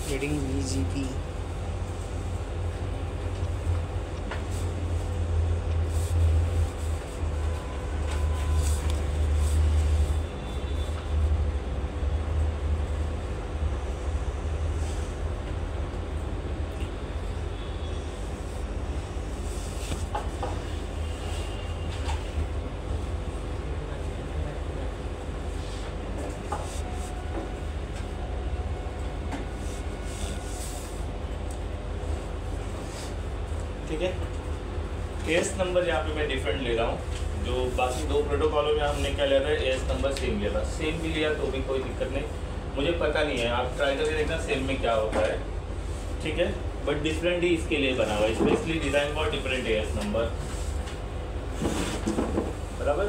getting VGP. ठीक है, as number यहाँ पे मैं डिफरेंट ले रहा हूँ। जो बाकी दो प्रोटोकॉलों में हमने क्या लिया था, एएस नंबर सेम लिया था। सेम भी लिया तो भी कोई दिक्कत नहीं, मुझे पता नहीं है, आप ट्राई करके देखना सेम में क्या होता है। ठीक है, बट डिफरेंट ही इसके लिए बना हुआ है, specially design for different AS number. बराबर।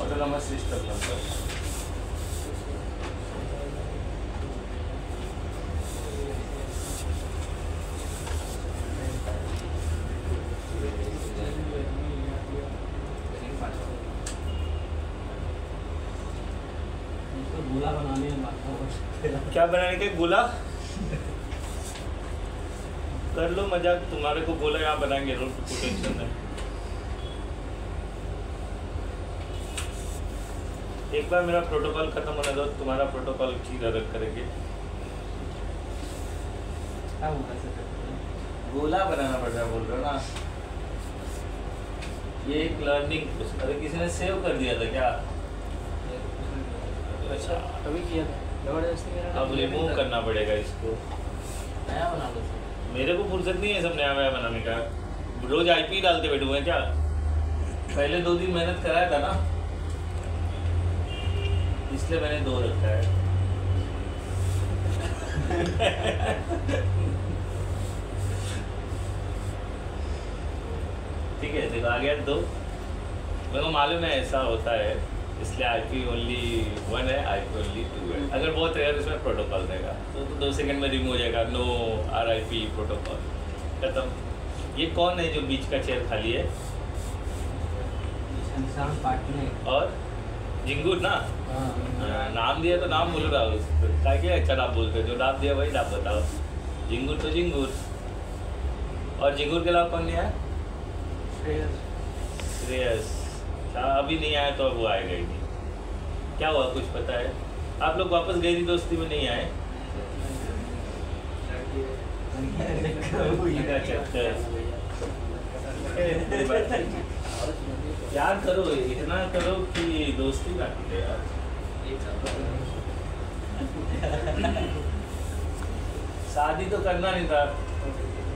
ऑटोनॉमस सिस्टम नंबर गोला बनाने क्या बनाने के गोला कर लो मजाक, तुम्हारे को गोला यहाँ बनाएंगे, रोड को टेंशन है। एक बार मेरा प्रोटोकॉल खत्म होने दो, तुम्हारा प्रोटोकॉल की रद्द करेंगे। गोला बनाना पड़ रहा है बोल रहे हो ना, ये एक लर्निंग। अरे किसी ने सेव कर दिया था क्या? अच्छा कभी किया था जबरदस्ती मेरा। अब रिमूव करना पड़ेगा इसको, नया बना लो। मेरे को फुर्सत नहीं है सब नया नया बनाने का। रोज आईपी डालते बैठे हुए हैं क्या? पहले 2 दिन मेहनत कराया था ना, इसलिए मैंने 2 रखा है। ठीक है, देखो आ गया 2। मेरे को मालूम है ऐसा होता है, इसलिए आईपी ओनली 1 है, आईपी ओनली 2 है। अगर बहुत रेयर इसमें प्रोटोकॉल रहेगा तो 2 सेकंड में रिमूव हो जाएगा। नो RIP प्रोटोकॉल खत्म। ये कौन है जो बीच का चेयर खाली है? और जिंगूर ना? नाम दिया तो नाम बोल रहा हूँ, क्या अच्छा नाम बोलते, जो नाम दिया वही नाम बताओ। जिंगूर तो जिंगूर। और जिंगूर के अलावा कौन नहीं आया? श्रेयस। अभी नहीं आया तो अब वो आएगा ही नहीं। क्या हुआ, कुछ पता है? आप लोग वापस गहरी दोस्ती में नहीं आए? यार करो, इतना करो कि दोस्ती ना टूटे यार। शादी तो करना नहीं था,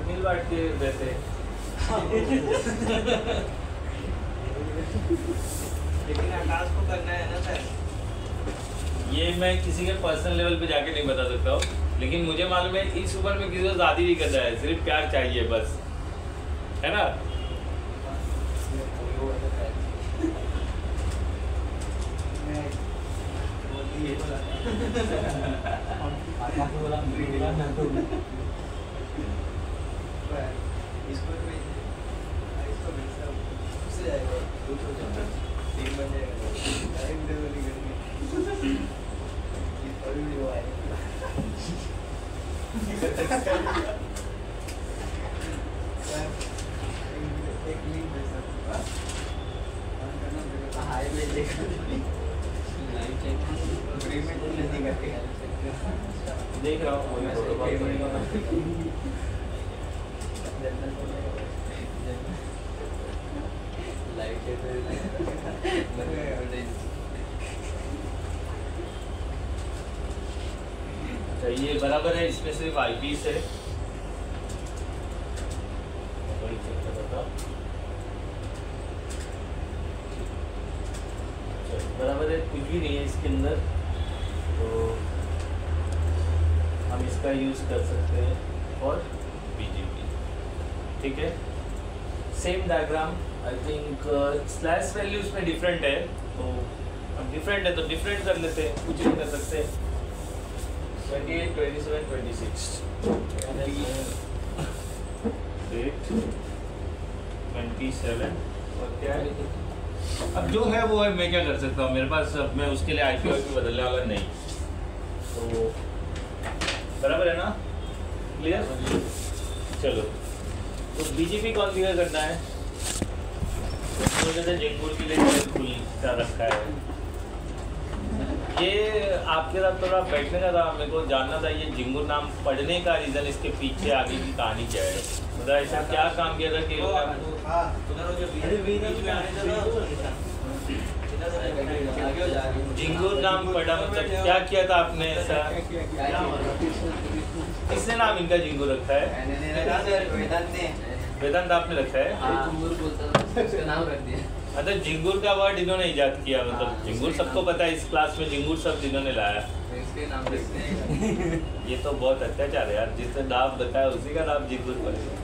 मिल बांट के रहते। लेकिन आकाश को करना है ना सर। ये मैं किसी के पर्सनल लेवल पे जाके नहीं बता सकता हूँ, लेकिन मुझे मालूम है इस उम्र में किसी को शादी नहीं करना है, सिर्फ प्यार चाहिए बस, है ना? देख रहा हूँ ये बराबर है, इसमें सिर्फ आईपीस है। बराबर है, कुछ भी नहीं है इसके अंदर, तो हम इसका यूज़ कर सकते हैं और BGP। ठीक है, same diagram. I think slash values में डिफरेंट है, तो अब डिफरेंट है तो डिफरेंट कर लेते हैं, कुछ नहीं कर सकते। 28, 27, 26, 27 और क्या है अब जो है वो है, मैं क्या कर सकता हूँ, मेरे पास अब मैं उसके लिए आईपी बदलने वाला नहीं। तो बराबर है ना, क्लियर? चलो, तो बीजेपी कौन क्लियर करना है? मुझे जिंगुर के लिए खुल क्या रखा है, ये आपके साथ थोड़ा बैठने का था, मेरे को जानना था ये जिंगुर नाम पढ़ने का रीज़न, इसके पीछे आगे की कहानी क्या है, मतलब ऐसा क्या काम किया था कि जिंगुर नाम पढ़ा, मतलब क्या किया था आपने ऐसा? किसने नाम इनका जिंगुर रखा है? वेदांत आपने रखा है? नाम रख दिया। अच्छा, जिंगुर का वर्ड इन्होंने इजाद किया, मतलब जिंगुर सबको पता है, इस क्लास में जिंगुर शब्द इन्होंने लाया। इसके नाम रखते हैं। ये तो बहुत अत्याचार है यार, जिसने नाम बताया उसी का नाम जिंगुर पड़ेगा।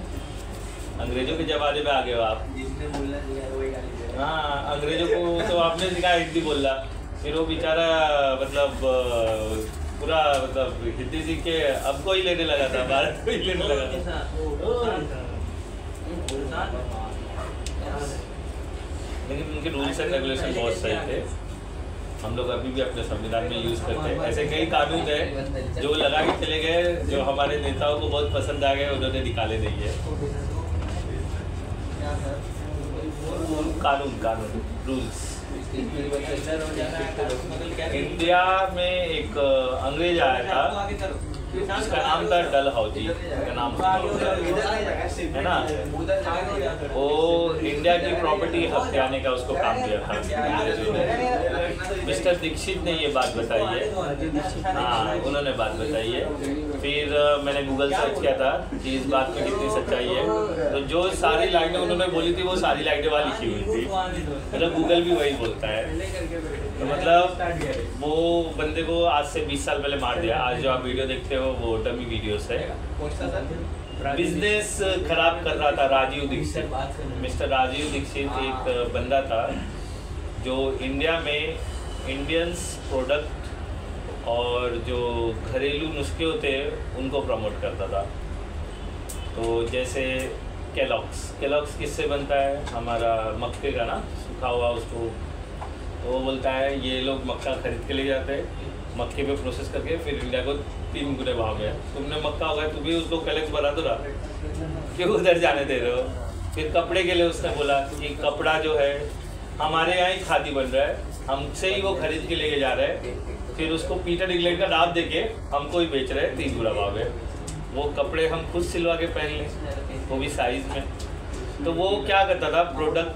अंग्रेजों के जमाने में आ गए हो आप। जिसने बोलना चाहिए वही गाली दे रहा है। हाँ, अंग्रेजों को तो आपने सिखाया हिंदी बोलना, फिर वो बेचारा मतलब पूरा मतलब हिंदी सीख के अब को ही लेने लगा था, भारत को ही लेने लगा था। लेकिन उनके रूल्स एंड रेगुलेशन बहुत सही थे, हम लोग अभी भी अपने संविधान में यूज़ करते हैं। ऐसे कई कानून हैं जो लगा के चले गए, जो हमारे नेताओं को बहुत पसंद आ गए, उन्होंने निकाले नहीं है। कानून रूल्स। इंडिया में एक अंग्रेज आया था, उसका नाम था डलहौजी, का नाम है ना, वो इंडिया की प्रॉपर्टी हथियाने का उसको काम दिया था। मिस्टर दीक्षित ने ये बात बताई है, हाँ उन्होंने बात बताई है। फिर मैंने गूगल सर्च किया था कि इस बात में कितनी सच्चाई है, तो जो सारी लाइनें उन्होंने बोली थी वो सारी लाइनें वाली लिखी हुई थी, मतलब गूगल भी वही बोलता है। तो मतलब वो बंदे को आज से 20 साल पहले मार दिया। आज जो आप वीडियो देखते हो वो डमी वीडियोस है। बिजनेस खराब कर रहा था राजीव दीक्षित, मिस्टर राजीव दीक्षित एक बंदा था जो इंडिया में इंडियंस प्रोडक्ट और जो घरेलू नुस्खे होते हैं उनको प्रमोट करता था। तो जैसे केलॉग्स किससे बनता है? हमारा मक्के का ना, सूखा हुआ उसको, तो वो बोलता है ये लोग मक्का खरीद के ले जाते हैं, मक्के पे प्रोसेस करके फिर इंडिया को 3 गुने भाव में। तुमने मक्का होगा तो भी उसको केलॉग्स बना दो ना, क्यों उधर जाने दे रहे हो? फिर कपड़े के लिए उसने बोला कि कपड़ा जो है हमारे यहाँ ही खादी बन रहा है, हमसे ही वो खरीद के लेके जा रहे हैं, फिर उसको पीटर इंग्लैंड का नाम देके हमको ही बेच रहे हैं 3 गुना भाव में। वो कपड़े हम खुद सिलवा के पहन लें, वो भी साइज़ में। तो वो क्या करता था, प्रोडक्ट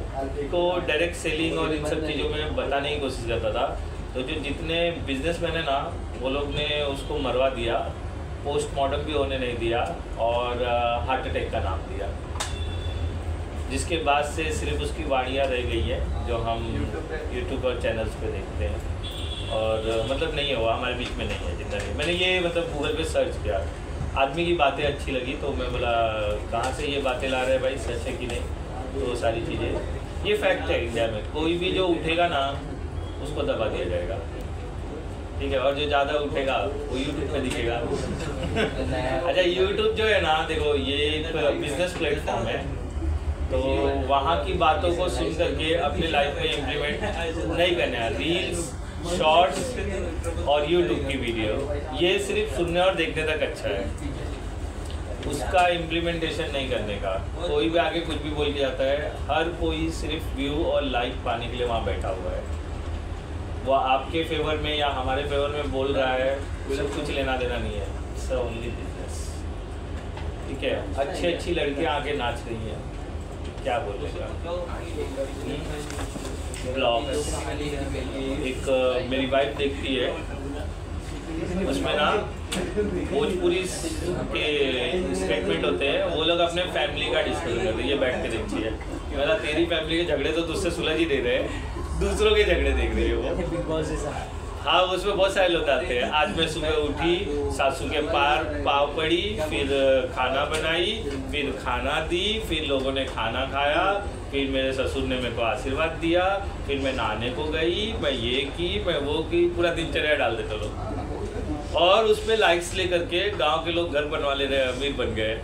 को डायरेक्ट सेलिंग और इन सब चीज़ों में बताने की कोशिश करता था। तो जो जितने बिजनेसमैन है ना, वो लोग ने उसको मरवा दिया, पोस्टमार्टम भी होने नहीं दिया और हार्ट अटैक का नाम दिया, जिसके बाद से सिर्फ उसकी वाणियाँ रह गई है जो हम यूट्यूब और चैनल्स पे देखते हैं। और मतलब नहीं है वो हमारे बीच में नहीं है जिंदा नहीं। मैंने ये मतलब गूगल पे सर्च किया, आदमी की बातें अच्छी लगी तो मैं बोला कहाँ से ये बातें ला रहे हैं भाई, सच है कि नहीं? तो सारी चीज़ें, ये फैक्ट है, इंडिया में कोई भी जो उठेगा ना उसको दबा दिया जाएगा, ठीक है? और जो ज़्यादा उठेगा वो यूट्यूब पे दिखेगा। अच्छा, यूट्यूब जो है ना, देखो ये एक बिजनेस प्लेटफॉर्म है, तो वहाँ की बातों को सुन करके अपने लाइफ में इम्प्लीमेंट नहीं करना है। रील्स, शॉर्ट्स और यूट्यूब की वीडियो, ये सिर्फ सुनने और देखने तक अच्छा है, उसका इम्प्लीमेंटेशन नहीं करने का। कोई भी आगे कुछ भी बोल के जाता है, हर कोई सिर्फ व्यू और लाइक पाने के लिए वहाँ बैठा हुआ है। वो आपके फेवर में या हमारे फेवर में बोल रहा है, उसे कुछ लेना देना नहीं है, इट्स ओनली बिजनेस, ठीक है? अच्छी लड़कियाँ आगे नाच रही हैं, क्या बोलेगा? ब्लॉग्स, एक मेरी वाइफ देखती है, उसमें ना भोजपुरी के स्टेटमेंट होते हैं, वो लोग अपने फैमिली का डिस्कस करते हैं, ये बैठ के देखती है। मेरा तेरी फैमिली के झगड़े तो तुझसे सुलझ ही दे रहे हैं, दूसरों के झगड़े देख रही है वो। हाँ, उसमें बहुत सारे लोग आते हैं। आज मैं सुबह उठी, सासू के पाँव पड़ी, फिर खाना बनाई, फिर खाना दी, फिर लोगों ने खाना खाया, फिर मेरे ससुर ने मेरे को आशीर्वाद दिया, फिर मैं नहाने को गई, मैं ये की, मैं वो की, पूरा दिनचर्या डाल देते लोग। और उसमें लाइक्स लेकर के गांव के लोग घर बनवा ले रहे हैं, अमीर बन गए।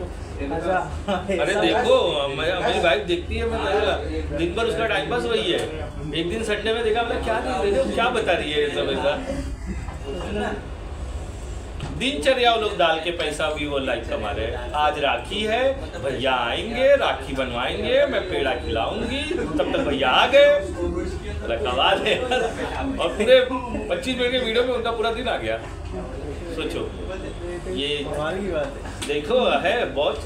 अरे देखो मेरी वाइफ देखती है, मैं दिन भर उसका टाइम पास वही है। एक दिन संडे में देखा, मैं क्या देख रहे हो, क्या बता रही है सब ऐसा दिनचर्या वो लोग डाल के पैसा भी वो लाइक कमा रहे हैं। आज राखी है, भैया आएंगे, राखी बनवाएंगे, मैं पेड़ा खिलाऊंगी, तब तक भैया आ गए, कमाल है। और पूरे 25 मिनट के वीडियो में उनका पूरा दिन आ गया। सोचो ये देखो है, बहुत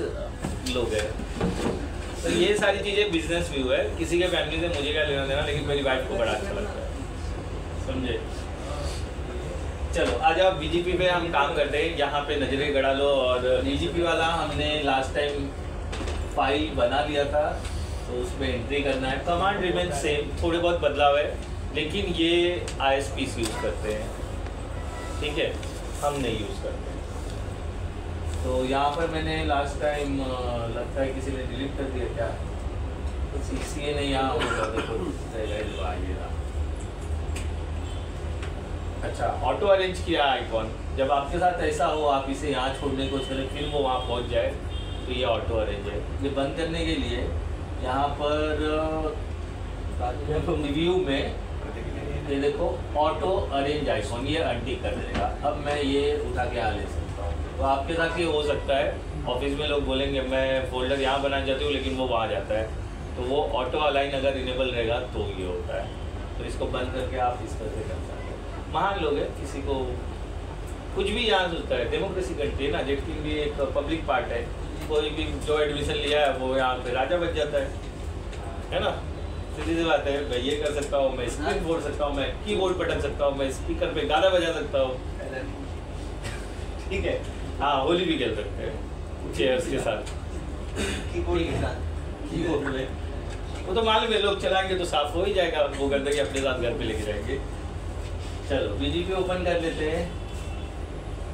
लोग हैं। तो ये सारी चीज़ें बिजनेस व्यू है। किसी के फैमिली से मुझे क्या लेना देना, लेकिन मेरी वाइफ को बड़ा अच्छा लगता है, समझे। चलो आज आप बीजीपी पे हम काम करते हैं, यहाँ पे नजरें गड़ा लो। और बीजीपी वाला हमने लास्ट टाइम फाइल बना लिया था, तो उसमें एंट्री करना है। कमांड रिमेन सेम, थोड़े बहुत बदलाव है, लेकिन ये ISPs यूज़ करते हैं, ठीक है, हम नहीं यूज़ करते। तो यहाँ पर मैंने लास्ट टाइम लगता है किसी ने डिलीट कर दिया क्या, तो CCA ने यहाँ देखो अच्छा ऑटो अरेंज किया आइकॉन। जब आपके साथ ऐसा हो, आप इसे यहाँ छोड़ने को चले, फिर वो वहाँ पहुँच जाए, तो ये ऑटो अरेंज है। ये बंद करने के लिए यहाँ पर रिव्यू में ये देखो ऑटो अरेंज आइकॉन, ये अनटिक कर देगा। अब मैं ये उठा के ले सकता हूँ। तो आपके साथ ये हो सकता है, ऑफिस में लोग बोलेंगे मैं फोल्डर यहाँ बनाना चाहती हूँ, लेकिन वो वहाँ जाता है, तो वो ऑटो अलाइन अगर इनेबल रहेगा तो ये होता है। तो इसको बंद करके आप इस तरह से कर सकते हैं। महान लोग हैं, किसी को कुछ भी यहाँ सोचता है, डेमोक्रेसी कंट्री है ना, जेटकिंग भी एक पब्लिक पार्ट है। कोई भी जो एडमिशन लिया है वो यहाँ पे राजा बच जाता है ना। सीधी सी बात है, मैं ये कर सकता हूँ, मैं स्क्रीन बोर्ड सकता हूँ, मैं कीबोर्ड पटक सकता हूँ, मैं स्पीकर पे गाना बजा सकता हूँ, ठीक है। हाँ, होली भी खेल सकते हैं चेयर्स के साथ, कीबोर्ड के साथ, कीबोर्ड में। वो तो मालूम है, लोग चलाएंगे तो साफ हो ही जाएगा, वो गंदगी अपने साथ घर पे लेके जाएंगे। चलो बीजीपी ओपन कर लेते हैं।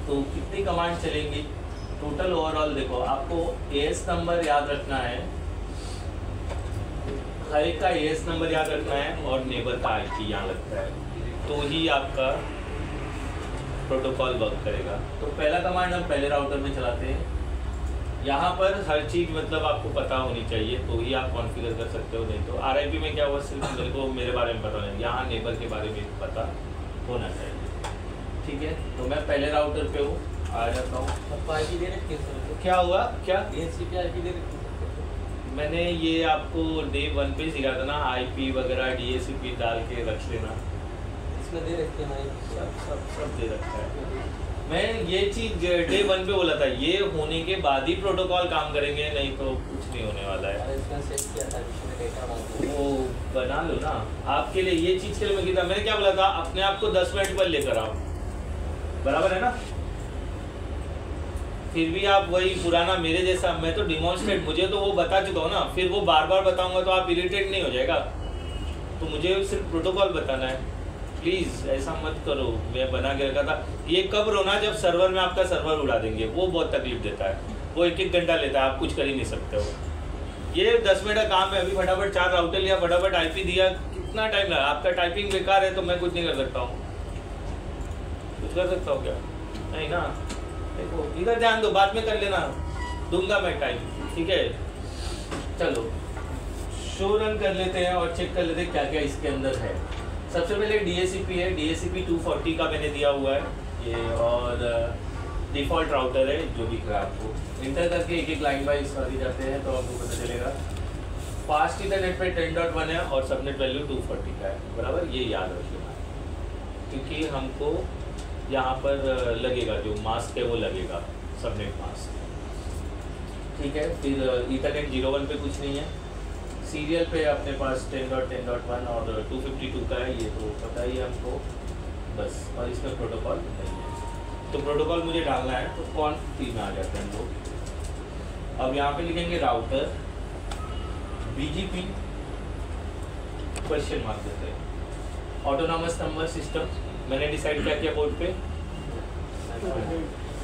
तो कितनी कमांड चलेंगी टोटल ओवरऑल देखो, आपको AS नंबर याद रखना है, हर एक का AS नंबर याद रखना है, और नेबर का IP यहाँ लगता है, तो ही आपका प्रोटोकॉल वर्क करेगा। तो पहला कमांड हम पहले राउटर में चलाते हैं। यहाँ पर हर चीज़ मतलब आपको पता होनी चाहिए, तो ही आप कॉन्फ़िगर कर सकते हो, नहीं तो RIP में क्या हुआ, सिर्फ मेरे को मेरे बारे में पता नहीं, यहाँ नेबर के बारे में पता होना चाहिए, ठीक है। तो मैं पहले राउटर पे हूँ, आ जाता हूँ। IP दे रखी है सर, क्या हुआ, क्या DHCP IP दे रखी है। मैंने ये आपको डे 1 पे सिखाया था ना, IP वगैरह DHCP डाल के रख लेना, इसमें दे रखी है भाई, सब दे रखा है। मैं ये चीज़ डे 1 पे बोला था, ये होने के बाद ही प्रोटोकॉल काम करेंगे, नहीं तो कुछ नहीं होने वाला है। इसमें सेव किया था, इसमें डेटा बना वो बना लो ना, आपके लिए ये चीज़ के लिए मैं कहता, मैंने क्या बोला था, अपने आप को 10 मिनट पर लेकर आओ, बराबर है ना। फिर भी आप वही पुराना मेरे जैसा, मैं तो डिमॉन्स्ट्रेट, मुझे तो वो बता चुका हूँ ना, फिर वो बार बार बताऊंगा तो आप इरिटेट नहीं हो जाएगा। तो मुझे सिर्फ प्रोटोकॉल बताना है, प्लीज़ ऐसा मत करो। मैं बना के रखा था, ये कब रोना जब सर्वर में आपका सर्वर उड़ा देंगे, वो बहुत तकलीफ देता है, वो 1-1 घंटा लेता है, आप कुछ कर ही नहीं सकते हो। ये 10 मिनट का काम है, अभी फटाफट 4 राउटर लिया, फटाफट IP दिया, कितना टाइम लगा। आपका टाइपिंग बेकार है तो मैं कुछ नहीं कर सकता हूँ, कुछ कर सकता हूँ क्या, नहीं ना। देखो इधर ध्यान दो, बाद में कर लेना, दूंगा मैं टाइम, ठीक है। चलो शो रन कर लेते हैं और चेक कर लेते हैं क्या क्या इसके अंदर है। सबसे पहले DHCP है, DHCP 240 का मैंने दिया हुआ है ये, और डिफ़ॉल्ट राउटर है जो भी खराब आपको इंटर करके एक लाइन वाइज सारी जाते हैं तो आपको पता चलेगा। फास्ट इंटरनेट पे 10.1 है और सबनेट वैल्यू 240 का है, बराबर, ये याद रखिएगा, क्योंकि हमको यहाँ पर लगेगा जो मास्क है वो लगेगा, सबनेट मास्क, ठीक है। फिर ईथरनेट 01 पे कुछ नहीं है, सीरियल पे अपने पास 10.10.1 और 252 का है, ये तो पता ही है हमको बस, और इसमें प्रोटोकॉल नहीं है। तो प्रोटोकॉल मुझे डालना है तो कॉन्फ में आ जाते हैं लोग। अब यहाँ पे लिखेंगे राउटर BGP क्वेश्चन मार्क देते हैं, ऑटोनॉमस नंबर सिस्टम मैंने डिसाइड क्या किया बोर्ड पे,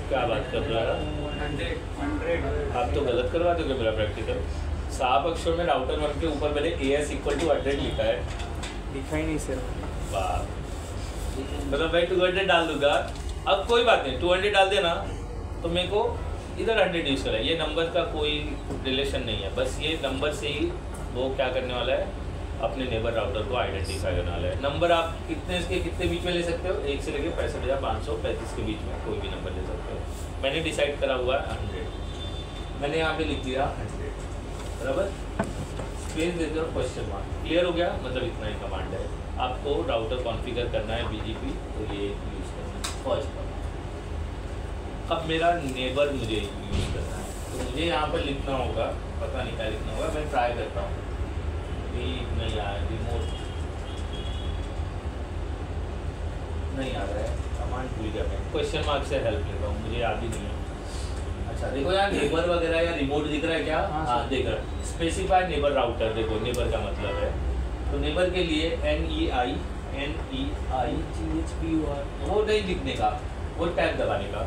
क्या बात कर रहा है, 100 आप तो गलत करवा दोगे मेरा प्रैक्टिकल। साफ अक्षर में राउटर 1 के ऊपर मैंने AS = 100 लिखा है, दिखाई नहीं सर, वाह, मतलब मैं 200 डाल दूंगा अब कोई बात नहीं, 200 डाल देना तो मेरे को इधर 100 यूज़ करा है। ये नंबर का कोई रिलेशन नहीं है, बस ये नंबर से ही वो क्या करने वाला है, अपने नेबर राउटर को आइडेंटिफाई करने वाला है। नंबर आप कितने इसके कितने बीच में ले सकते हो, 1 से लेकर 65,535 के बीच में कोई भी नंबर ले सकते हो। मैंने डिसाइड करा हुआ है 100, मैंने यहाँ पे लिख दिया 100, बराबर। स्पेस देते हो क्वेश्चन मार्क, क्लियर हो गया, मतलब इतना ही कमांड है। आपको राउटर कॉन्फ़िगर करना है BGP, तो ये यूज़ करना है फर्स्ट। अब मेरा नेबर मुझे यूज़ करना है, तो मुझे यहाँ पर लिखना होगा, पता नहीं क्या लिखना होगा, मैं ट्राई करता हूँ। नहीं आ रहा है, रिमोट नहीं आ रहा है, कमांड भूल गया मैं, क्वेश्चन मार्क से हेल्प लेता हूँ, मुझे याद ही नहीं है। अच्छा देखो यार, नेबर वगैरह या रिमोट दिख रहा है क्या? हाँ देख रहा है, स्पेसिफाई नेबर राउटर। देखो नेबर का मतलब है, तो नेबर के लिए NEI वो नहीं लिखने का, वो टैब दबाने का,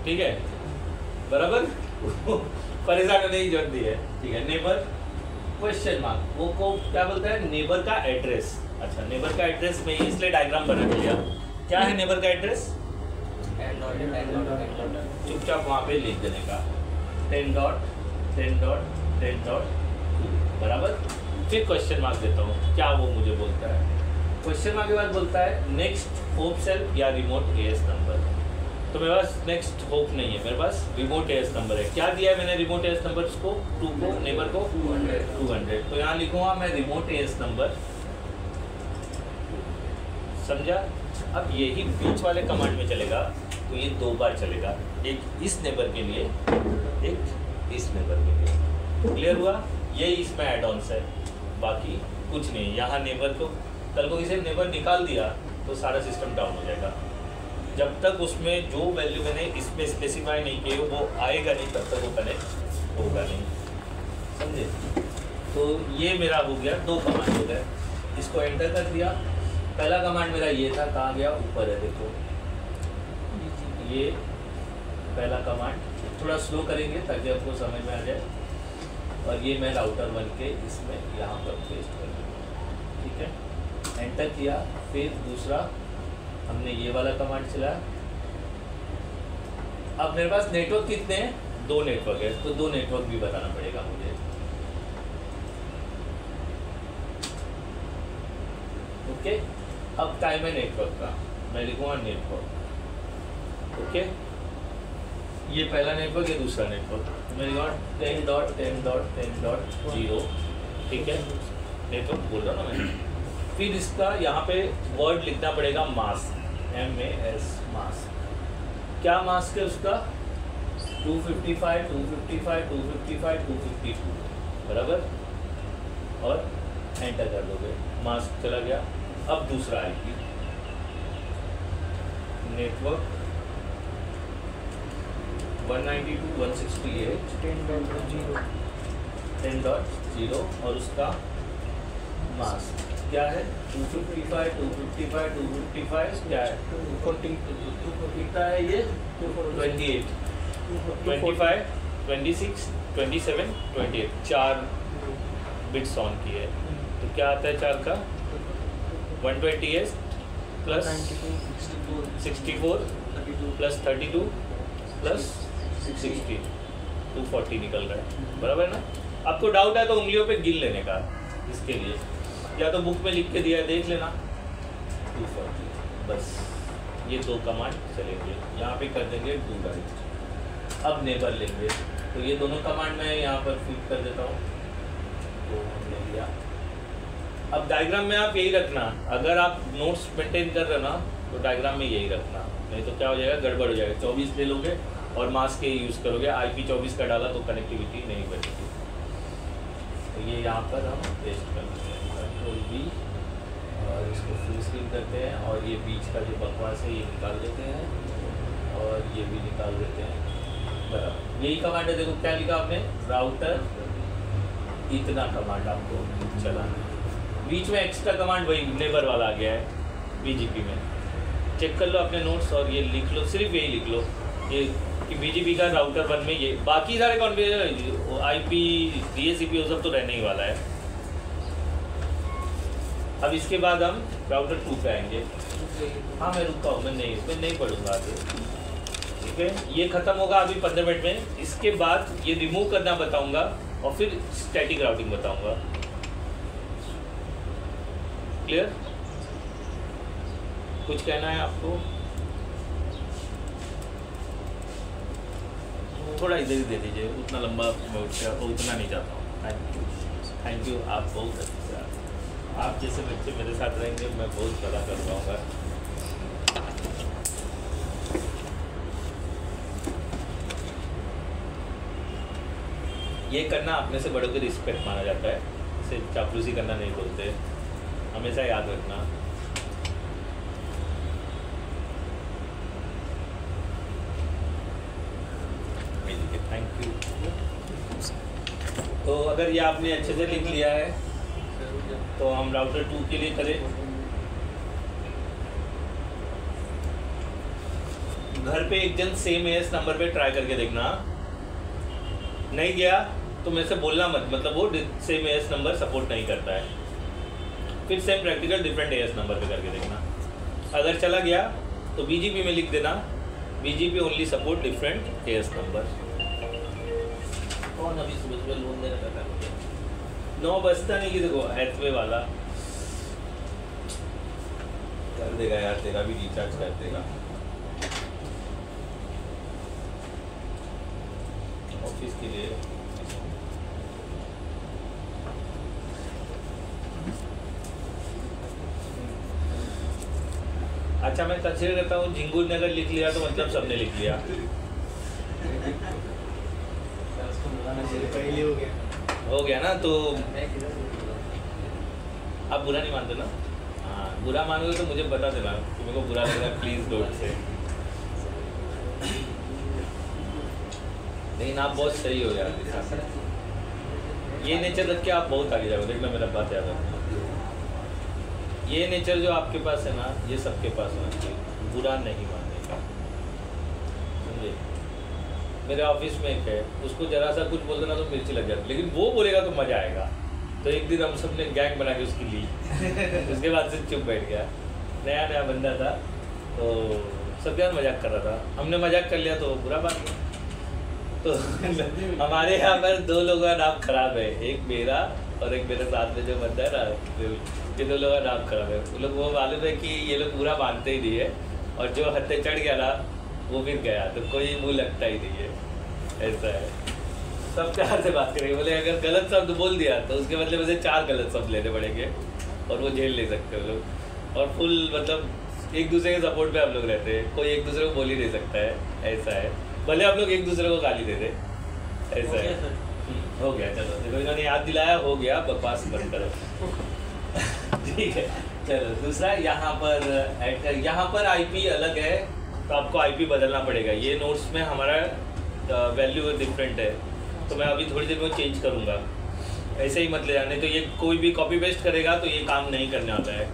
ठीक है, बराबर। परेशान होने की जरूरत नहीं है, ठीक है। नेबर क्वेश्चन मार्क, वो को क्या बोलता है, नेबर का एड्रेस। अच्छा नेबर का एड्रेस में इसलिए डायग्राम बना दिया, क्या है नेबर का एड्रेस, चुपचाप वहाँ पे लिख देने का 10.10.10.2, बराबर। फिर क्वेश्चन मार्क देता हूँ, क्या वो मुझे बोलता है, क्वेश्चन मार्क के बाद बोलता है नेक्स्ट होप सेल्फ या रिमोट AS नंबर। तो मेरे पास नेक्स्ट होप नहीं है, मेरे पास रिमोट AS नंबर है। क्या दिया है मैंने रिमोट AS नंबर को, 2 को, नेबर को 200। तो यहाँ लिखूंगा मैं रिमोट AS नंबर, समझा। अब यही बीच वाले कमांड में चलेगा, तो ये 2 बार चलेगा, एक इस नेबर के लिए, एक इस नेबर के लिए, क्लियर हुआ। यही इसमें एड ऑन्स है, बाकी कुछ नहीं। यहाँ नेबर को कल को किसी नेबर निकाल दिया तो सारा सिस्टम डाउन हो जाएगा। जब तक उसमें जो वैल्यू मैंने इसमें स्पेसिफाई नहीं की वो आएगा नहीं, तब तक वो कनेक्ट होगा नहीं, समझे। तो ये मेरा हो गया, 2 कमांड हो गए, इसको एंटर कर दिया। पहला कमांड मेरा ये था, कहाँ गया, ऊपर है देखो, ये पहला कमांड। थोड़ा स्लो करेंगे ताकि आपको समझ में आ जाए। और ये मैं राउटर 1 के इसमें यहाँ पर पेस्ट कर दूँगा, ठीक है। एंटर किया, फिर दूसरा हमने ये वाला कमांड चलाया। अब मेरे पास नेटवर्क कितने हैं, 2 नेटवर्क है, तो 2 नेटवर्क भी बताना पड़ेगा मुझे। ओके, अब टाइम है नेटवर्क का, मैं लिखूंगा नेटवर्क। ओके, ये पहला नेटवर्क, ये दूसरा नेटवर्क, तो मैं लिखूंगा 10.10.10.0, ठीक है। नेटवर्क बोल रहा ना मैं। फिर इसका यहाँ पे वर्ड लिखना पड़ेगा मास्क, MAS मास्क। क्या मास्क है उसका, 255, 255, 255, 252, बराबर। और एंटर कर दोगे, मास्क चला गया। अब दूसरा IP नेटवर्क 192.168.10.0 और उसका मास्क क्या है, 255, 255, 255 क्या है, कितना है ये, 28, 25, 26, 27, 28, 4 बिट्स ऑन की है। तो क्या आता है 4 का, 128 प्लस 64 प्लस 32 प्लस 60, 240 निकल रहा है, बराबर ना। आपको डाउट है तो उंगलियों पे गिन लेने का, इसके लिए या तो बुक में लिख के दिया है, देख लेना, 240, बस। ये 2 कमांड चलेंगे, यहाँ पे कर देंगे 2 डाइट। अब नेबर लेंगे, तो ये दोनों कमांड मैं यहाँ पर फिट कर देता हूँ, तो हमने लिया। अब डायग्राम में आप यही रखना, अगर आप नोट्स मेंटेन कर रहे हो ना, तो डायग्राम में यही रखना, नहीं तो क्या हो जाएगा, गड़बड़ हो जाएगा। 24 ले लोगे और मास्क के यूज़ करोगे, IP 24 का डाला तो कनेक्टिविटी नहीं बनेगी। तो ये यहाँ पर हम पेस्ट कर देते हैं, Ctrl+V, और इसको फुल स्क्रीन करते हैं, और ये बीच का जो बकवास है ये निकाल देते हैं, और ये भी निकाल देते हैं, बराबर। यही कमांड है, देखो क्या लिखा आपने, राउटर इतना कमांड आपको चलाना है। बीच में एक्स्ट्रा कमांड वही नेबर वाला आ गया है BGP में, चेक कर लो अपने नोट्स और ये लिख लो, सिर्फ यही लिख लो ये कि BGP का राउटर 1 में ये, बाकी सारे कॉन्फ़िगरेशन IP DHCP वो सब तो रहने ही वाला है। अब इसके बाद हम राउटर 2 पे आएंगे। हाँ मैं रुकता हूँ, मैं नहीं पढ़ूंगा आगे, ठीक है। ये खत्म होगा अभी 15 मिनट में। इसके बाद ये रिमूव करना बताऊंगा और फिर स्टैटिक राउटिंग बताऊंगा। क्लियर? कुछ कहना है आपको? थोड़ा इधर ही दे दीजिए, उतना लंबा मैं उतना नहीं चाहता हूँ। थैंक यू, आप बहुत अच्छे हैं। आप जैसे बच्चे मेरे साथ रहेंगे मैं बहुत बड़ा कर पाऊँगा। ये करना अपने से बड़ों की रिस्पेक्ट माना जाता है, इसे चापलूसी करना नहीं बोलते, हमेशा याद रखना। Thank you. तो अगर ये आपने अच्छे से लिख लिया है तो हम राउटर 2 के लिए करें। घर पे एक जन सेम एएस नंबर पे ट्राई करके देखना, नहीं गया तो मेरे से बोलना मत, मतलब वो सेम एएस नंबर सपोर्ट नहीं करता है। फिर same practical different AS number पे करके देखना। अगर चला गया तो बीजीपी में लिख देना, BGP only support different AS number. कौन अभी सुबह सुबह लोन देना करता है मुझे? 9 बजता नहीं किसी को, हैथवे वाला कर देगा यार, तेरा भी रिचार्ज कर देगा। ऑफिस के लिए अच्छा मैं कंसिडर करता हूँ झिंगुर नगर लिख लिया तो मतलब सबने लिख लिया। हो गया ना? तो आप बुरा नहीं मानते ना? हाँ, बुरा मानोगे तो मुझे बता देना कि मेरे को बुरा लग रहा है, प्लीज डोंट से। लेकिन आप बहुत सही हो यार, ये नेचर रख के आप बहुत आगे जाओगे। देखना मेरा बात याद रखना, ये नेचर जो आपके पास है ना, ये सबके पास होना चाहिए, बुरा नहीं मानने का, समझे? मेरे ऑफिस में एक है, उसको जरा सा कुछ बोल देना तो मिर्ची लग जाती, लेकिन वो बोलेगा तो मज़ा आएगा। तो एक दिन हम सब ने गैंग बना के उसकी ली, उसके बाद से चुप बैठ गया। नया नया बंदा था तो सब यार मजाक कर रहा था, हमने मजाक कर लिया तो बुरा बात है। तो हमारे यहाँ पर 2 लोगों का नाम खराब है, एक मेरा और एक मेरे साथ में जो बंदा है ना, ये 2 लोगों का नाम खराब है। वो लोग वो मालूम है कि ये लोग बुरा मानते ही नहीं है, और जो हत्ते चढ़ गया ना वो फिर गया तो कोई मुँह लगता ही नहीं है। ऐसा है, सब प्यार से बात करेंगे। बोले अगर गलत शब्द बोल दिया तो उसके बदले में से 4 गलत शब्द लेने पड़ेंगे, और वो झेल ले सकते हो लोग। और फुल मतलब एक दूसरे के सपोर्ट पे हम लोग रहते हैं, कोई एक दूसरे को बोल ही नहीं सकता है। ऐसा है, भले आप लोग एक दूसरे को गाली दे दे, ऐसा है। हो गया, चलो देखो इन्होंने याद दिलाया, हो गया, बकवास बंद करो। ठीक है, चलो दूसरा यहाँ पर आईपी अलग है तो आपको आईपी बदलना पड़ेगा। ये नोट्स में हमारा वैल्यू डिफरेंट है, तो मैं अभी थोड़ी देर में चेंज करूँगा। ऐसे ही मत ले जाने, तो ये कोई भी कॉपी पेस्ट करेगा तो ये काम नहीं करने आता है,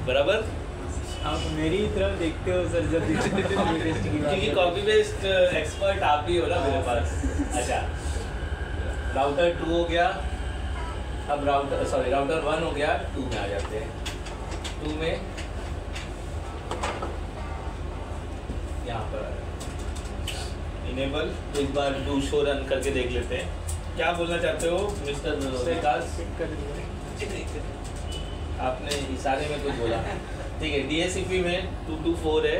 बराबर? आप मेरी तरफ देखते हो सर जब क्योंकि कॉपी पेस्ट एक्सपर्ट आप ही हो ना मेरे पास। अच्छा, राउटर 2 हो गया, अब राउटर 1 हो गया, 2 में आ जाते हैं। 2 में यहाँ पर इनेबल, तो एक बार डू शो रन करके देख लेते हैं। क्या बोलना चाहते हो मिस्टर विकास? आपने इशारे में कुछ बोला, ठीक है। DHCP में 224 है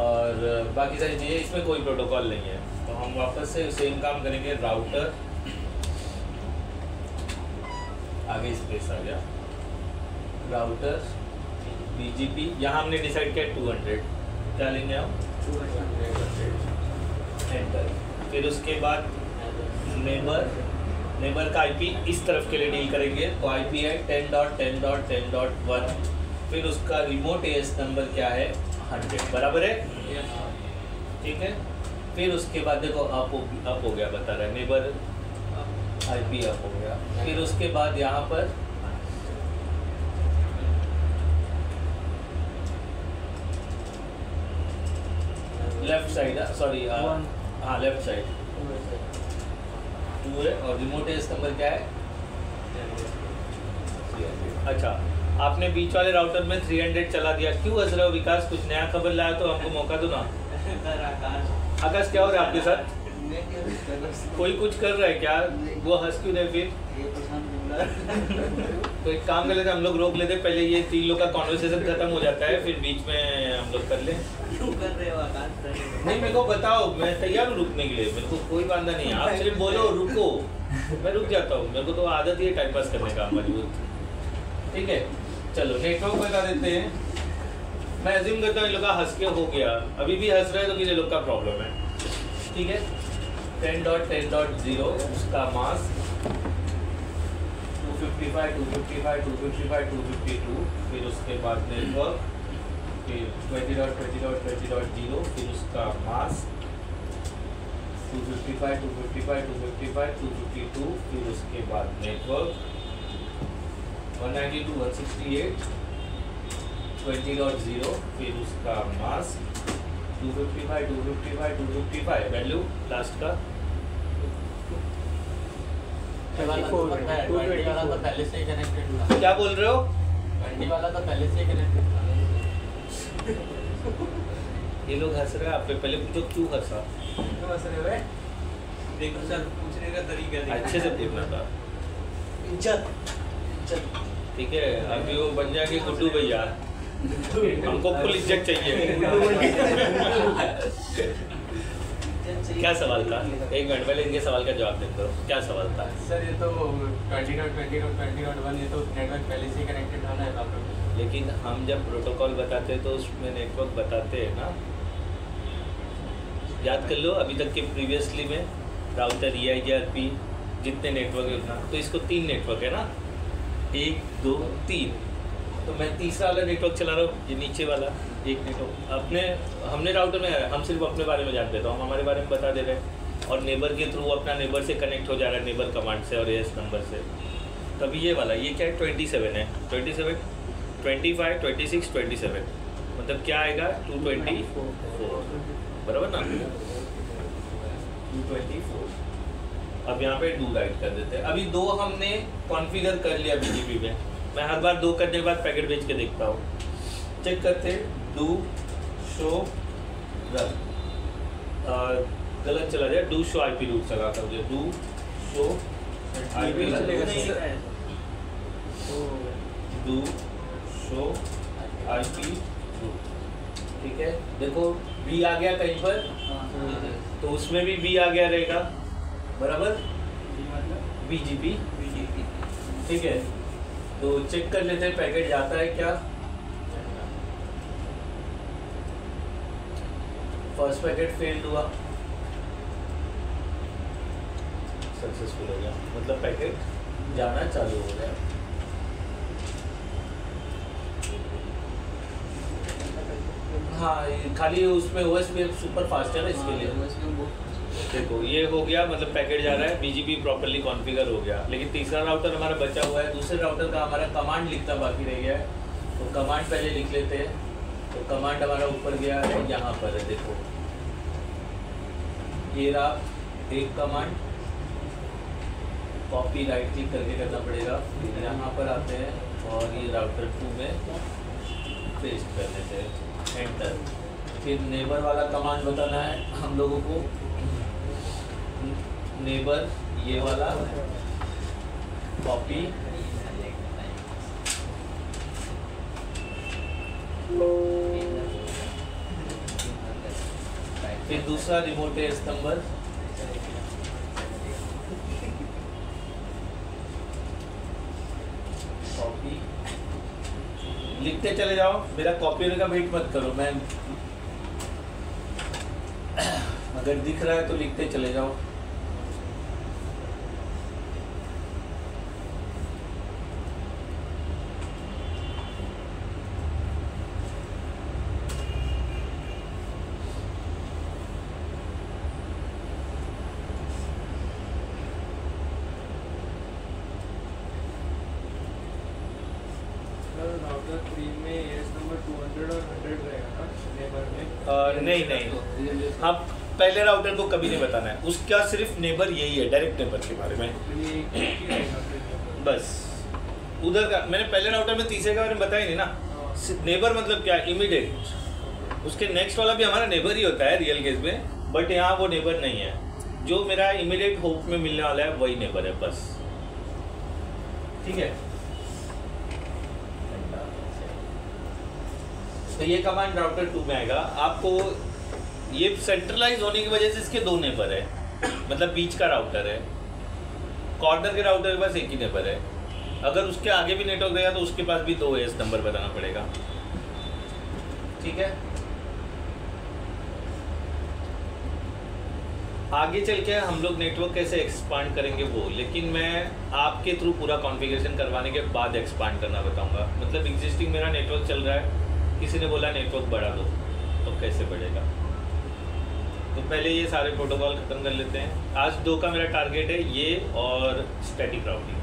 और बाकी सारी चीज़ें, इसमें कोई प्रोटोकॉल नहीं है। तो हम वापस से सेम काम करेंगे। राउटर आगे स्पेस आ गया, राउटर BGP, यहाँ हमने डिसाइड किया 200, क्या लेंगे हम? 200 एंटर। फिर उसके बाद नेबर का आईपी इस तरफ के लिए डील करेंगे, तो आईपी है 10.10.10.1। फिर उसका रिमोट एएस नंबर क्या है? 100, बराबर है, ठीक है। फिर उसके बाद देखो अप हो गया, बता रहा है नेबर आईपी अप हो गया। फिर उसके बाद यहाँ पर लेफ्ट साइड, सॉरी हाँ लेफ्ट साइड 2 है, और रिमोट एएस नंबर क्या है? अच्छा, आपने बीच वाले राउटर में 300 चला दिया, क्यों हंस रहे हो विकास? कुछ नया खबर लाया तो हमको मौका दो ना। आकाश क्या हो रहा है आपके साथ? कोई कुछ कर रहा है क्या? वो हंस क्यों रहे फिर? तो एक काम कर लेते, हम लोग रोक लेते, पहले ये 3 लोग का कॉन्वर्सेशन खत्म हो जाता है, फिर बीच में हम लोग कर लें। क्यों कर रहे हो आकाश? नहीं, मेरे को बताओ, मैं तैयार हूँ रुकने के लिए, मेरे को कोई बांधा नहीं है। आप सिर्फ बोलो रुको, मैं रुक जाता हूँ। मेरे को तो आदत ही है टाइम पास करने का मजबूत। ठीक है, चलो नेटवर्क बता देते हैं। मैं अज्यूम करता हूँ इन लोग का हंस के हो गया, अभी भी हंस रहे हैं तो किसी लोग का प्रॉब्लम है। ठीक है, 10.10.0 उसका मास 255, 255, 255, 252, फिर उसके बाद नेटवर्क, फिर 20.20.20.0, फिर उसका मास 255, 255, 255, 252, फिर उसके बाद नेटवर्क 192, 168, 20.0, फिर उसका मास 255, 255, 255, वैल्यू लास्ट का 20 वाला तो पहले से ही कनेक्टेड था। क्या बोल रहे हो? 20 वाला तो पहले से ही कनेक्टेड था। ये लोग हंस रहे हैं, आप पे पहले पूछो क्यों हंसा? क्यों हंस रहे हो? देखो सर, पूछने का तरीका देखो। अच्छे से पूछना था। इज्जत। ठीक है, अभी वो बन जाएंगे गुड्डू भैया, हमको फुल इज्जत चाहिए। क्या सवाल था? 1 मिनट पहले इनके सवाल का जवाब देते हो। क्या सवाल था? सर ये तो 20.20.20.1 ये तो नेटवर्क पहले से ही कनेक्टेड था ना राउटर में। लेकिन हम जब प्रोटोकॉल बताते हैं तो उसमें नेटवर्क बताते हैं ना। याद कर लो अभी तक के प्रीवियसली में राउटर EIGRP जितने नेटवर्क है उतना, तो इसको 3 नेटवर्क है ना, 1 2 3। तो मैं तीसरा वाला नेटवर्क चला रहा हूँ, ये नीचे वाला एक नेटवर्क हमने राउटर में है, हम सिर्फ अपने बारे में जानते हैं तो हम हमारे बारे में बता दे रहे हैं, और नेबर के थ्रू अपना नेबर से कनेक्ट हो जा रहा है, नेबर कमांड से और AS नंबर से। तभी ये वाला, ये क्या है 27 है, 27 25 26 27, मतलब क्या आएगा 224, बराबर ना 224। अब यहाँ पे 2 राइट कर देते हैं। अभी 2 हमने कॉन्फ़िगर कर लिया BGP में। मैं हर बार 2 करने के बाद पैकेट भेज के देखता हूँ, चेक करते हैं। डू शो रन, गलत चला जाए, डू शो IP रूट चला था मुझे, do show IP do show IP route. ठीक है, देखो B आ गया कहीं पर, तो उसमें भी B आ गया रहेगा, बराबर BGP। ठीक है, तो चेक कर लेते हैं पैकेट जाता है क्या। फर्स्ट पैकेट फेल्ड हुआ, सक्सेसफुल हो गया, मतलब पैकेट जाना चालू हो गया। हाँ, खाली उसमें OS भी सुपर फास्ट है ना, इसके लिए देखो ये हो गया, मतलब पैकेट जा रहा है, BGP प्रॉपर्ली कॉन्फ़िगर हो गया। लेकिन तीसरा राउटर हमारा बचा हुआ है, दूसरे राउटर का हमारा कमांड लिखना बाकी रह गया है, तो कमांड पहले लिख लेते हैं। तो कमांड हमारा ऊपर गया है, यहाँ पर है, देखो ये रहा एक कमांड, कॉपी राइट क्लिक करके करना पड़ेगा, यहाँ पर आते हैं और ये राउटर 2 में पेस्ट कर देते हैं, एंटर। फिर नेबर वाला कमांड बताना है हम लोगों को, नेबर ये वाला कॉपी, फिर दूसरा रिमोट एस नंबर, कॉपी लिखते चले जाओ, मेरा कॉपी होने का वेट मत करो, मैं अगर दिख रहा है तो लिखते चले जाओ। राउटर 3 में एस नंबर 200 और 100 रहेगा ना नेबर में? नहीं, आप पहले राउटर को कभी नहीं बताना है, उसका सिर्फ नेबर यही है, डायरेक्ट नेबर के बारे में ये एक ही रहेगा फिर। बस। उधर का मैंने पहले राउटर में तीसरे का बारे में बताया नहीं ना। नेबर मतलब क्या, इमीडिएट। उसके नेक्स्ट वाला भी हमारा नेबर ही होता है रियल केस में, बट यहाँ वो नेबर नहीं है। जो मेरा इमीडिएट होप में मिलने वाला है वही नेबर है बस, ठीक है। तो ये कमांड राउटर 2 में आएगा। आपको ये सेंट्रलाइज होने की वजह से इसके 2 नेबर है, मतलब बीच का राउटर है। कॉर्नर के राउटर के पास एक ही नेबर है। अगर उसके आगे भी नेटवर्क रहेगा तो उसके पास भी 2 एस नंबर बताना पड़ेगा, ठीक है। आगे चल के हम लोग नेटवर्क कैसे एक्सपांड करेंगे वो, लेकिन मैं आपके थ्रू पूरा कॉन्फ़िगरेशन करवाने के बाद एक्सपांड करना बताऊंगा। मतलब एग्जिस्टिंग मेरा नेटवर्क चल रहा है, किसी ने बोला नेटवर्क बढ़ा दो, तो कैसे बढ़ेगा। तो पहले ये सारे प्रोटोकॉल ख़त्म कर लेते हैं। आज 2 का मेरा टारगेट है, ये और स्टैटिक राउटिंग,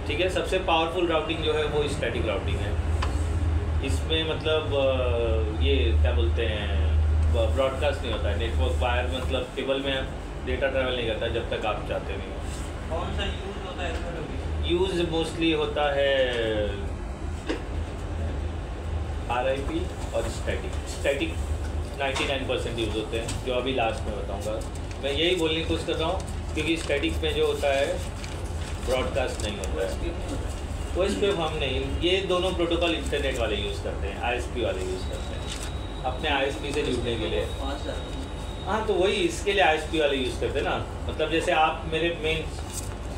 ठीक है। सबसे पावरफुल राउटिंग जो है वो स्टैटिक राउटिंग है। इसमें मतलब ये क्या बोलते हैं, ब्रॉडकास्ट नहीं होता है। नेटवर्क वायर मतलब केबल में डेटा ट्रैवल नहीं करता जब तक आप चाहते नहीं हो। कौन सा यूज होता है इसमें? यूज मोस्टली होता है RIP और स्टैटिक 99% यूज़ होते हैं, जो अभी लास्ट में बताऊंगा। मैं यही बोलने की कोशिश कर रहा हूँ क्योंकि स्टैटिक में जो होता है ब्रॉडकास्ट नहीं होता है, वो इस पर हम नहीं। ये दोनों प्रोटोकॉल इंटरनेट वाले यूज़ करते हैं, ISP वाले यूज़ करते हैं अपने ISP से जुड़ने के लिए। हाँ, तो वही इसके लिए ISP वाले यूज़ करते हैं ना। मतलब जैसे आप मेरे मेन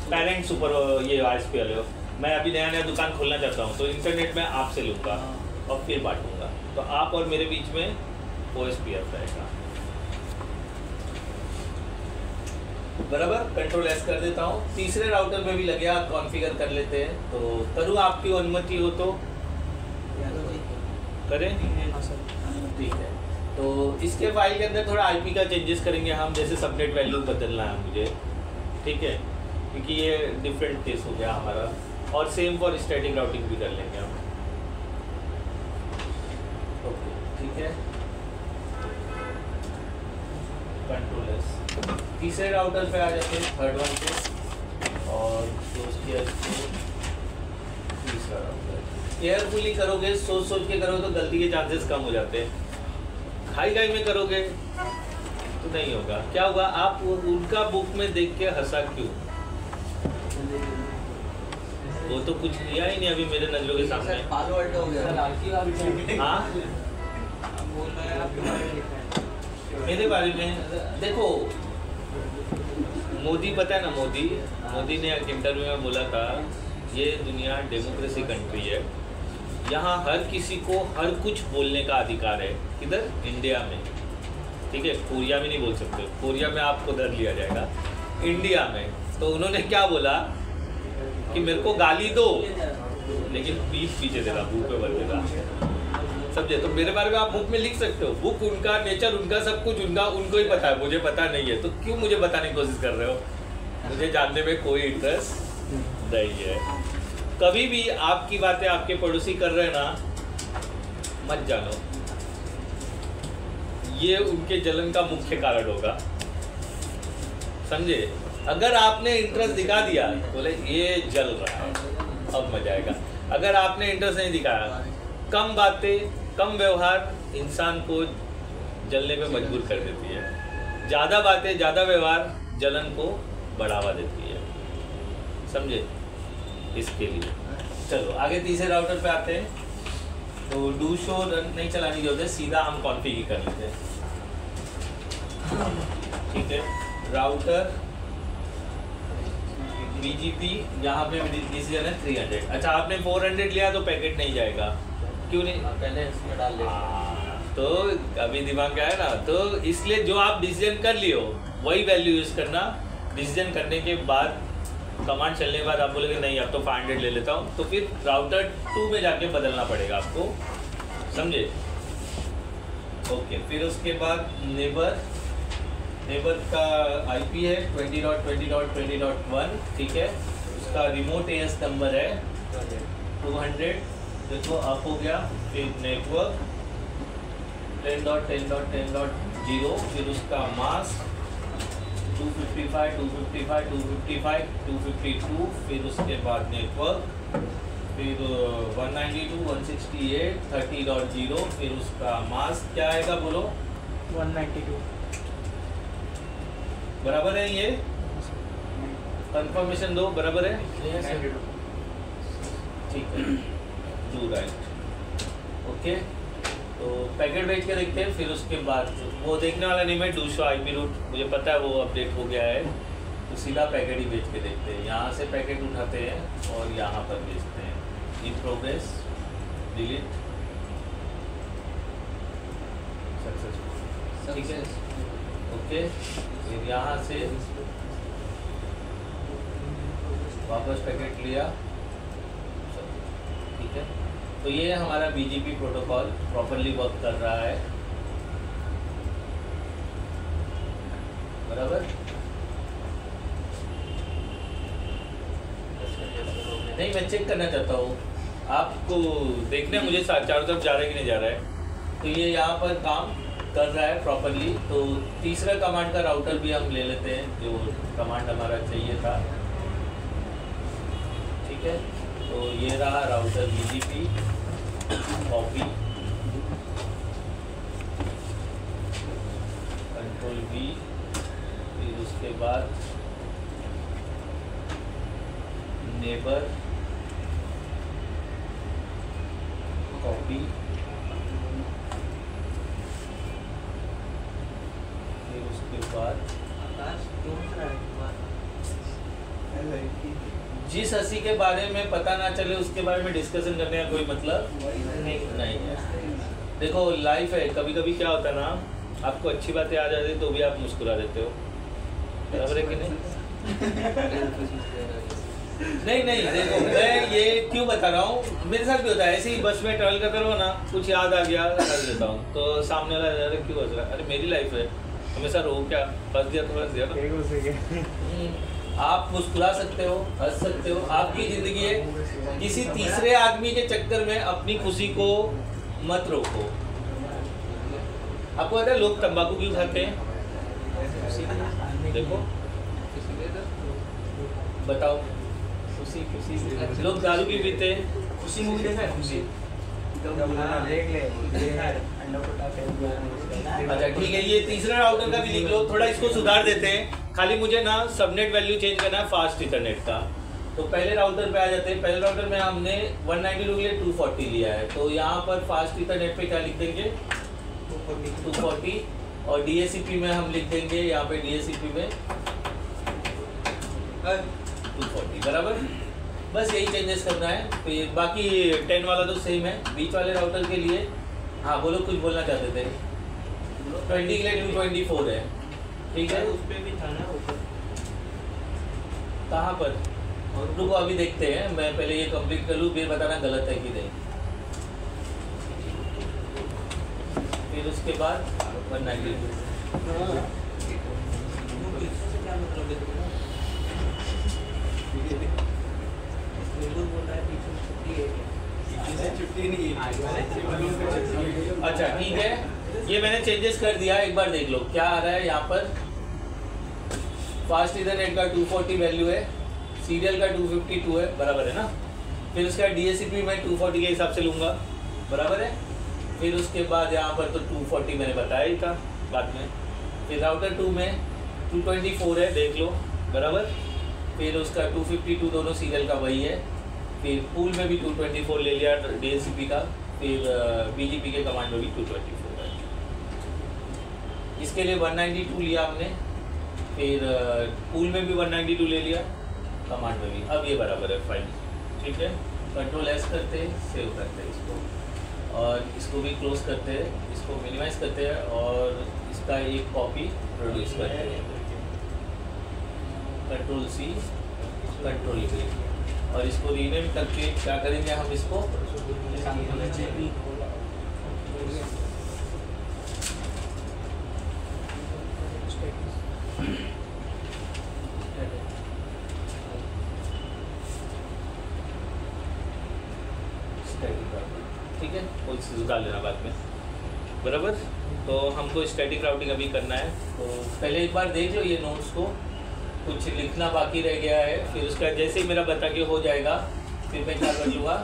पेरेंट सुपर ये ISP वाले हो, मैं अभी नया दुकान खोलना चाहता हूँ तो इंटरनेट में आपसे लूँगा और फिर बांटूँगा, तो आप और मेरे बीच में OSPF रहेगा, बराबर। कंट्रोल S कर देता हूँ। तीसरे राउटर में भी लगे, आप कॉन्फ़िगर कर लेते हैं। तो करूँ, आपकी अनुमति हो तो करें, ठीक है। तो इसके फाइल के अंदर थोड़ा IP का चेंजेस करेंगे हम, जैसे सबनेट वैल्यू बदलना है मुझे, ठीक है, क्योंकि ये डिफरेंट केस हो गया हमारा। और सेम फॉर स्टैटिक राउटिंग भी कर लेंगे हम, ओके, ठीक है। Control S। तीसरे राउटर पे आ जाते हैं, थर्ड वन पे, और तीसरा राउटर। केयरफुली करोगे, सोच के करोगे तो गलती के चांसेस कम हो जाते हैं। खाई में करोगे तो नहीं होगा। क्या होगा, आप उनका बुक में देख के हंसा क्यों? वो तो कुछ किया ही नहीं अभी मेरे नजरों के सामने। हाँ, मेरे बारे में देखो, मोदी पता है ना, मोदी ने एक इंटरव्यू में बोला था, ये दुनिया डेमोक्रेसी कंट्री है, यहाँ हर किसी को हर कुछ बोलने का अधिकार है। किधर? इंडिया में, ठीक है। कोरिया में नहीं बोल सकते, कोरिया में आपको डर लिया जाएगा। इंडिया में तो उन्होंने क्या बोला कि मेरे को गाली दो लेकिन पीठ पीछे देना, बुक पे बन देना, समझे। तो मेरे बारे में आप बुक में लिख सकते हो, बुक उनका, नेचर उनका, सब कुछ उनका, उनको ही पता है, मुझे पता नहीं है। तो क्यों मुझे बताने की कोशिश कर रहे हो? मुझे जानने में कोई इंटरेस्ट नहीं है। कभी भी आपकी बातें आपके पड़ोसी कर रहे हैं ना, मत जानो, ये उनके जलन का मुख्य कारण होगा, समझे। अगर आपने इंटरेस्ट दिखा दिया, बोले ये जल रहा है, अब मजा आएगा। अगर आपने इंटरेस्ट नहीं दिखाया, कम बातें, कम व्यवहार इंसान को जलने पे मजबूर कर देती है। ज़्यादा बातें, ज़्यादा व्यवहार जलन को बढ़ावा देती है, समझे। इसके लिए चलो आगे तीसरे राउटर पे आते हैं। तो डू शो रन नहीं चलाने की होते, सीधा हम कॉन्फ़िगर कर लेते हैं, ठीक है। राउटर BGP, यहाँ पे डिसीजन है 300। अच्छा, आपने 400 लिया तो पैकेट नहीं जाएगा, क्यों नहीं? पहले इसमें डाल ले। तो अभी दिमाग का है ना, तो इसलिए जो आप डिसीजन कर लियो वही वैल्यू यूज़ करना। डिसीजन करने के बाद, कमांड चलने के बाद आप बोलोगे नहीं अब तो 500 ले लेता हूँ, तो फिर राउटर 2 में जाके बदलना पड़ेगा आपको, समझे। ओके, फिर उसके बाद नेबर का IP है 20.20.20.1, ठीक है। उसका रिमोट AS नंबर है 200, देखो अप हो गया। फिर नेटवर्क 10.10.10.0, फिर उसका मास्क 255, 255, 255, 252, फिर उसके बाद नेटवर्क, फिर 192, 168, 30.0, फिर उसका मास्क क्या आएगा बोलो? 192 बराबर है ये? कंफर्मेशन दो, बराबर है? ठीक है, डू राइट। ओके, तो पैकेट भेज के देखते हैं, फिर उसके बाद वो देखने वाला नहीं, मैं डूशो आईपी रूट मुझे पता है वो अपडेट हो गया है, तो सीधा पैकेट ही भेज के देखते हैं। यहाँ से पैकेट उठाते हैं और यहाँ पर भेजते हैं। इन प्रोग्रेस, डिलीट, सक्सेसफुल, ठीक है। ओके, फिर यहाँ से वापस पैकेट लिया, ठीक है। तो ये हमारा BGP प्रोटोकॉल प्रॉपरली वर्क कर रहा है, बराबर? नहीं, मैं चेक करना चाहता हूँ, आपको देखना है मुझे चारों तरफ जा रहा है कि नहीं जा रहा है। तो ये यहाँ पर काम कर रहा है प्रॉपरली। तो तीसरा कमांड का राउटर भी हम ले लेते हैं, जो कमांड हमारा चाहिए था, ठीक है। तो ये रहा router BGP, copy, control V, फिर उसके बाद नेबर, कॉपी, फिर उसके बाद आकाश क्यों से रहा है जिस हंसी के बारे में पता ना चले उसके बारे में डिस्कशन करने का कोई मतलब नहीं है। देखो लाइफ है, कभी कभी क्या होता है ना, आपको अच्छी बातें आ जाती तो भी आप मुस्कुरा देते हो, बराबर है कि नहीं? नहीं, देखो मैं ये क्यों बता रहा हूँ, मेरे साथ भी होता है, ऐसे ही बस में ट्रैवल करता रहो ना, कुछ याद आ गया कर देता हूँ, तो सामने वाला अरे क्यों हंस रहा है, अरे मेरी लाइफ है, हमेशा रो क्या, फंस दिया तो फंस दिया ना। आप मुस्कुरा सकते हो, हंस सकते हो, आपकी ज़िंदगी है। किसी तीसरे आदमी के चक्कर में अपनी खुशी को मत रोको। आपको पता है लोग तंबाकू क्यों खाते हैं? देखो, बताओ, खुशी लोग दारू क्यों पीते हैं? खुशी मूवी देखा है? खुशी देख ले अच्छा ठीक है, ये तीसरा राउटर का भी लिख लो, थोड़ा इसको सुधार देते हैं। खाली मुझे ना सबनेट वैल्यू चेंज करना है फास्ट इथरनेट का। तो पहले राउटर पे आ जाते हैं। पहले राउटर में हमने 192 के लिए 240 लिया है, तो यहाँ पर फास्ट इथरनेट पे क्या लिख देंगे? 240, और DHCP में हम लिख देंगे, यहाँ पे DHCP में 240, बराबर। बस यही चेंजेस करना है, फिर बाकी 10 वाला तो सेम है। बीच वाले राउटर के लिए हाँ बोलो, कुछ बोलना चाहते थे? 20 के लिए 224 है, ठीक है। उस पे भी था ना ऊपर, कहाँ पर? रुको अभी देखते हैं, मैं पहले ये कंप्लीट कर लूँ, फिर बताना गलत है कि नहीं। फिर उसके बाद 192 क्या मतलब है? बिल्कुल बोल रहा है छुट्टी नहीं है। अच्छा ठीक है, ये मैंने चेंजेस कर दिया, एक बार देख लो क्या आ रहा है यहाँ पर। फास्ट इथरनेट का 240 वैल्यू है, सीरियल का 252 है, बराबर है ना। फिर उसका DHCP मैं 240 के हिसाब से लूँगा, बराबर है। फिर उसके बाद यहाँ पर तो 240 मैंने बताया ही था बाद में। फिर राउटर 2 में 224 है, देख लो, बराबर। फिर उसका 252 दोनों सीरियल का वही है। फिर पूल में भी 224 ले लिया DHCP का। फिर BGP के कमांड में भी 224 है। इसके लिए 192 लिया हमने, फिर पूल में भी 192 ले लिया, कमांड में भी। अब ये बराबर है फाइल, ठीक है। कंट्रोल S करते हैं, सेव करते हैं इसको, और इसको भी क्लोज करते हैं, इसको मिनिमाइज करते हैं, और इसका एक कॉपी प्रोड्यूस करते हैं। कंट्रोल C, कंट्रोल V, और इसको रीनेम करके क्या करेंगे हम इसको ठीक है, कोई चीज़ डाल लेना बाद में। बराबर। तो हमको स्टैटिक राउटिंग अभी करना है, तो पहले एक बार देख लो ये नोट्स को, कुछ लिखना बाकी रह गया है, फिर उसका जैसे ही मेरा बता के हो जाएगा फिर मैं क्या कर लूँगा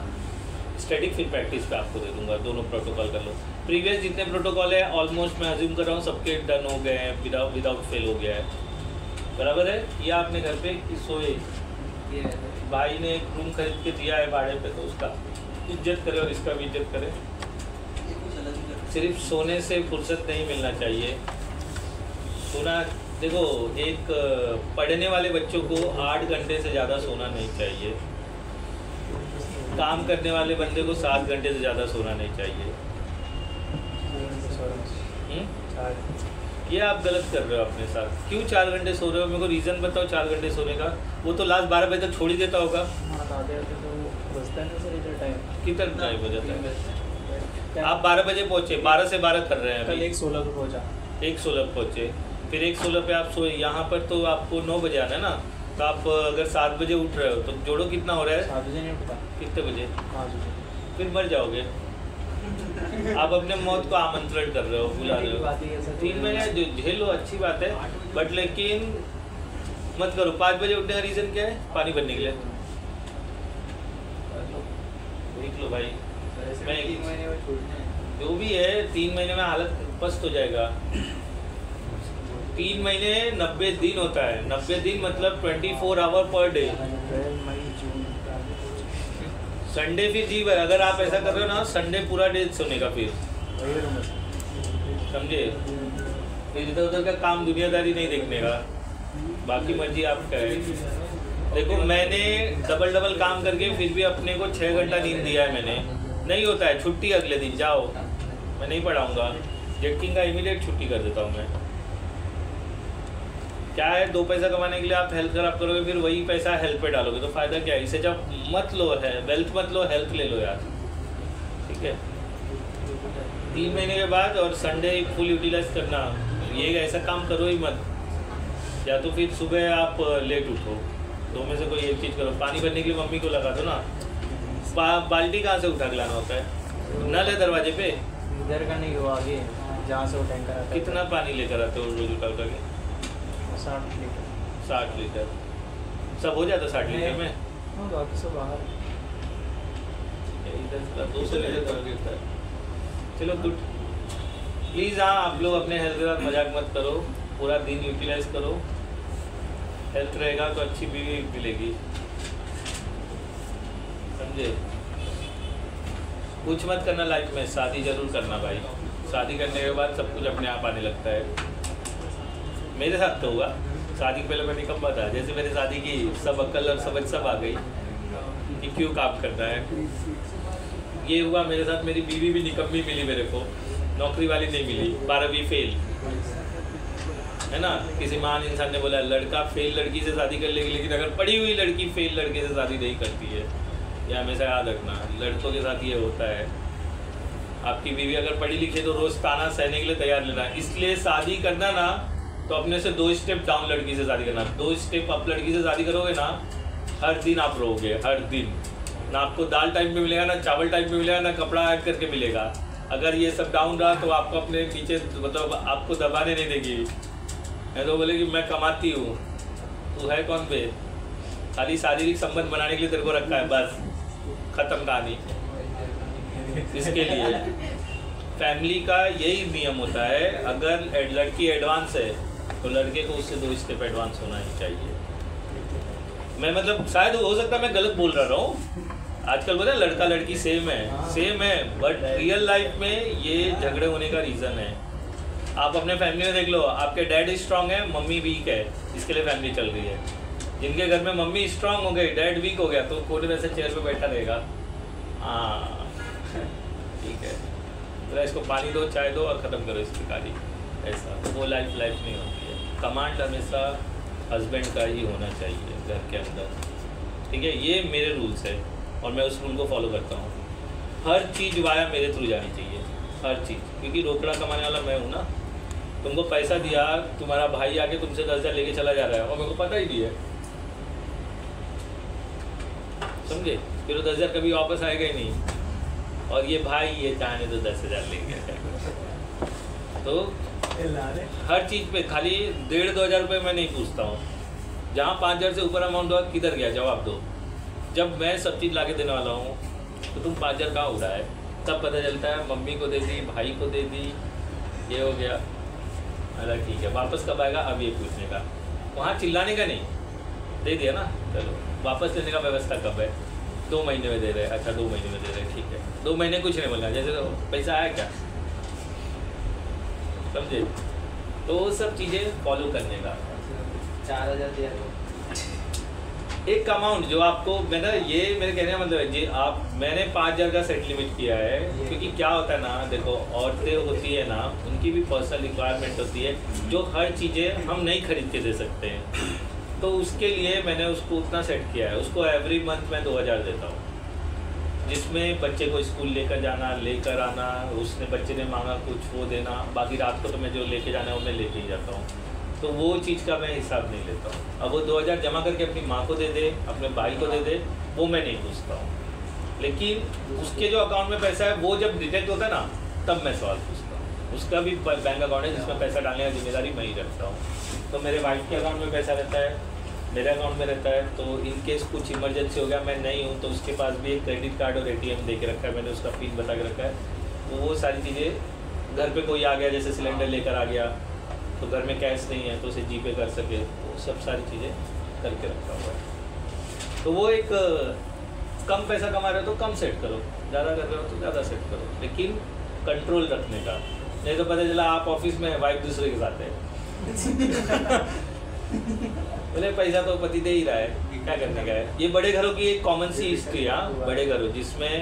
स्टैटिक, फिर प्रैक्टिस पे आपको दे दूँगा। दोनों प्रोटोकॉल कर लो। प्रीवियस जितने प्रोटोकॉल है ऑलमोस्ट मैं अज्यूम कर रहा हूँ सबके डन हो गए हैं, विदाउट फेल हो गया है, बराबर है। या आपने घर पे कि सोए ये है। भाई ने एक रूम खरीद के दिया है भाड़े पे, तो उसका इज्जत करे और इसका भी इज्जत करे। ये कुछ अलग ही कर- सिर्फ सोने से फुर्सत नहीं मिलना चाहिए। सोना देखो, एक पढ़ने वाले बच्चों को 8 घंटे से ज़्यादा सोना नहीं चाहिए, काम करने वाले बंदे को 7 घंटे से ज़्यादा सोना नहीं चाहिए। ये आप गलत कर रहे हो अपने साथ। क्यों 4 घंटे सो रहे हो? मेरे को रीज़न बताओ 4 घंटे सोने का। वो तो लास्ट 12 बजे तक छोड़ ही देता होगा। कितना टाइम हो जाता है? आप 12 बजे पहुँचे, 12 से 12 कर रहे हैं कल अभी। 1:16 को पहुंचा। 1:16 पहुँचे, फिर 1:16 पे आप सोए। यहाँ पर तो आपको 9 बजे आना है ना, तो आप अगर 7 बजे उठ रहे हो तो जोड़ो कितना हो रहा है? 7 बजे नहीं उठता, कितने बजे? 5 बजे। फिर मर जाओगे। आप अपने मौत को आमंत्रण कर रहे हो, बुला रहे हो। 3 महीने जो झेलो, अच्छी बात है, बट लेकिन मत करो। 5 बजे उठने का रीज़न क्या है? पानी भरने के लिए। देख लो भाई, मैं 3 महीने में छूटना है। जो भी है 3 महीने में हालत पस्त हो जाएगा। 3 महीने 90 दिन होता है। 90 दिन मतलब 24 our per day. April, May, June, Sunday फिर जी भाई, अगर आप ऐसा कर रहे हो ना, संडे पूरा डे सोने का, फिर वही करूँगा। समझे? फिर इधर उधर का काम दुनियादारी नहीं देखने का, बाकी मर्जी आपका है। देखो मैंने डबल काम करके फिर भी अपने को 6 घंटा नींद दिया है मैंने। नहीं होता है, छुट्टी अगले दिन जाओ, मैं नहीं पढ़ाऊँगा। जेटकिंग का इमीडिएट छुट्टी कर देता हूँ मैं। क्या है, 2 पैसा कमाने के लिए आप हेल्थ खराब करोगे, फिर वही पैसा हेल्थ पे डालोगे, तो फ़ायदा क्या है? इसे जब मत लो, है वेल्थ मत लो, हेल्थ ले लो यार, ठीक है। 3 महीने के बाद और संडे फुल यूटिलाइज करना, ये ऐसा काम करो ही मत। या तो फिर सुबह आप लेट उठो, 2 में से कोई एक चीज़ करो। पानी भरने के लिए मम्मी को लगा दो ना। बाल्टी कहाँ से उठा के लाना होता है? नल है दरवाजे पे। इधर का नहीं, वो आगे जहाँ से वो टैंकर आता है। कितना पानी लेकर आते हो रोज उठा उठा के? 60 लीटर। 60 लीटर सब हो जाता 60 लीटर में? हाँ, बाकी सब बाहर। इधर 200 लीटर कर देता है। चलो गुड। प्लीज़ हाँ, आप लोग अपने हेल्थ के साथ मजाक मत करो, पूरा दिन यूटिलाइज करो। हेल्थ रहेगा तो अच्छी बीवी मिलेगी, समझे? कुछ मत करना लाइफ में, शादी जरूर करना भाई। शादी करने के बाद सब कुछ अपने आप आने लगता है। मेरे साथ तो हुआ, शादी के पहले मैं निकम्मा था। जैसे मैंने शादी की, सब अक्ल और समझ सब आ गई कि क्यों काम करना है। ये हुआ मेरे साथ। मेरी बीवी भी निकम्मी मिली मेरे को, नौकरी वाली नहीं मिली, 12वीं फेल, है ना। किसी महान इंसान ने बोला लड़का फेल लड़की से शादी कर लेगी, लेकिन अगर पढ़ी हुई लड़की फेल लड़के से शादी नहीं करती है। ये हमेशा याद रखना, लड़कों के साथ ये होता है। आपकी बीवी अगर पढ़ी लिखी तो रोज़ ताना सहने के लिए तैयार लेना। इसलिए शादी करना ना, तो अपने से 2 स्टेप डाउन लड़की से शादी करना। 2 स्टेप अप लड़की से शादी करोगे ना, हर दिन आप रोगे, हर दिन। ना आपको दाल टाइम पे मिलेगा, ना चावल टाइम पे मिलेगा, ना कपड़ा ऐड करके मिलेगा। अगर ये सब डाउन रहा तो आपको अपने नीचे, मतलब आपको दबाने नहीं देगी। मैं तो बोले कि मैं कमाती हूँ, तू है कौन पे? खाली शारीरिक संबंध बनाने के लिए तेरे को रखा है, बस खत्म कहानी। इसके लिए फैमिली का यही नियम होता है, अगर लड़की एडवांस है तो लड़के को उससे 2 स्टेप एडवांस होना ही चाहिए। मैं मतलब शायद हो सकता है मैं गलत बोल रहा हूँ। आजकल बोलते हैं लड़का लड़की सेम है, बट रियल लाइफ में ये झगड़े होने का रीज़न है। आप अपने फैमिली में देख लो, आपके डैड स्ट्रांग है, मम्मी वीक है, इसके लिए फैमिली चल रही है। जिनके घर में मम्मी स्ट्रांग हो गई, डैड वीक हो गया, तो कोने में से चेयर पे बैठा रहेगा। हाँ ठीक है, तो इसको पानी दो, चाय दो और ख़त्म करो इसकी कहानी। ऐसा वो लाइफ नहीं होती है। कमांड हमेशा हस्बैंड का ही होना चाहिए घर के अंदर, ठीक है। ये मेरे रूल्स है और मैं उस रूल को फॉलो करता हूँ। हर चीज़ वाया मेरे थ्रू जानी चाहिए, हर चीज़, क्योंकि रोकड़ा कमाने वाला मैं हूँ ना। तुमको पैसा दिया, तुम्हारा भाई आके तुमसे 10,000 लेके चला जा रहा है और मेरे को पता ही नहीं है, समझे? फिर वो 10,000 कभी वापस आएगा ही नहीं। और ये भाई ये चाहने तो 10,000 ले गया, तो हर चीज़ पे खाली 1,500-2 हज़ार रुपये मैं नहीं पूछता हूँ। जहाँ 5,000 से ऊपर अमाउंट हुआ किधर गया जवाब दो। जब मैं सब चीज़ ला के देने वाला हूँ तो तुम 5,000 कहाँ उड़ा है, तब पता चलता है मम्मी को दे दी, भाई को दे दी, ये हो गया। अरे ठीक है, वापस कब आएगा अब ये पूछने का, वहाँ चिल्लाने का नहीं, दे दिया ना चलो। वापस लेने का व्यवस्था कब है, 2 महीने में दे रहे हैं, अच्छा 2 महीने में दे रहे हैं, ठीक है 2 महीने कुछ नहीं बोलना, जैसे तो पैसा आया क्या, समझे। तो वो सब चीज़ें फॉलो करने का। 4,000 दिया तो एक अमाउंट जो आपको मैंने, ये मेरे कहने का मतलब है जी, आप मैंने 5,000 का सेट लिमिट किया है, क्योंकि क्या होता है ना, देखो औरतें होती है ना, उनकी भी पर्सनल रिक्वायरमेंट होती है जो हर चीज़ें हम नहीं खरीद के दे सकते हैं। तो उसके लिए मैंने उसको उतना सेट किया है, उसको एवरी मंथ मैं 2,000 देता हूँ, जिसमें बच्चे को स्कूल लेकर जाना, लेकर आना, उसने बच्चे ने मांगा कुछ वो देना, बाकी रात को तो मैं जो लेके जाना है वो मैं लेके ही जाता हूँ। तो वो चीज़ का मैं हिसाब नहीं लेता हूँ। अब वो 2,000 जमा करके अपनी माँ को दे दे, अपने भाई को दे दे, वो मैं नहीं पूछता हूँ। लेकिन उसके जो अकाउंट में पैसा है वो जब डिटेक्ट होता है ना, तब मैं सवाल पूछता हूँ। उसका भी बैंक अकाउंट है जिसमें पैसा डालने की जिम्मेदारी मैं ही रखता हूँ। तो मेरे वाइफ के अकाउंट में पैसा रहता है, मेरे अकाउंट में रहता है। तो इन केस कुछ इमरजेंसी हो गया, मैं नहीं हूँ, तो उसके पास भी एक क्रेडिट कार्ड और ATM दे के रखा है, मैंने उसका पिन बता के रखा है। तो वो सारी चीज़ें, घर पे कोई आ गया जैसे सिलेंडर लेकर आ गया तो घर में कैश नहीं है तो उसे जीपे कर सके, वो सब सारी चीज़ें करके रखा हुआ है। तो वो एक कम पैसा कमा रहे हो तो कम सेट करो, ज़्यादा कर रहे हो तो ज़्यादा सेट करो, लेकिन कंट्रोल रखने का। नहीं तो पता चला आप ऑफिस में वाइफ दूसरे के साथ है बोले पैसा तो पति दे ही रहा है, क्या करने का है। ये बड़े घरों की एक कॉमन सी हिस्ट्री है, बड़े घरों जिसमें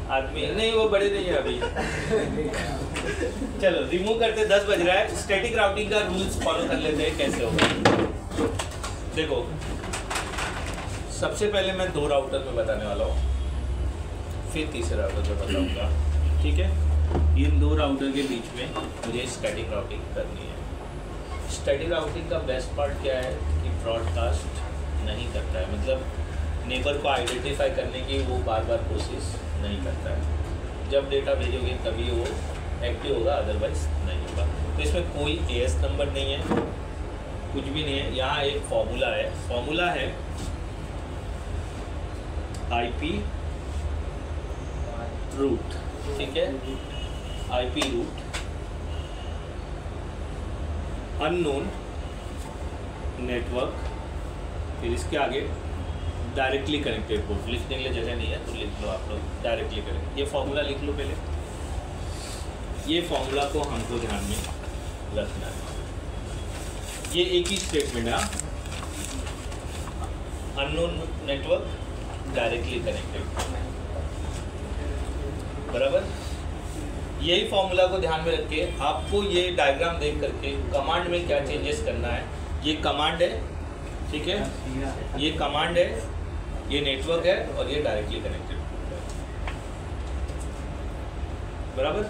आदमी नहीं, वो बड़े नहीं है अभी चलो रिमूव करते, 10 बज रहा है। स्टैटिक राउटिंग का रूल्स फॉलो कर लेते हैं कैसे होगा। देखो सबसे पहले मैं 2 राउटर में बताने वाला हूँ, फिर तीसरे राउटर में बताऊंगा, ठीक है। इन 2 राउटर के बीच में मुझे स्टैटिक राउटिंग करनी है। स्टैटिक राउटिंग का बेस्ट पार्ट क्या है कि ब्रॉडकास्ट नहीं करता है, मतलब नेबर को आइडेंटिफाई करने की वो बार बार कोशिश नहीं करता है। जब डेटा भेजोगे तभी वो एक्टिव होगा, अदरवाइज नहीं होगा। तो इसमें कोई AS नंबर नहीं है, कुछ भी नहीं है। यहाँ एक फॉर्मूला है, फॉर्मूला है IP रूट, ठीक है, IP रूट अननोन नेटवर्क, फिर इसके आगे डायरेक्टली कनेक्टेड पोर्ट। लिखने के लिए जगह नहीं है तो लिख लो आप लोग, डायरेक्टली कनेक्ट। ये फॉर्मूला लिख लो पहले, ये फॉर्मूला को हमको ध्यान में रखना है। ये एक ही स्टेटमेंट है, अननोन नेटवर्क डायरेक्टली कनेक्टेड, बराबर। यही फॉर्मूला को ध्यान में रख के आपको ये डायग्राम देख करके कमांड में क्या चेंजेस करना है। ये कमांड है, ठीक है, ये कमांड है, ये नेटवर्क है और ये डायरेक्टली कनेक्टेड, बराबर।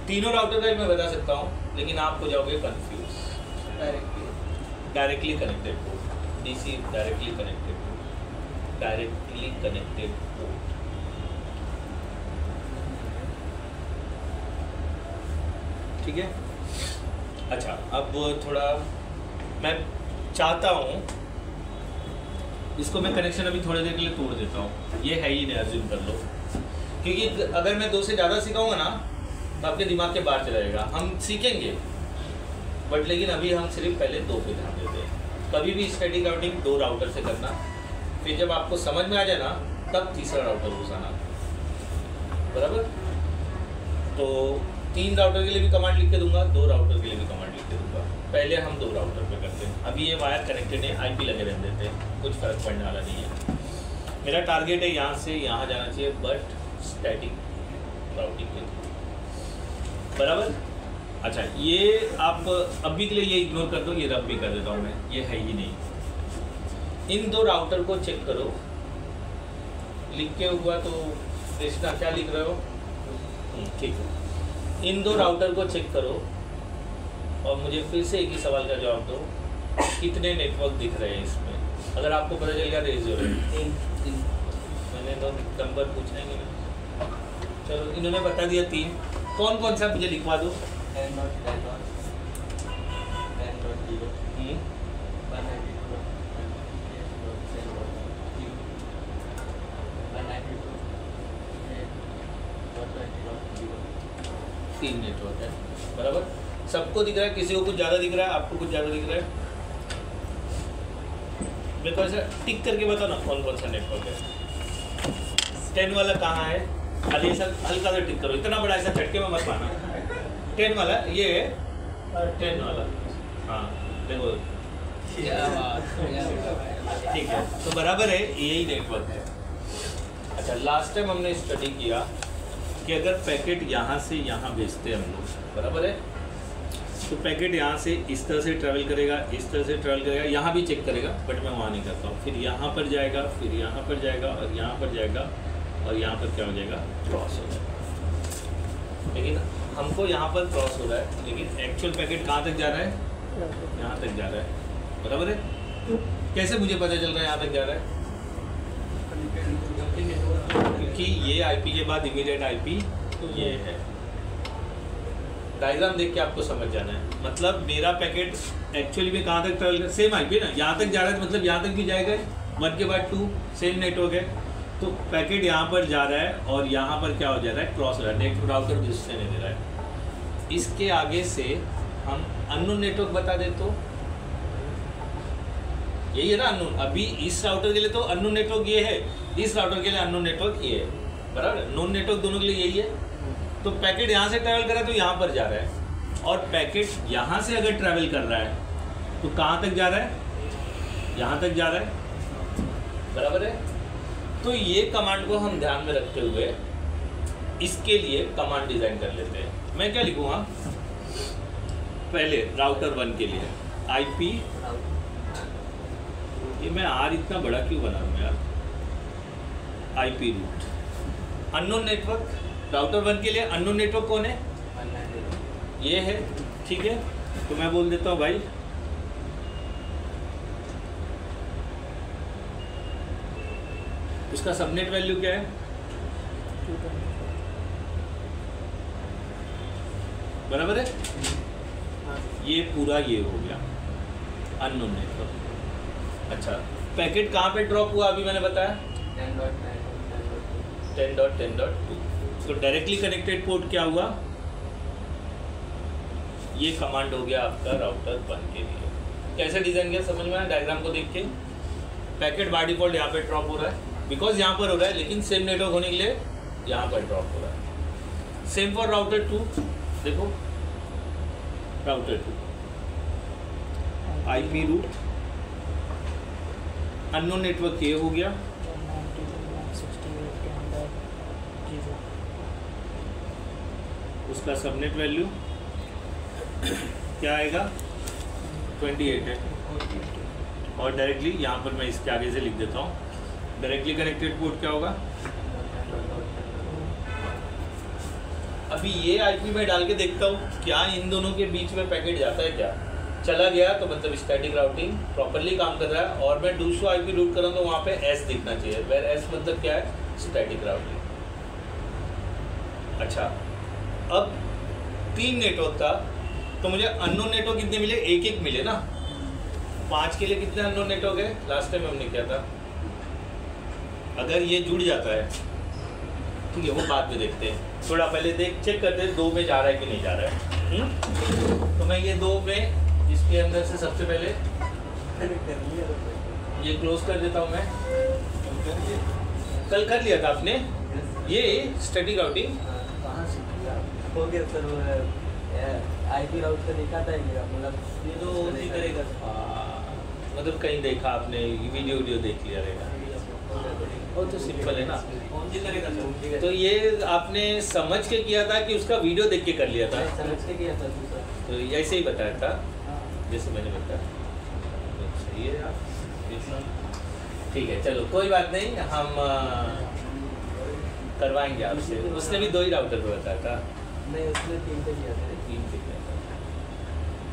तीनों राउटर का मैं बता सकता हूँ, लेकिन आप हो जाओगे confuse. Directly connected port, DC directly connected port, directly connected port, ठीक है। अच्छा, अब थोड़ा मैं चाहता हूँ इसको मैं कनेक्शन अभी थोड़ी देर के लिए तोड़ देता हूँ। ये है ही नहीं, अज्यूम कर लो, क्योंकि अगर मैं 2 से ज़्यादा सिखाऊंगा ना तो आपके दिमाग के बाहर चला जाएगा। हम सीखेंगे बट लेकिन अभी हम सिर्फ पहले 2 पे ध्यान देते हैं। कभी भी स्टैटिक राउटिंग 2 राउटर से करना, फिर जब आपको समझ में आ जाए ना तब तीसरा राउटर घुसाना, बराबर। तो 3 राउटर के लिए भी कमांड लिख के दूंगा, 2 राउटर के लिए भी कमांड लिख के दूंगा। पहले हम 2 राउटर पे करते हैं। अभी ये वायर कनेक्टेड है, IP लगे रहने देते हैं, कुछ फर्क पड़ने वाला नहीं है। मेरा टारगेट है यहाँ से यहाँ जाना चाहिए, बट स्टैटिक राउटिंग के, बराबर। अच्छा, ये आप अभी के लिए ये इग्नोर कर दो, ये रब भी कर देता हूँ मैं, ये है ही नहीं। इन 2 राउटर को चेक करो, लिख के हुआ तो कृष्णा क्या लिख रहे हो, ठीक है। इन 2 राउटर को चेक करो और मुझे फिर से एक ही सवाल का जवाब दो, कितने नेटवर्क दिख रहे हैं इसमें। अगर आपको पता चल गया रेज हो रहे, मैंने तो नंबर पूछना ही नहीं, चलो इन्होंने बता दिया 3। कौन कौन सा मुझे लिखवा दो, तीन नेटवर्क है बराबर। सबको दिख रहा है, किसी को कुछ ज़्यादा दिख रहा है, आपको कुछ ज़्यादा दिख रहा है? मेरे को ऐसा टिक करके बताओ ना कौन कौन सा नेटवर्क है। 10 वाला कहाँ है? खाली ऐसा हल्का सा टिक करो, इतना बड़ा ऐसा झटके में मत पाना। 10 वाला ये है, 10 वाला हाँ देखो ठीक है, तो बराबर है, यही नेटवर्क है। अच्छा, लास्ट टाइम हमने स्टडी किया कि अगर पैकेट यहाँ से यहाँ भेजते हैं हम लोग, बराबर है, तो पैकेट यहाँ से इस तरह से ट्रैवल करेगा, इस तरह से ट्रैवल करेगा, यहाँ भी चेक करेगा, बट मैं वहाँ नहीं करता हूँ। फिर यहाँ पर जाएगा, फिर यहाँ पर जाएगा, और यहाँ पर जाएगा, और यहाँ पर क्या हो जाएगा, क्रॉस हो जाएगा। लेकिन हमको यहाँ पर क्रॉस हो रहा है, लेकिन एक्चुअल पैकेट कहाँ तक जा रहा है? यहाँ तक जा रहा है, बराबर है। कैसे मुझे पता चल रहा है यहाँ तक जा रहा है? क्योंकि ये आईपी के बाद इमीडिएट आईपी तो ये है। डायग्राम देख के आपको समझ जाना है। मतलब मेरा पैकेट एक्चुअली में कहाँ तक ट्रैवल कर, सेम आईपी ना, यहाँ तक जा रहा है, मतलब यहाँ तक भी जाएगा, 1 के बाद 2 सेम नेटवर्क है, तो पैकेट यहाँ पर जा रहा है और यहाँ पर क्या हो जा रहा है, क्रॉस हो रहा है, नेटवर्क राउटर जिससे नहीं दे रहा है। इसके आगे से हम अननोन नेटवर्क बता दे तो यही है ना अननोन। अभी इस राउटर के लिए तो अननोन नेटवर्क ये है, इस राउटर के लिए अननोन नेटवर्क ये है, बराबर। नोन नेटवर्क दोनों के लिए यही है। तो पैकेट यहाँ से ट्रैवल कर रहा है तो यहाँ पर जा रहा है, और पैकेट यहाँ से अगर ट्रैवल कर रहा है तो कहाँ तक जा रहा है, यहाँ तक जा रहा है, बराबर है। तो ये कमांड को हम ध्यान में रखते हुए इसके लिए कमांड डिजाइन कर लेते हैं। मैं क्या लिखूँगा, पहले राउटर 1 के लिए आईपी, ये मैं आर इतना बड़ा क्यों बना रहा हूँ यार, IP root. Unknown network router 1 के लिए अननोन नेटवर्क कौन है, ये है, ठीक है। तो मैं बोल देता हूँ भाई उसका सबनेट वैल्यू क्या है, बराबर है। ये पूरा ये हो गया अननोन नेटवर्क। अच्छा, पैकेट कहाँ पे ड्रॉप हुआ अभी मैंने बताया 10.10.2। तो डायरेक्टली कनेक्टेड पोर्ट क्या हुआ, ये कमांड हो गया आपका राउटर 1 के लिए। कैसे डिजाइन किया समझ में आया डायग्राम को देख के। पैकेट बाय डिफॉल्ट यहाँ पे ड्रॉप हो रहा है, बिकॉज यहाँ पर हो रहा है, लेकिन सेम नेटवर्क होने के लिए यहाँ पर ड्रॉप हो रहा है। सेम फॉर राउटर 2, देखो router 2 IP root unknown network ये हो गया, उसका सबनेट वैल्यू क्या आएगा 28 है। और डायरेक्टली यहाँ पर मैं इसके आगे से लिख देता हूँ, डायरेक्टली कनेक्टेड पोर्ट क्या होगा। अभी ये आईपी में डाल के देखता हूँ क्या इन दोनों के बीच में पैकेट जाता है, क्या चला गया तो मतलब स्टैटिक राउटिंग प्रॉपरली काम कर रहा है। और मैं दूसरा आईपी रूट कर रहा हूँ तो वहाँ पे एस दिखना चाहिए, वेर एस मतलब क्या है, स्टैटिक राउटिंग। अच्छा, अब 3 नेटवर्क था तो मुझे अननोन नेटवर्क कितने मिले, एक मिले ना। 5 के लिए कितने अननोन नेटवर्क है, लास्ट टाइम हमने किया था। अगर ये जुड़ जाता है, ठीक है, वो बाद में देखते हैं, थोड़ा पहले चेक करते हैं 2 में जा रहा है कि नहीं जा रहा है। तो मैं ये 2 में इसके अंदर से सबसे पहले ये क्लोज कर देता हूँ। मैं कल कर लिया था आपने ये स्टैटिक राउटिंग, कहाँ से किया हो गया सर, वो आईपी राउट का देखा था मतलब ये तो उसी करेगा, मतलब कहीं देखा आपने, वीडियो देख लिया रहेगा, वो तो सिंपल है ना। तो ये आपने समझ के किया था कि उसका वीडियो देख के कर लिया था, समझ के किया था तो ऐसे ही बताया था जैसे मैंने बताया। तो सही है यार, ठीक है, चलो कोई बात नहीं, हम करवाएंगे आपसे। उसने भी 2 ही राउटर पे बताया था, नहीं उसने 3 पे किया था, 3 पे किया था।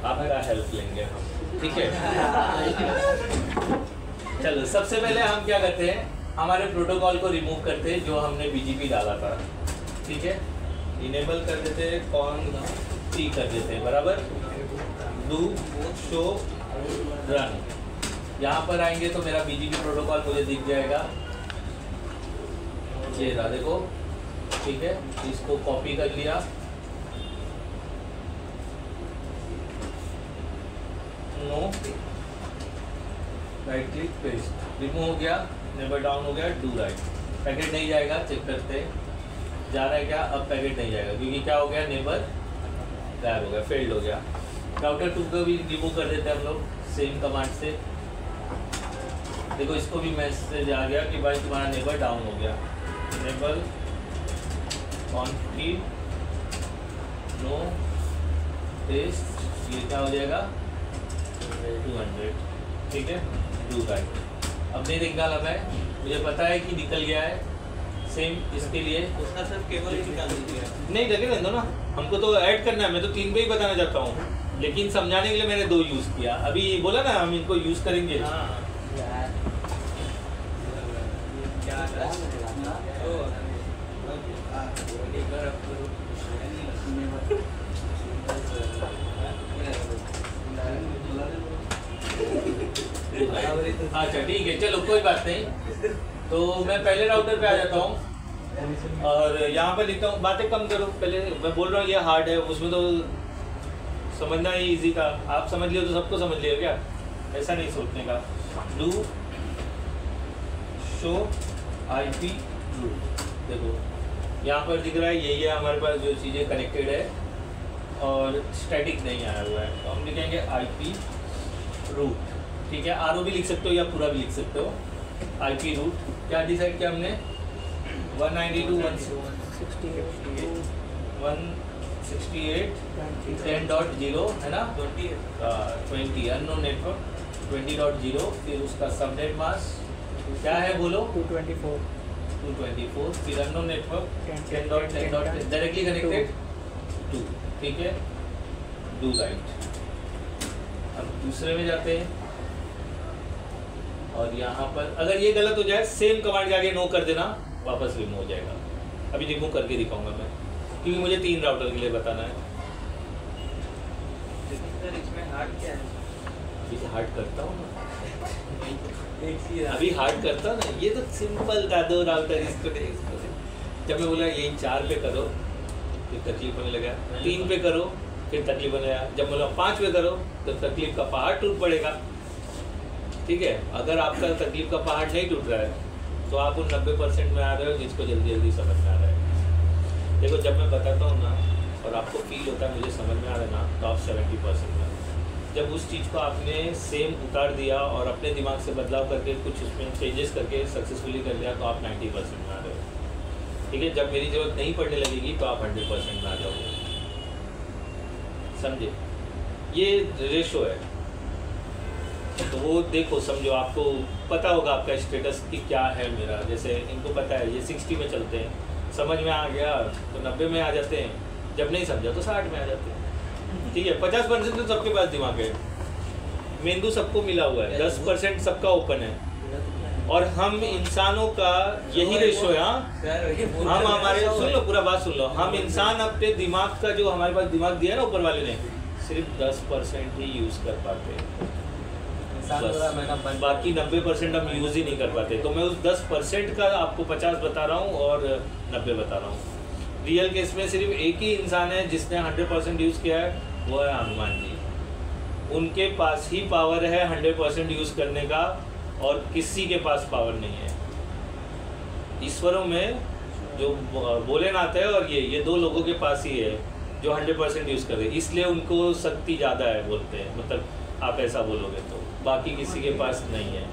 आपका हेल्प लेंगे हम, ठीक है। चलो सबसे पहले हम क्या करते हैं, हमारे प्रोटोकॉल को रिमूव करते हैं जो हमने बीजीपी डाला था, ठीक है। इनेबल कर देते हैं कौन टी कर देते हैं, बराबर। डू शो रन, यहाँ पर आएंगे तो मेरा BGP प्रोटोकॉल मुझे दिख जाएगा, ये रहा देखो, ठीक है। इसको कॉपी कर लिया, no, right click paste, remove हो गया, नेबर डाउन हो गया, डू राइट। पैकेट नहीं जाएगा, चेक करते जा रहा है क्या, अब पैकेट नहीं जाएगा क्योंकि क्या हो गया, नेबर गायब हो गया, फेल्ड हो गया। राउटर 2 को भी रिमूव कर देते हैं हम लोग सेम कमांड से। देखो इसको भी मैसेज आ गया कि भाई तुम्हारा नेबर डाउन हो गया, नेबर कॉन्फी नो टेस्ट, ये क्या हो जाएगा 200, ठीक है, डू राइट। अब नहीं निकाला मैं, मुझे पता है कि निकल गया है। सेम इसके लिए उसका सिर्फ केवल ही निकाल दीजिए। नहीं लगे रहने दो ना, हमको तो ऐड करना है, मैं तो 3 पे ही बताना चाहता हूँ, लेकिन समझाने के लिए मैंने 2 यूज़ किया। अभी बोला ना हम इनको यूज़ करेंगे। अच्छा ठीक है, चलो कोई बात नहीं। तो मैं पहले राउटर पे आ जाता हूँ और यहाँ पर लिखता हूँ, बातें कम करो। पहले मैं बोल रहा हूँ ये हार्ड है, उसमें तो समझना ही इजी था, आप समझ लियो तो सबको समझ लियो क्या, ऐसा नहीं सोचने का। डू शो IP रूट, देखो यहाँ पर दिख रहा है यही है हमारे पास जो चीज़ें कनेक्टेड है और स्टैटिक नहीं आया हुआ है, तो हम लिखेंगे IP रूट, ठीक है। RO भी लिख सकते हो या पूरा भी लिख सकते हो। IP रूट क्या डिसाइड किया हमने, 192.168.10.0 है ना, 20 अननोन नेटवर्क 20.0, फिर उसका सबनेट मास्क क्या है बोलो, 224, फिर अननोन नेटवर्क 10.10 डायरेक्टली कनेक्टेड 2, ठीक है, डू राइट। अब दूसरे में जाते हैं और यहाँ पर अगर ये गलत हो जाए सेम कमांड के आगे नो कर देना, वापस रिमूव हो जाएगा। अभी रिमूव करके दिखाऊंगा मैं, क्योंकि मुझे 3 राउटर के लिए बताना है। सर इसमें हार्ड क्या है? अभी हार्ड करता हूँ अभी हार्ड करता ना, ये तो सिंपल था, 2 राउटर इसको दे इसको दे। जब मैं बोला यही 4 पे करो फिर तकलीफ होने लगा, 3 पे करो फिर तकलीफ होने लगा, जब बोला 5 पे करो तो तकलीफ का पहाड़ टूट पड़ेगा, ठीक है। अगर आपका तकलीफ का पहाड़ नहीं टूट रहा है तो आप उन 90% में आ रहे हो जिसको जल्दी जल्दी समझ में आ रहा है। देखो जब मैं बताता हूँ ना और आपको फील होता है मुझे समझ में आ रहा है ना, तो आप 70% में। जब उस चीज़ को आपने सेम उतार दिया और अपने दिमाग से बदलाव करके कुछ उसमें चेंजेस करके सक्सेसफुली कर लिया तो आप 90% में आ रहे हो, ठीक है। जब मेरी ज़रूरत नहीं पड़ने लगेगी तो आप 100% में आ जाओगे, समझे। ये रेशो है, तो वो देखो समझो, आपको पता होगा आपका स्टेटस कि क्या है मेरा। जैसे इनको पता है ये 60 में चलते हैं, समझ में आ गया तो 90 में आ जाते हैं, जब नहीं समझा तो 60 में आ जाते हैं, ठीक है। 50% तो सबके पास दिमाग है, मेंदू सबको मिला हुआ है, 10% सबका ओपन है। और हम इंसानों का यही रेशो है। हम हमारे सुन लो, पूरा बात सुन लो, हम इंसान अपने दिमाग का जो हमारे पास दिमाग दिया ना ऊपर वाले ने, सिर्फ 10% ही यूज़ कर पाते हैं, बाकी 90% हम यूज़ ही नहीं कर पाते। तो मैं उस 10% का आपको 50 बता रहा हूँ और 90 बता रहा हूँ। रियल केस में सिर्फ एक ही इंसान है जिसने 100% यूज़ किया है, वो है हनुमान जी। उनके पास ही पावर है 100% यूज़ करने का और किसी के पास पावर नहीं है। ईश्वरों में जो भोलेनाथ है और ये 2 लोगों के पास ही है जो 100% यूज़ कर रहे हैं, इसलिए उनको शक्ति ज़्यादा है बोलते हैं, मतलब आप ऐसा बोलोगे तो। बाकी किसी के पास नहीं है।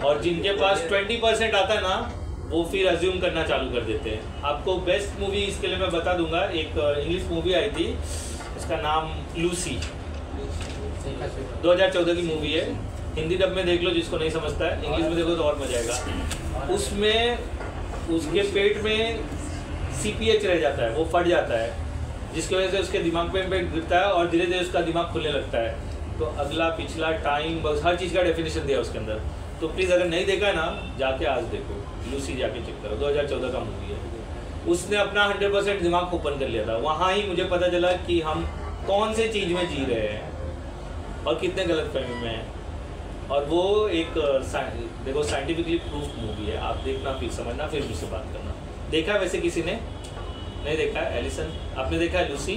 और जिनके पास 20% आता है ना, वो फिर अज्यूम करना चालू कर देते हैं। आपको बेस्ट मूवी इसके लिए मैं बता दूंगा, एक इंग्लिश मूवी आई थी, उसका नाम लूसी, 2014 की मूवी है। हिंदी डब में देख लो जिसको नहीं समझता है, इंग्लिश में देखो तो और मजा आएगा। उसमें उसके पेट में CPH रह जाता है, वो फट जाता है, जिसकी वजह से उसके दिमाग पे इम्पैक्ट गिरता है और धीरे धीरे उसका दिमाग खुलने लगता है। तो अगला पिछला टाइम बस हर चीज़ का डेफिनेशन दिया उसके अंदर। तो प्लीज़ अगर नहीं देखा है ना, जाके आज देखो, लूसी जाके चेक करो, 2014 का मूवी है। उसने अपना 100% दिमाग ओपन कर लिया था। वहाँ ही मुझे पता चला कि हम कौन से चीज़ में जी रहे हैं और कितने गलत फहमी में हैं। और वो एक देखो साइंटिफिकली प्रूफ मूवी है, आप देखना फिर समझना फिर मुझसे बात करना। देखा है वैसे किसी ने? नहीं देखा है? एलिसन आपने देखा है? लूसी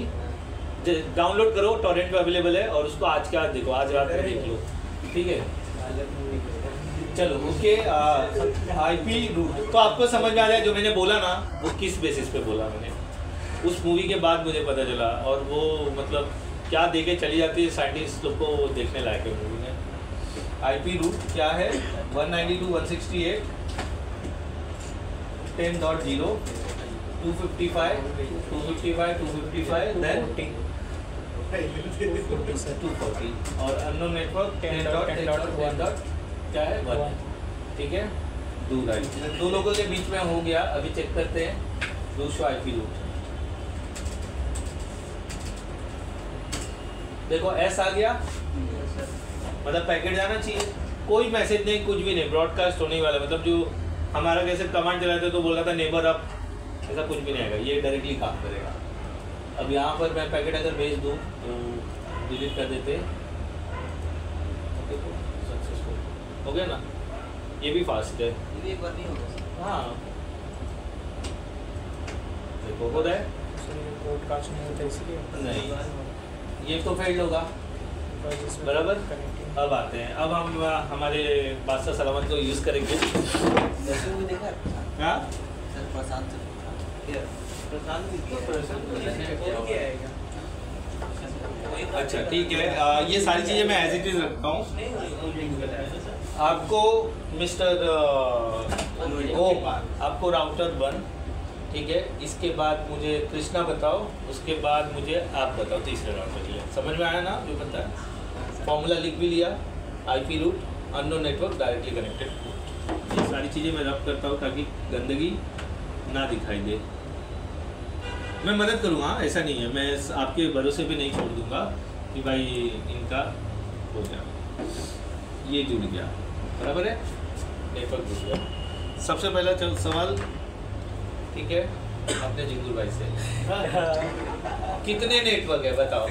डाउनलोड करो, टॉरेंट पे अवेलेबल है और उसको आज के आज देखो, आज रात में देख लो, ठीक है? चलो ओके। IP रूट तो आपको समझ में आ जाए जो मैंने बोला ना, वो किस बेसिस पे बोला मैंने। उस मूवी के बाद मुझे पता चला, और वो मतलब क्या देके चली जाती है साइंटिस्ट लोग को, वो देखने लायक है मूवी में। IP रूट क्या है? 192.168 10.0 255 255 255 then 240 और अननोन नेटवर्क 10.10.1 क्या है 1, ठीक है? दूर आई दो लोगों के बीच में हो गया। अभी चेक करते हैं दूसरा IP रूट। देखो S आ गया, मतलब पैकेट जाना चाहिए, कोई मैसेज नहीं, कुछ भी नहीं, ब्रॉडकास्ट होने वाला। मतलब जो हमारा कैसे कमांड चलाते तो बोल रहा था नेबर अप, ऐसा कुछ भी नहीं आएगा, ये डायरेक्टली काम करेगा। अब यहाँ पर मैं पैकेट अगर भेज दूँ तो डिलीट कर देते, देखो सक्सेसफुल हो गया ना, ये भी फास्ट है। ये एक बार नहीं होगा। हाँ देखो हो रहा है, ब्रॉडकास्ट नहीं होता इसलिए नहीं ये तो फेल्ड होगा, बराबर। अब आते हैं, अब हम हमारे बादशाह सलामत को यूज़ करेंगे। जैसे वो देखा हाँ सर प्रशांत से पूछा, प्रशांत अच्छा ठीक है। ये सारी चीज़ें मैं एज इट इज रखता हूँ। आपको मिस्टर ओम, आपको राउटर 1, ठीक है? इसके बाद मुझे कृष्णा बताओ, उसके बाद मुझे आप बताओ तीसरे राउटर के लिए। समझ में आया ना जो पता है? फॉर्मूला लिख भी लिया, IP route, unknown network, directly connected. ये सारी चीज़ें मैं रब करता हूँ ताकि गंदगी ना दिखाई दे। मैं मदद करूँगा, ऐसा नहीं है, मैं आपके भरोसे पे नहीं छोड़ दूँगा कि भाई इनका हो गया, ये जुड़ गया, बराबर है, नेटवर्क जुड़ गया। सबसे पहला सवाल, ठीक है, अपने जिंगुर भाई से कितने नेटवर्क है बताओ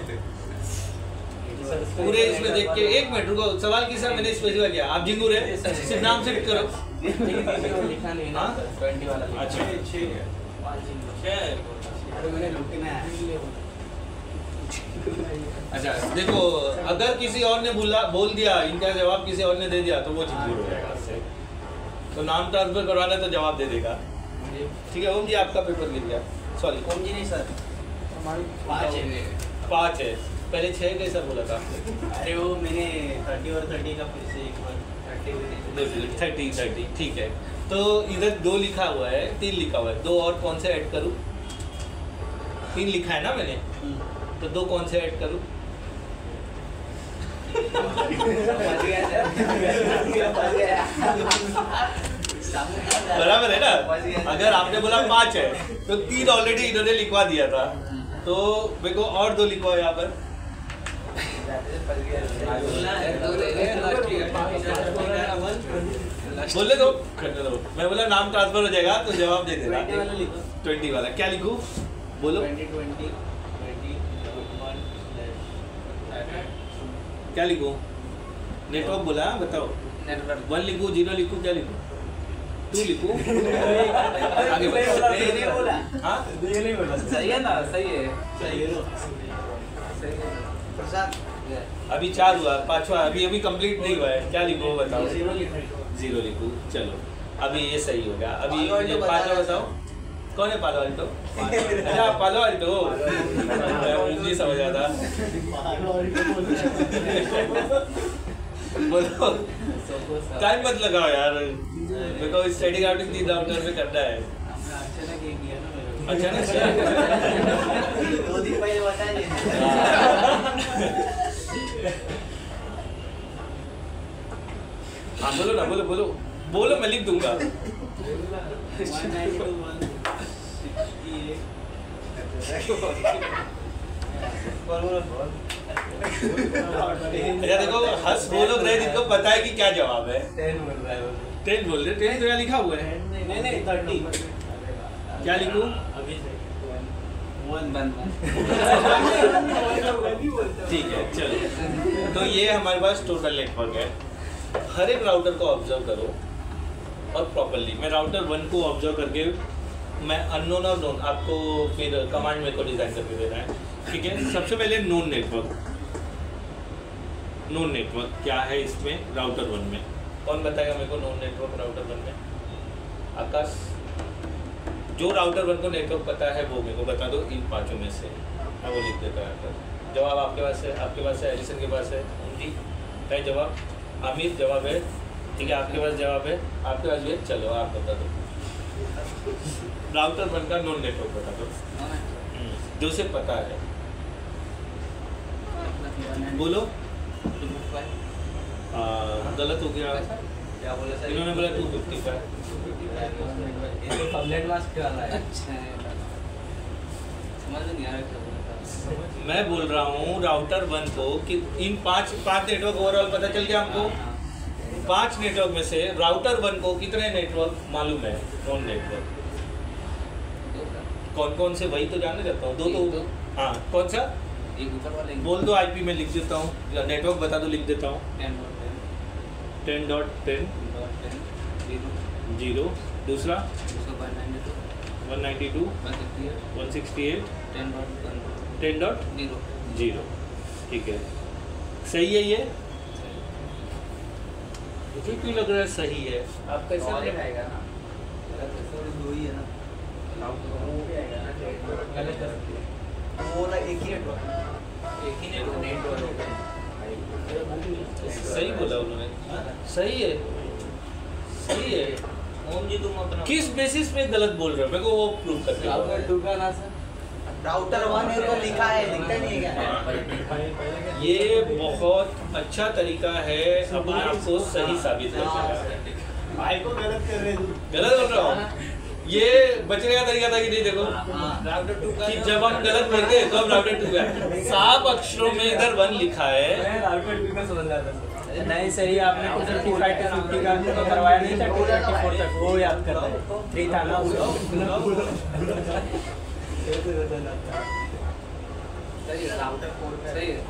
पूरे इसमें देख के। एक मिनट रुको, सवाल किसा मैंने स्पेसिफाई किया, आप जिंगुर है, सिर्फ नाम सेट करो। लिखा नहीं ना, 20 वाला लिखा। अच्छा 6 अच्छा देखो, अगर किसी और ने बोल दिया, इनका जवाब किसी और ने दे दिया तो वो जिंगुर हो जाएगा इससे। तो नाम ट्रांसफर करवाना तो जवाब दे देगा, ठीक है? ओम जी आपका पेपर गिर गया, सॉरी ओम जी नहीं सर, हमारी 5 है, पहले 6 कैसा बोला था? अरे वो मैंने 30 और 30 का फिर से एक बार 30 ठीक है। तो इधर 2 लिखा हुआ है, 3 लिखा हुआ है, 2 और कौन से ऐड करूँ? 3 लिखा है ना मैंने, तो 2 कौन से ऐड करूँ? बराबर है ना? अगर आपने बोला 5 है तो 3 ऑलरेडी इन्होंने लिखवा दिया था, तो मेरे को और 2 लिखवाओ यहाँ पर। बोले तो करने दो, मैं बोला नाम ट्रांसफर हो जाएगा तो जवाब दे देना। 20 वाला क्या लिखूं? बोलो 20 क्या लिखूं? नेटवर्क बोला, बताओ। नेटवर्क 1 लिखूं, 0 लिखूं, क्या लिखूं? 2 लिखूं? आगे नहीं बोला। हाँ ये नहीं बोला। सही है ना? सही है, सही है प्रसाद। अभी 4 हुआ, 5वां अभी कंप्लीट नहीं हुआ है, क्या लिखूं बताओ? 0 लिखूं, चलो अभी ये सही हो गया। अभी ये 5वां बताओ, कौन है पालो अल्टो? अच्छा पालो अल्टो, मैं समझ रहा था। बोलो टाइम मत लगाओ यार, बिकॉज स्टडी आउटिंग 3 राउटर में करना है। अचानक से 2 दिन पहले बता दिए। हाँ बोलो ना, बोलो बोलो बोलो, मैं लिख दूंगा। अच्छा देखो, हंस वो लोग रहे जिनको पता है कि क्या जवाब है। 10 बोल रहे, 10 तो यहाँ लिखा हुआ है। नहीं 30 क्या लिखूं? अभी से ठीक है चलो। तो ये हमारे पास टोटल नेटवर्क है। हर एक राउटर को ऑब्जर्व करो और प्रॉपरली। मैं राउटर 1 को ऑब्जर्व करके मैं अननोन और नोन आपको फिर कमांड मेरे को डिज़ाइन करके देना है, ठीक है। सबसे पहले नोन नेटवर्क। नोन नेटवर्क क्या है इसमें राउटर 1 में? कौन बताएगा मेरे को नोन नेटवर्क राउटर 1 में? आकाश, जो राउटर 1 को नेटवर्क पता है वो मेरे को बता दो इन पांचों में से। मैं वो लिख देता है। जवाब आपके पास है, आपके पास है, एलिसन के पास है, उनकी है जवाब, आमिर जवाब है, ठीक है, आपके पास जवाब है, आपके पास भी है। चलो आप बता दो राउटर 1 का नोन नेटवर्क बता दो जो उसे पता है। बोलो। गलत हो गया, क्या बोला सर? इन्होंने बोला 255। ये तो सबनेट मास्क वाला है। अच्छा समझ नहीं आ रहा क्या बोल रहा था। मैं बोल रहा हूँ राउटर 1 को कि इन पांच नेटवर्क ओवरऑल पता चल गया हमको। 5 नेटवर्क में से राउटर 1 को कितने नेटवर्क मालूम है? नोन नेटवर्क कौन कौन से, वही तो जानना चाहता हूँ। दो। हाँ कौन सा? एक ऊपर वाला बोल दो, आईपी में लिख देता हूँ, नेटवर्क बता दो, लिख देता हूँ। 10.10 0। दूसरा 192 168 10.0। ठीक है, सही है ये? मुझे क्यों लग रहा है सही है? आप कैसे आएगा ना? दो ही है ना? वो ना एक ही नेटवर्क सही बोला उन्होंने, सही है, सही है। ओम जी तुम अपना किस बेसिस पे गलत बोल रहे हो? मेरे को वो प्रूव करके राउटर 2 का ना सर, राउटर 1 है तो लिखा है, लिखता नहीं है क्या? ये बहुत अच्छा तरीका है अपने आप को सही साबित करने का। भाई को गलत कर रहे हो। गलत बोल रहा हूँ, ये बचने का तरीका था कि नहीं? देखो राउटर 2 का कि जब हम गलत बोलते हैं तो हम राउटर 2 का साफ अक्षरों में इधर 1 लिखा है। राउटर 2 का समझ रहा था। नहीं सही, आपने 255 to 50 का तो करवाया नहीं था, 234 तक वो याद कर रहे हैं। 3 था ना उसको। सही है, राउटर 4 का सही है।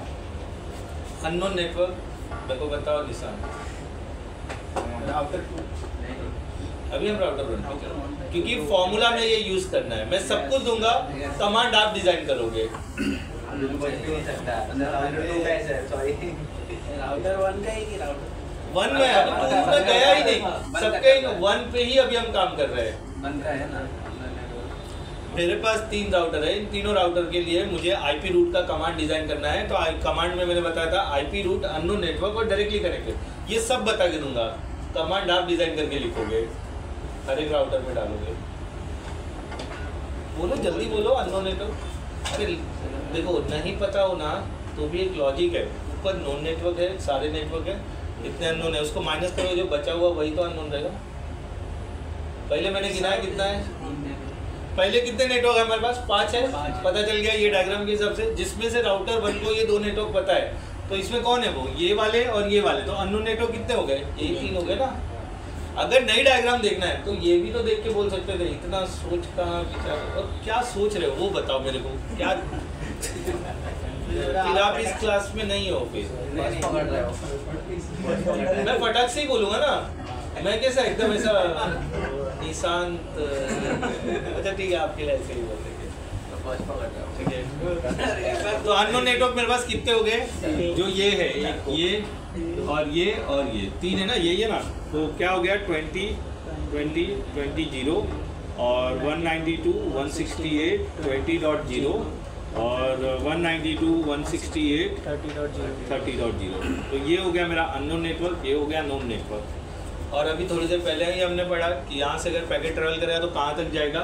अननोन नेटवर्क मेरे को बताओ निशान। राउटर 2 अभी हम राउटर 1 पे चल रहे हैं क्योंकि फॉर्मूला में ये यूज करना है। मैं सब कुछ दूंगा, कमांड आप डिजाइन करोगे। राउटर 1 का ही कि राउटर 1 में अभी 2 में गया ही नहीं, सबके 1 पे ही अभी हम काम कर रहे हैं। 1 का है ना? मेरे पास 3 राउटर है, इन तीनों राउटर के लिए मुझे आईपी रूट का कमांड डिजाइन करना है। तो कमांड में मैंने बताया था आईपी रूट, अननोन नेटवर्क और डायरेक्टली कनेक्टेड, ये सब बता के दूंगा। कमांड आप डिजाइन करके लिखोगे, हर एक राउटर में डालोगे। बोलो जल्दी बोलो, अननोन नेटवर्क। अरे देखो नहीं पता हो ना तो भी एक लॉजिक है, ऊपर नोन नेटवर्क है, सारे नेटवर्क है, इतने अननोन है, उसको माइनस करो, जो बचा हुआ वही तो अननोन रहेगा। पहले मैंने गिनाया कितना है, पहले कितने नेटवर्क है हमारे पास? 5 है, पता चल गया ये डायग्राम के हिसाब से, जिसमें से राउटर 1 को ये 2 नेटवर्क पता है। तो इसमें कौन है वो? ये वाले और ये वाले। तो अननोन नेटवर्क कितने हो गए? यही 3 हो गए ना। अगर नई डायग्राम देखना है तो ये भी तो देख के बोल सकते थे। इतना सोच कहाँ विचार और क्या सोच रहे हो वो बताओ मेरे को। क्या फिर आप इस क्लास में नहीं हो? फिर मैं फटाक से ही बोलूँगा ना, मैं कैसा एकदम ऐसा निशांत। अच्छा ठीक है, आपके लिए ऐसे ही बोल देंगे। ठीक है, तो अननोन नेटवर्क मेरे पास कितने हो गए? जो ये है, एक ये और ये 3 है ना, ये ना, तो क्या हो गया? 20 20 20 0 और 192 168 20.0 और 192 168 30.0। तो ये हो गया मेरा अननोन नेटवर्क, ये हो गया नोन नेटवर्क। और अभी थोड़ी देर पहले ही हमने पढ़ा कि यहाँ से अगर पैकेट ट्रेवल करेगा तो कहाँ तक जाएगा?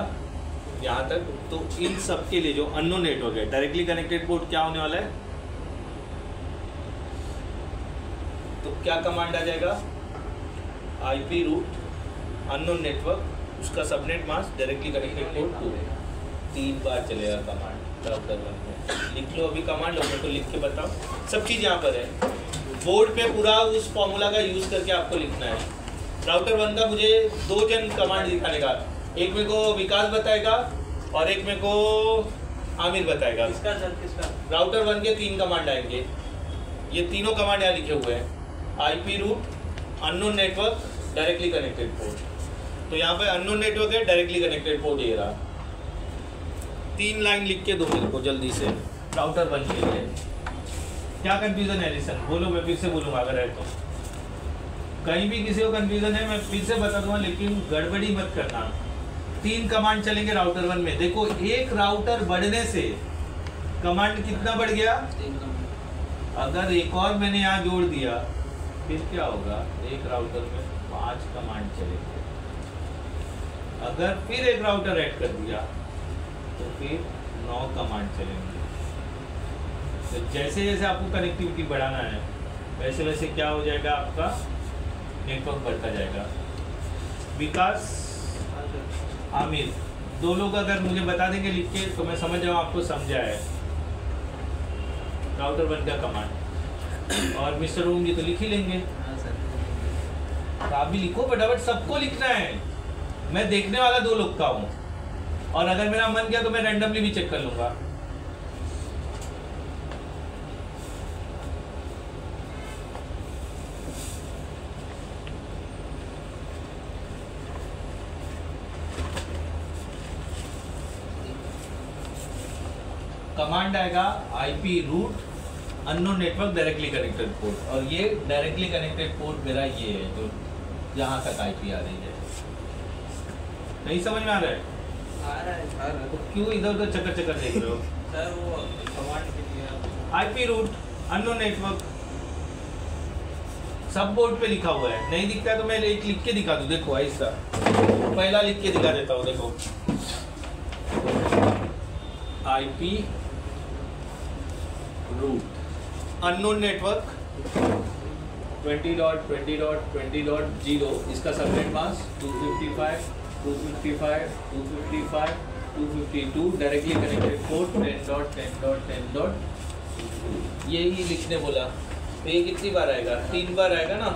यहाँ तक। तो इन सब के लिए जो अननोन नेटवर्क है, डायरेक्टली कनेक्टेड पोर्ट क्या होने वाला है? तो क्या कमांड आ जाएगा? आईपी रूट अननोन नेटवर्क, उसका subnet mask directly connected port 2। 3 बार चलेगा कमांड राउटर 1 में। लिख लो अभी कमांड, और मेरे को लिख के बताओ। सब चीज़ यहाँ पर है, बोर्ड पे पूरा उस फॉर्मूला का यूज़ करके आपको लिखना है। राउटर 1 का मुझे 2 जन कमांड दिखाने का, एक मेरे को विकास बताएगा और एक मेरे को आमिर बताएगा। किसका सर किसका? राउटर 1 के 3 कमांड आएंगे। ये तीनों कमांड यहाँ लिखे हुए हैं। IP root, unknown network, directly connected port. तो यहाँ पे अननोन नेटवर्क है, डायरेक्टली कनेक्टेड पोर्ट ये रहा। 3 लाइन लिख के दो मेरे को जल्दी से राउटर 1 के लिए। क्या कंफ्यूजन है लिसन? बोलो, मैं फिर से बोलूँगा अगर है तो। कहीं भी किसी को कंफ्यूजन है मैं फिर से बता दूंगा, लेकिन गड़बड़ी मत करना। 3 कमांड चलेंगे राउटर 1 में। देखो एक राउटर बढ़ने से कमांड कितना बढ़ गया? अगर एक और मैंने यहाँ जोड़ दिया फिर क्या होगा? एक राउटर में 5 कमांड चलेंगे। अगर फिर एक राउटर ऐड कर दिया तो फिर 9 कमांड चलेंगे। तो जैसे जैसे आपको कनेक्टिविटी बढ़ाना है वैसे वैसे क्या हो जाएगा? आपका नेटवर्क बढ़ता जाएगा। विकास, आमिर, 2 लोग अगर मुझे बता देंगे लिख के तो मैं समझ जाऊँ आपको समझा है राउटर 1 का कमांड। और मिस्टर ओम जी तो लिख ही लेंगे। तो आप भी लिखो फटाफट, सबको लिखना है। मैं देखने वाला 2 लोग का हूँ और अगर मेरा मन किया तो मैं रैंडमली भी चेक कर लूंगा। कमांड आएगा IP root, unknown network, directly connected port. और ये डायरेक्टली कनेक्टेड पोर्ट मेरा ये है जो यहाँ तक आईपी आ रही है। नहीं समझ में आ रहा है? आ रहा है सर। तो क्यों इधर उधर चक्कर चक्कर देख रहे हो? सर वो कमांड के लिए आईपी रूट, अननोन नेटवर्क सब बोर्ड पे लिखा हुआ है। नहीं दिखता है तो मैं एक लिख के दिखा दूं। देखो ऐसा पहला लिख के दिखा देता हूँ। देखो आईपी रूट, अननोन नेटवर्क 20.20.20.0, इसका subnet mask 255, 255, 255, 252, directly connected port 10.10.10. यही लिखने बोला। तो ये कितनी बार आएगा? 3 बार आएगा ना।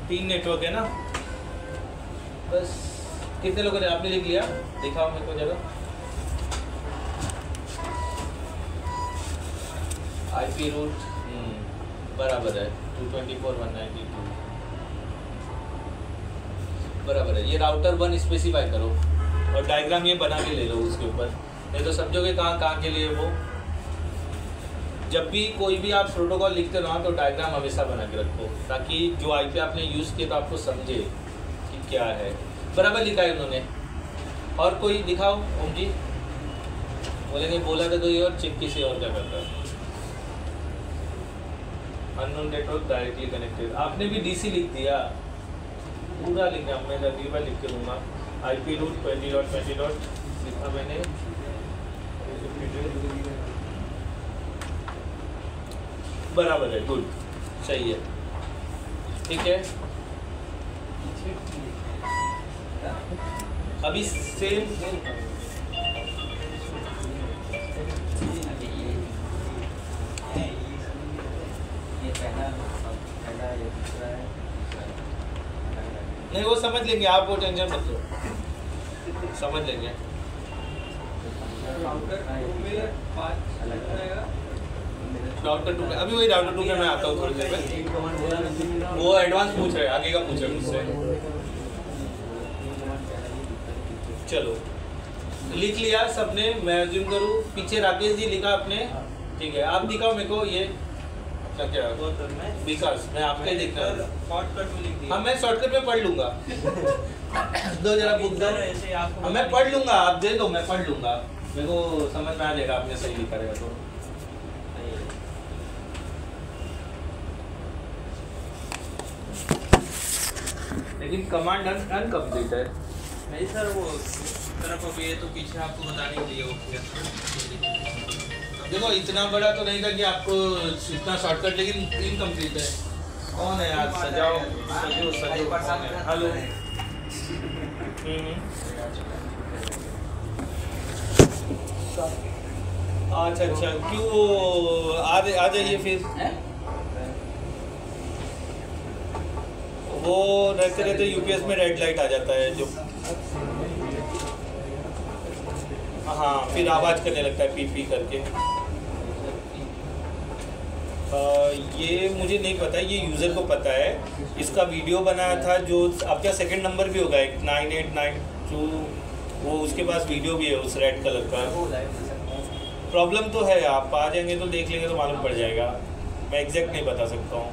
3 नेटवर्क है ना। बस कितने लोगों ने आपने लिख लिया? दिखाओ मेरे को जरा। आईपी रूट बराबर है 224.192 बराबर है। ये राउटर 1 स्पेसिफाई करो और डायग्राम ये बना के ले लो उसके ऊपर, नहीं तो समझोगे कहाँ कहाँ के लिए वो। जब भी कोई भी आप प्रोटोकॉल लिखते रहो तो डायग्राम हमेशा बना के रखो ताकि जो आईपी आपने यूज़ किया तो आपको समझे कि क्या है। बराबर लिखा है उन्होंने। और कोई दिखाओ ओम जी। बोलेंगे बोला था तो ये और चिक किसी और क्या करता है। अननोन नेटवर्क डायरेक्टली कनेक्टेड, आपने भी डीसी लिख दिया। पूरा लिखा मैं अगली बार लिख के दूंगा। IP root 20.20. लिखा मैंने। बराबर है, गुड, सही है, ठीक है। अभी सेम नहीं, वो समझ लेंगे आप, वो टेंशन मत लो, समझ लेंगे। राउटर 2 में अभी वही राउटर 2 में मैं आता हूँ थोड़ी देर में। वो एडवांस पूछ रहे हैं, आगे का पूछ रहे हैं मुझसे। चलो लिख लिया सबने, मैं अज्यूम करूँ। पीछे राकेश जी लिखा आपने, ठीक है। आप दिखाओ मेरे को ये क्या क्या विकास, मैं आपके देखना है। शॉर्टकट में लिख दिया। हाँ मैं शॉर्टकट में पढ़ लूंगा। दो जरा बुक दो, ऐसे आपको मैं पढ़ लूंगा, आप दे दो मैं पढ़ लूंगा, मेरे को समझ में आ जाएगा आपने सही लिखा रहेगा तो। लेकिन कमांड अनकम्प्लीट है। नहीं सर, वो तरफ अब ये तो पीछे आपको बताने के लिए वो किया। देखो इतना बड़ा तो नहीं था कि आपको इतना शॉर्टकट, लेकिन इनकम्प्लीट है। कौन है आज? सजाओ सजो सजो, कौन है? हेलो। अच्छा अच्छा, क्यों आ जाइए फिर। वो रहते रहते यूपीएस में रेड लाइट आ जाता है जो हाँ, फिर आवाज़ करने लगता है पी पी करके। ये मुझे नहीं पता, ये यूज़र को पता है। इसका वीडियो बनाया था जो आपका सेकंड नंबर भी होगा एक 9892, वो उसके पास वीडियो भी है उस रेड कलर का। प्रॉब्लम तो है, आप आ जाएंगे तो देख लेंगे तो मालूम पड़ जाएगा। मैं एग्जैक्ट नहीं बता सकता हूँ।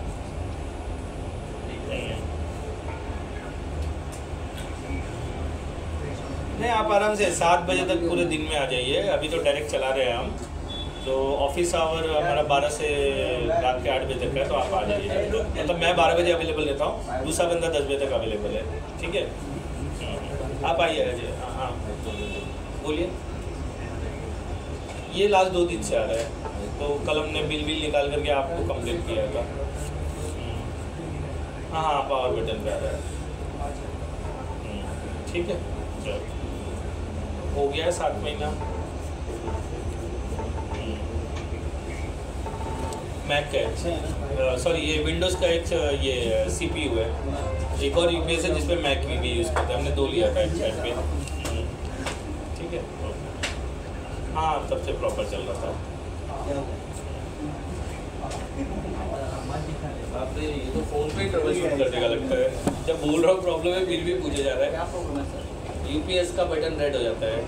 नहीं, आप आराम से 7 बजे तक पूरे दिन में आ जाइए। अभी तो डायरेक्ट चला रहे हैं हम, तो ऑफिस आवर हमारा 12 से रात के 8 बजे तक है, तो आप आ जाइए। मतलब मैं 12 बजे अवेलेबल रहता हूँ, दूसरा बंदा 10 बजे तक अवेलेबल है। ठीक है, आप आइए अजय। हाँ बोलिए। ये लास्ट 2 दिन से आ रहा है, तो कल हमने बिल निकाल करके आपको कंप्लीट किया था। हाँ, पावर बटन पे आ रहा है। ठीक है, चलो हो गया है 7 महीना। मैक का है, सॉरी ये विंडोज़ का एक ये CPU है। एक और यूपीएस है जिसपे मैक भी यूज़ करते हैं, हमने 2 लिया था एक साइड पे। ठीक है, हाँ तब से प्रॉपर चल रहा था। आपने ये तो फ़ोन पे ही ट्रबल शूट करने का लगता है। जब बोल रहा हूँ प्रॉब्लम है फिर भी पूछा जा रहा है। क्या प्रॉब्लम है सर? यूपीएस का बटन रेड हो जाता है,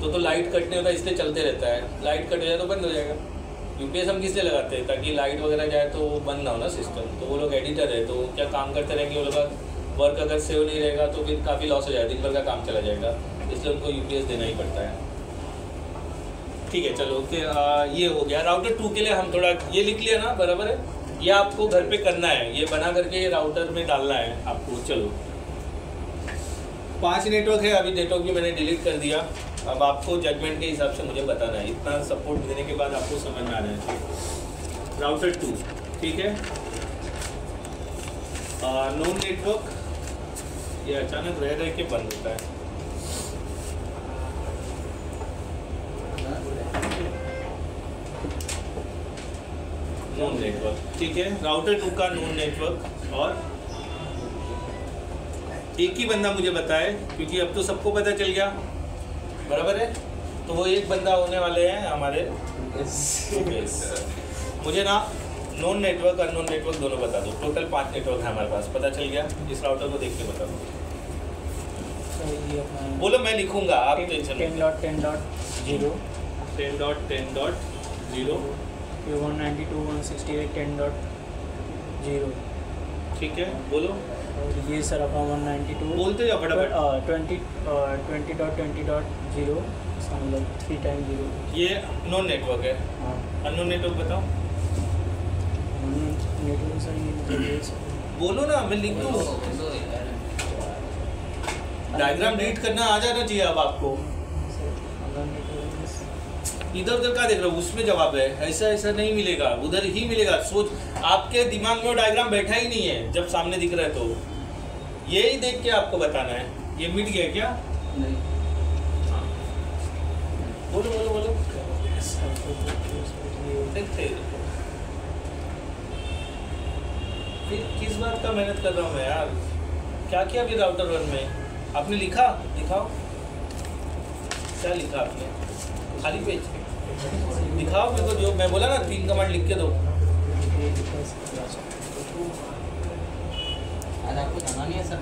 तो लाइट कट नहीं होता, इसलिए चलते रहता है। लाइट कट हो जाए तो बंद हो जाएगा। यूपीएस हम किस लिए लगाते हैं? ताकि लाइट वगैरह जाए तो बंद ना हो ना सिस्टम। तो वो लोग एडिटर है, तो क्या काम करते रहेंगे, वो लोग का वर्क अगर सेव नहीं रहेगा तो फिर काफ़ी लॉस हो जाएगा, दिन भर का काम चला जाएगा। इसलिए उनको यूपीएस देना ही पड़ता है। ठीक है, चलो ओके। ये हो गया। राउटर 2 के लिए हम थोड़ा ये लिख लिया ना, बराबर है। ये आपको घर पे करना है, ये बना करके ये राउटर में डालना है आपको। चलो 5 नेटवर्क है, अभी नेटवर्क भी मैंने डिलीट कर दिया। अब आपको जजमेंट के हिसाब से मुझे बताना है। इतना सपोर्ट देने के बाद आपको समझ में आना है। राउटर 2, ठीक है। नोन नेटवर्क, ये अचानक रह के बंद होता है। नोन नेटवर्क, ठीक है। राउटर 2 का नोन नेटवर्क, और एक ही बंदा मुझे बताए, क्योंकि अब तो सबको पता चल गया, बराबर है। तो वो एक बंदा होने वाले हैं हमारे। मुझे ना नोन नेटवर्क और नोन नेटवर्क दोनों बता दो। टोटल 5 नेटवर्क है हमारे पास, पता चल गया। इस राउटर को देख के बता दो। बोलो, मैं लिखूंगा, आप टेंशन 10.10.0 10.10.0 192.168.10.0 ठीक है, बोलो। और ये सर अपना 192 बोलते जाओ फटाफट। 20.20.0 मतलब 3 टाइम 0। ये नॉन नेटवर्क है। हाँ, अननोन नेटवर्क बताओ। नेटवर्क सर ये बोलो ना, मैं लिख दूँ। डायग्राम रीड करना आ जाना चाहिए अब आपको। इधर उधर का देख रहे हो, उसमें जवाब है। ऐसा ऐसा नहीं मिलेगा, उधर ही मिलेगा। सोच, आपके दिमाग में वो डायग्राम बैठा ही नहीं है जब सामने दिख रहा है, तो यही देख के आपको बताना है। ये मिट गया क्या? नहीं। हाँ। बोलो बोलो बोलो। देखते फिर किस बात का मेहनत कर रहा हूँ मैं यार। क्या किया अभी राउटर 1 में? आपने लिखा? दिखाओ क्या लिखा आपने। खाली पेज दिखाओ मेरे को। जो मैं बोला ना 3 कमांड लिख के दो। आज आपको जाना नहीं है सर?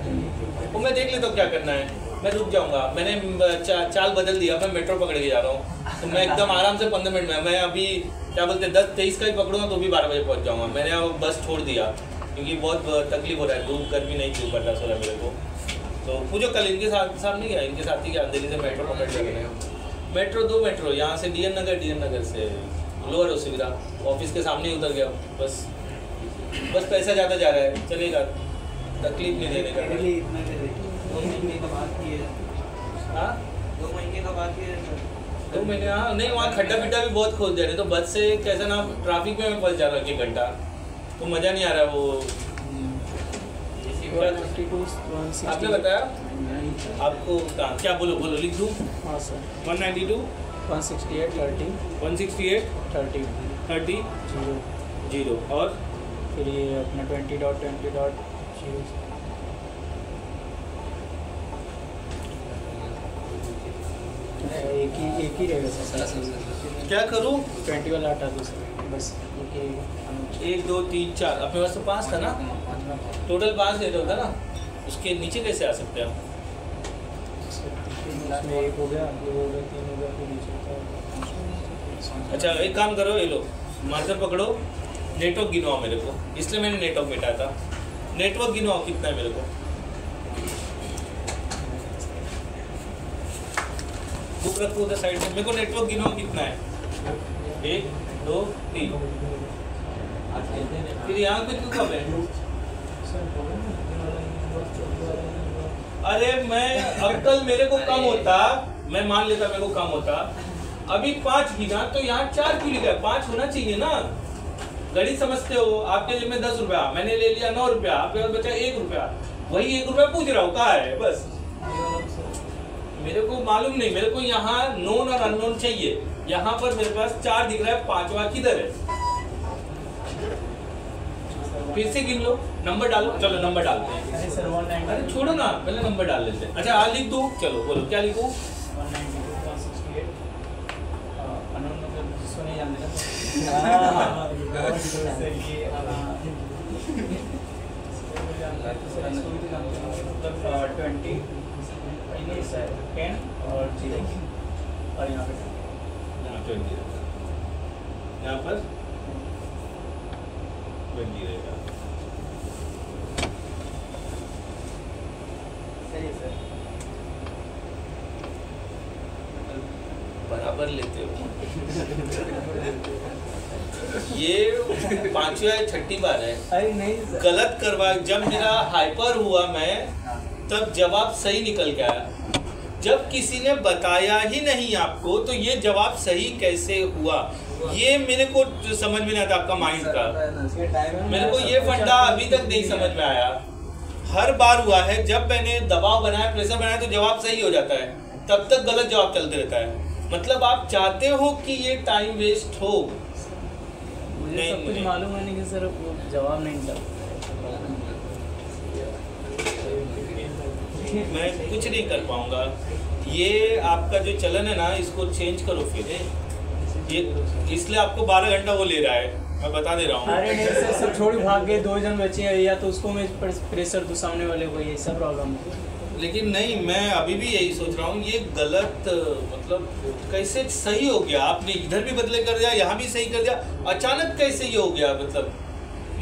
वो मैं देख लेता हूँ क्या करना है। मैं रुक जाऊंगा। मैंने चाल बदल दिया। मैं मेट्रो पकड़ के जा रहा हूँ, तो मैं एकदम आराम से 15 मिनट में। मैं अभी क्या बोलते हैं 10-23 का ही पकड़ूंगा तो भी 12 बजे पहुँच जाऊँगा। मैंने अब बस छोड़ दिया क्योंकि बहुत तकलीफ हो रहा है। धूप गर्मी नहीं क्यों बर्दाश्त हो रहा है मेरे को। तो पूछो कल इनके साथ नहीं गया, इनके साथ ही गया अंधेरी से मेट्रो पकड़ के। मेट्रो 2 मेट्रो यहाँ से डीएन नगर से लोअर हो सुविधा ऑफिस के सामने ही उतर गया। बस पैसा ज़्यादा जा रहा है, चलेगा, तकलीफ नहीं देने का। 2 महीने का बात की है। हाँ 2 महीने का बात की है सर। 2 महीने, हाँ नहीं, वहाँ खड्डा पिड्डा भी बहुत खोद दे रहे। तो बस से कैसा ना ट्रैफिक में मैं फंस जा रहा हूँ 1 घंटा, तो मज़ा नहीं आ रहा। वो आपने बताया आपको क्या बोलो लिख दूँ? हाँ सर 192 168 168 30 0 और फिर ये अपना 20.20.0 नहीं एक ही रहेगा सर। क्या करूँ? 20 वाला हटा दो सर, बस एक ही रहेगा। 1 2 3 4 अपने पास तो 5 था ना, टोटल 5 डेटा होता ना, उसके नीचे कैसे आ सकते हैं हम? इसमें एक हो गया, 2 हो गया, 3 हो गया, फिर नीचे होता है। अच्छा एक काम करो, ये लो मार्कर पकड़ो, नेटवर्क गिनवाओ मेरे को, इसलिए मैंने नेटवर्क मिटाया था। नेटवर्क गिनवाओ कितना है मेरे को, बुक रखो उधर साइड में, मेरे को नेटवर्क गिनवाओ कितना है। 1 2 3। फिर यहाँ पे क्यों कम है? अरे मैं अब कल मेरे को कम होता, मैं मान लेता मेरे को कम होता, अभी 5 गिना तो यहाँ 4 क्यों लिखा है? 5 होना चाहिए ना। गणित समझते हो, आपके जेब में 10 रुपया, मैंने ले लिया 9 रुपया, आपके पास बचा 1 रुपया, वही 1 रुपया पूछ रहा हूँ कहाँ है, बस मेरे को मालूम नहीं, मेरे को यहाँ नोन और अननोन चाहिए। यहाँ पर मेरे पास 4 दिख रहा है, 5वां किधर है? फिर से गिन लो, नंबर डालो, चलो नंबर डालते हैं। अरे सर 190, अरे छोड़ो ना, पहले नंबर डाल लेते हैं। अच्छा लिख दो, चलो बोलो क्या लिखूं? 192.168 अननोन मतलब जिसको नहीं जानते ना। सर ये मतलब 20 ये सर 10 और 0 और यहाँ पे यहाँ 20 यहाँ पर 20 रहेगा। सही है सर। बराबर लेते हो। ये 5वीं या 6ठी बार है अरे नहीं सर, गलत करवा। जब मेरा हाइपर हुआ मैं, तब जवाब सही निकल के आया। जब किसी ने बताया ही नहीं आपको, तो ये जवाब सही कैसे हुआ? ये मेरे को समझ में नहीं आता आपका माइंड का। मेरे को ये फंडा अभी तक नहीं समझ में आया। हर बार हुआ है, जब मैंने दबाव बनाया, प्रेशर बनाया, तो जवाब सही हो जाता है, तब तक गलत जवाब चलते रहता है। मतलब आप चाहते हो कि ये टाइम वेस्ट हो। मुझे सब कुछ मालूम है, लेकिन सर वो जवाब नहीं चल। मैं कुछ नहीं कर पाऊंगा। ये आपका जो चलन है ना, इसको चेंज करो फिर। ये इसलिए आपको 12 घंटा वो ले रहा है, मैं बता दे रहा हूँ। अरे नहीं सर, सब छोड़ भाग गए, 2 जन बचे हैं, या तो उसको मैं प्रेशर दूं सामने वाले को, ये सब प्रॉब्लम है। लेकिन नहीं, मैं अभी भी यही सोच रहा हूँ, ये गलत मतलब कैसे सही हो गया? आपने इधर भी बदले कर दिया, यहाँ भी सही कर दिया, अचानक कैसे ये हो गया? मतलब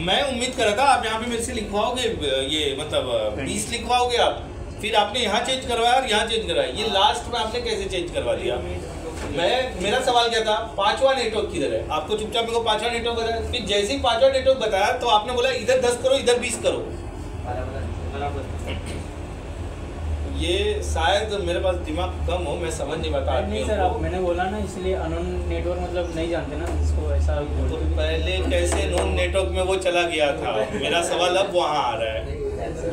मैं उम्मीद कर रहा था आप यहाँ पे मेरे से लिखवाओगे, ये मतलब 20 लिखवाओगे आप, फिर आपने यहाँ चेंज करवाया और यहाँ चेंज करवाया। ये लास्ट में आपने कैसे चेंज करवा दिया? मेरा सवाल क्या था, 5वां नेटवर्क किधर है? आपको चुपचाप मेरे को 5वां नेटवर्क बताया, फिर जैसे ही 5वां नेटवर्क बताया तो आपने बोला इधर 10 करो, इधर 20 करो। ये शायद मेरे पास दिमाग कम हो, मैं समझ नहीं पाता। नहीं सर, आप मैंने बोला ना, इसलिए अननोन नेटवर्क मतलब नहीं जानते ना इसको, ऐसा तो पहले कैसे नोन नेटवर्क में वो चला गया था? मेरा सवाल अब वहाँ आ रहा है।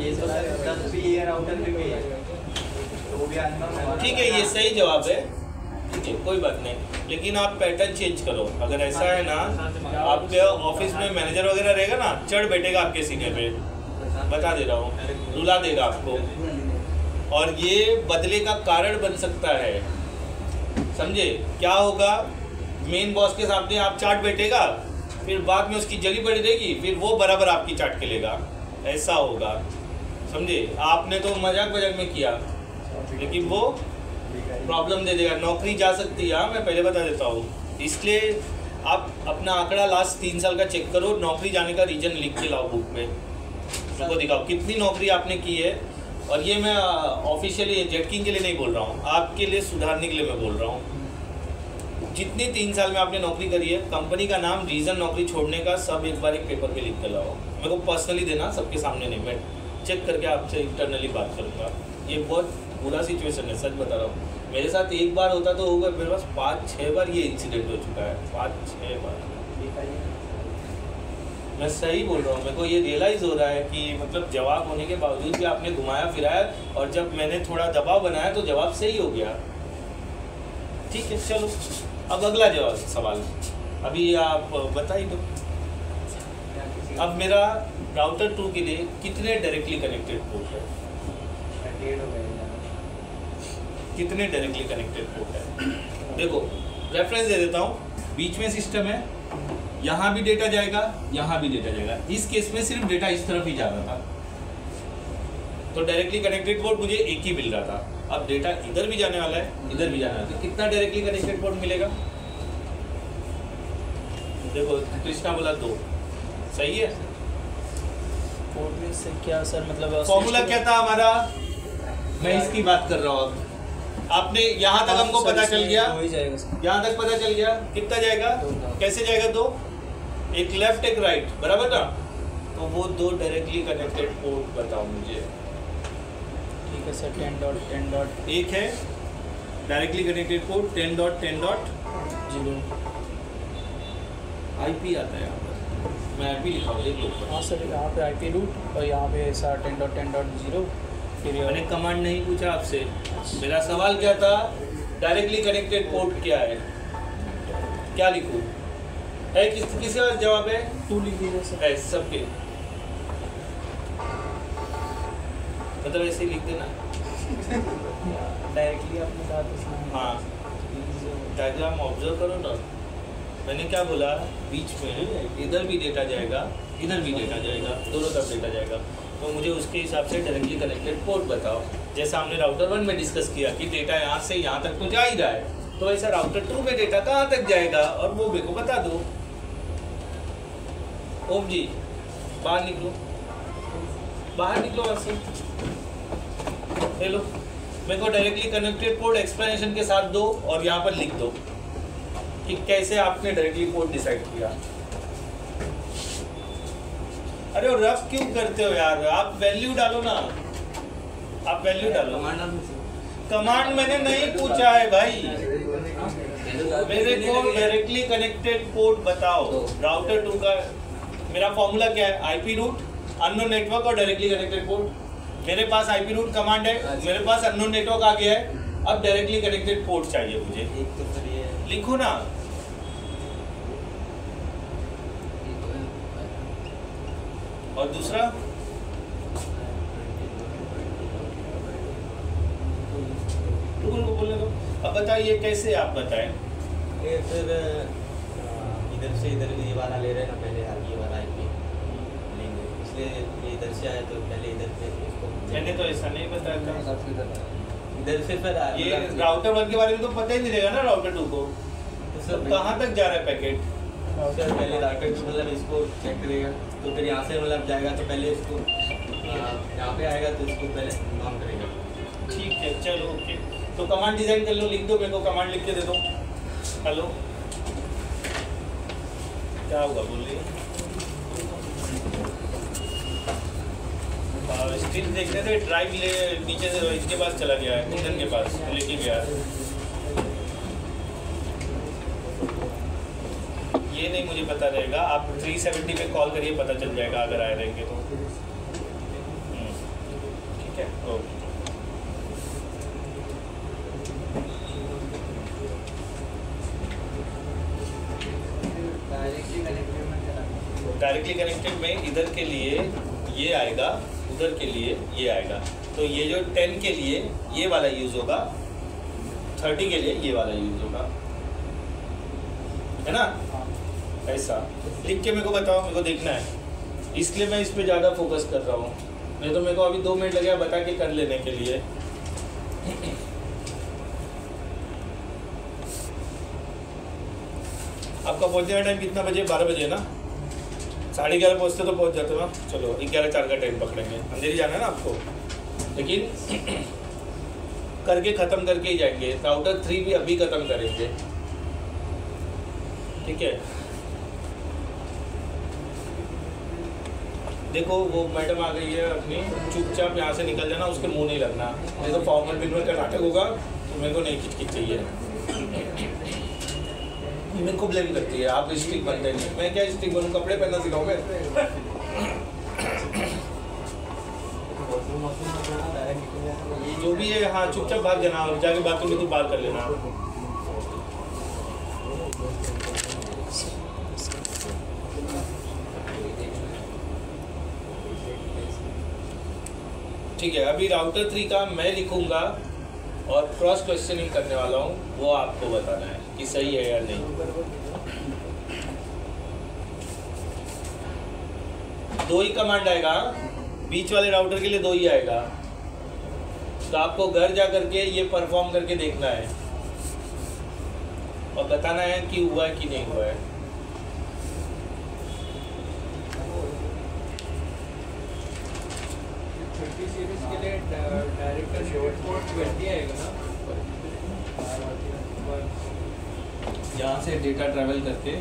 ये तो सर 10 भी है, राउटर भी है, वो भी ठीक है, ये सही जवाब है, ठीक है कोई बात नहीं। लेकिन आप पैटर्न चेंज करो। अगर ऐसा है ना, आपके ऑफिस में मैनेजर वगैरह रहेगा ना, चढ़ बैठेगा आपके सीने पे, बता दे रहा हूँ, रुला देगा आपको, और ये बदले का कारण बन सकता है। समझे? क्या होगा, मेन बॉस के सामने आप चाट बैठेगा, फिर बाद में उसकी जली पड़ी रहेगी, फिर वो बराबर आपकी चाट के लेगा, ऐसा होगा। समझे? आपने तो मजाक में किया, लेकिन वो प्रॉब्लम दे देगा, नौकरी जा सकती है। मैं पहले बता देता हूँ, इसलिए आप अपना आंकड़ा लास्ट 3 साल का चेक करो, नौकरी जाने का रीजन लिख के लाओ बुक में, उसको दिखाओ कितनी नौकरी आपने की है। और ये मैं ऑफिशियली जेटकिंग के लिए नहीं बोल रहा हूँ, आपके लिए सुधारने के लिए मैं बोल रहा हूँ। जितनी 3 साल में आपने नौकरी करी है, कंपनी का नाम, रीज़न नौकरी छोड़ने का, सब एक बार एक पेपर पे लिख कर लाओ। मेरे को पर्सनली देना, सबके सामने नहीं, मैं चेक करके आपसे इंटरनली बात करूँगा। ये बहुत बुरा सिचुएशन है, सच बता रहा हूँ। मेरे साथ एक बार होता तो होगा, मेरे पास 5-6 बार ये इंसिडेंट हो चुका है, 5-6 बार। मैं सही बोल रहा हूँ, मेरे को ये रियलाइज़ हो रहा है कि मतलब जवाब होने के बावजूद भी आपने घुमाया फिराया, और जब मैंने थोड़ा दबाव बनाया तो जवाब सही हो गया। ठीक है, चलो अब अगला जवाब सवाल अभी आप बता ही दो। अब मेरा राउटर 2 के लिए कितने डायरेक्टली कनेक्टेड पोर्ट है? कितने डायरेक्टली कनेक्टेड पोर्ट है? देखो रेफरेंस दे देता हूँ, बीच में सिस्टम है, यहाँ भी डेटा जाएगा, यहाँ भी डेटा जाएगा। इस केस में सिर्फ डेटा इस तरफ ही जा रहा था, तो डायरेक्टली कनेक्टेड पोर्ट मुझे एक ही मिल रहा था। अब डेटा इधर भी जाने वाला है, इधर भी जाने वाला है, तो कितना डायरेक्टली कनेक्टेड पोर्ट मिलेगा? देखो कृष्णा बोला 2, सही है। पोर्ट में से क्या सर मतलब फॉर्मूला क्या था हमारा? मैं इसकी बात कर रहा हूँ। अब आपने यहाँ तक हमको पता चल गया, हो ही जाएगा सर। यहाँ तक पता चल गया, कितना जाएगा? कैसे जाएगा? 2, एक लेफ्ट एक राइट, बराबर ना? तो वो 2 डायरेक्टली कनेक्टेड पोर्ट बताओ मुझे। ठीक है सर, 10.10.0 एक है डायरेक्टली कनेक्टेड पोर्ट 10.10.0 IP आता है यहाँ पर, मैं IP लिखा हूँ एक ऊपर। हाँ सर, यहाँ पे IP रूट और यहाँ पे ऐसा 10.10.0। फिर मैंने कमांड नहीं पूछा आपसे, मेरा सवाल क्या था? डायरेक्टली कनेक्टेड पोर्ट क्या है? क्या लिखूँ? है किसी का जवाब है? 2 लिख दीजिए सर। है सबके, मतलब ऐसे ही लिख देना। डायरेक्टली आपने कहा था। हाँ, डायग्राम ऑब्जर्व करो ना। मैंने क्या बोला? बीच में इधर भी डेटा जाएगा, इधर भी डेटा जाएगा, दोनों तरफ डेटा जाएगा, तो मुझे उसके हिसाब से डायरेक्टली कनेक्टेड पोर्ट बताओ। जैसा हमने राउटर 1 में डिस्कस किया कि डेटा यहाँ से यहाँ तक तो जा ही रहा है, तो ऐसा राउटर 2 में डेटा कहाँ तक जाएगा और वो मेरे को बता दो। ओम जी बाहर निकलो, बाहर निकलो वहाँ से। हेलो, मेरे को डायरेक्टली कनेक्टेड पोर्ट एक्सप्लेनेशन के साथ दो और यहाँ पर लिख दो कि कैसे आपने डायरेक्टली पोर्ट डिसाइड किया। अरे रफ क्यों करते हो यार? आप वैल्यू डालो ना, आप वैल्यू डालो। कमांड मैंने नहीं पूछा है भाई, मेरे को डायरेक्टली कनेक्टेड पोर्ट बताओ। राउटर 2 का मेरा फॉर्मूला क्या है? IP रूट, अननोन नेटवर्क और डायरेक्टली कनेक्टेड पोर्ट। मेरे पास IP रूट कमांड है, मेरे पास अननोन नेटवर्क आ गया है, अब डायरेक्टली कनेक्टेड पोर्ट चाहिए मुझे। लिखो ना। और दूसरा को बोलने दो। अब बताइए कैसे, आप बताएं। ये फिर इधर से इधर ये वाला ले रहे हैं ना, पहले ये वाला IP लेंगे, इसलिए ये इधर से आया तो पहले इधर से इसको। मैंने तो ऐसा नहीं बताया था। इधर से फिर ये राउटर 1 के बारे में तो पता ही नहीं रहेगा ना राउटर 2 को, तो कहाँ तक जा रहा है पैकेट? पहले राउटर मतलब इसको चेक करेगा, तो फिर यहाँ से मतलब जाएगा तो पहले इसको यहाँ पे आएगा तो इसको पहले ऑन करेगा। ठीक है, चलो ओके। तो कमांड डिजाइन कर लो, लिख दो मेरे को, कमांड लिख के दे दो। हेलो, क्या होगा बोलिए? स्टिल देख रहे थे, ड्राइव ले नीचे से इसके पास चला गया है, कुंदन के पास लेके गया है। ये नहीं मुझे पता रहेगा, आप 370 पे कॉल करिए, पता चल जाएगा अगर आए रहेंगे तो। ठीक है, ओके। डायरेक्टली कनेक्टेड में इधर के लिए ये आएगा, उधर के लिए ये आएगा, तो ये जो 10 के लिए ये वाला यूज होगा, 30 के लिए ये वाला यूज होगा, है ना? ऐसा लिख के मेरे को बताओ, मेरे को देखना है, इसलिए मैं इस पे ज़्यादा फोकस कर रहा हूँ। नहीं तो मेरे को अभी 2 मिनट लगेगा बता के कर लेने के लिए। आपका पहुँचने का टाइम कितना बजे? 12 बजे ना? 11:30 पहुँचते तो पहुँच जाते ना। चलो 11:04 का टाइम पकड़ेंगे, अंधेरी जाना है ना आपको, लेकिन करके ख़त्म करके ही जाएंगे। राउटर 3 भी अभी ख़त्म करेंगे, ठीक है? देखो वो मैडम आ गई है अपनी, चुपचाप यहाँ से निकल जाना, उसके मुंह नहीं लगना, नहीं तो फॉर्मल बिल का नाटक होगा तो मेरे को नहीं खिचखिच चाहिए। मेरे को ब्लेम करती है, आप स्टिक बनते नहीं, मैं क्या स्टिक बनूँ? कपड़े पहनना सिखाऊँ मैं? जो भी है, हाँ चुपचाप भाग जाना और जाके बाथरूम में तो बात कर लेना। ठीक है, अभी राउटर 3 का मैं लिखूंगा और क्रॉस क्वेश्चनिंग करने वाला हूँ, वो आपको बताना है कि सही है या नहीं। दो ही कमांड आएगा, बीच वाले राउटर के लिए दो ही आएगा, तो आपको घर जा करके ये परफॉर्म करके देखना है और बताना है कि हुआ है कि नहीं हुआ है। सीरीज के लिए डायरेक्ट कनेक्टेड पोर्ट 20 आएगा ना, यहाँ से डेटा ट्रैवल करके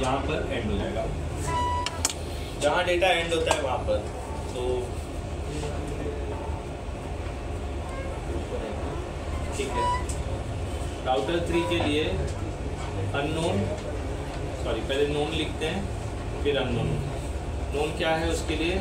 यहाँ पर एंड हो जाएगा, जहाँ डेटा एंड होता है वहाँ पर। तो ठीक है, राउटर 3 के लिए अननोन, सॉरी पहले नोन लिखते हैं फिर अननोन। नोन क्या है उसके लिए?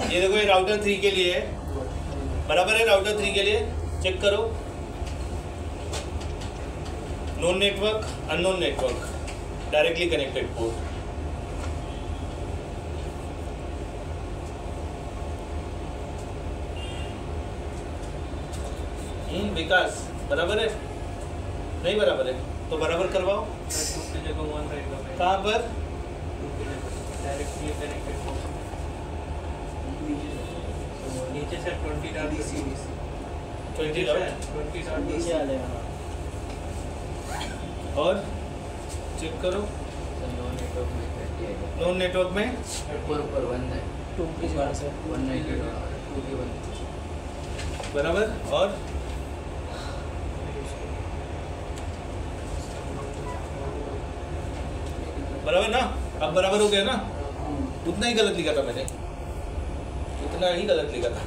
ये देखो, ये राउटर 3 के लिए है, बराबर है। राउटर 3 के लिए चेक करो, known network, unknown network, directly connected port. Vikas बराबर है? नहीं बराबर है तो बराबर करवाओ। कहाँ पर? डायरेक्टली कनेक्टेड पोर्ट नीचे से 20 डॉट सीरीज 20 डॉट नीचे आ जाएगा। और चेक करो, नोन नेटवर्क में ऊपर 1 है, 2 की बार से 192.1 बराबर। और बराबर ना, अब बराबर हो गया ना। उतना ही गलत लिखा था मैंने, उतना ही गलत लिखा था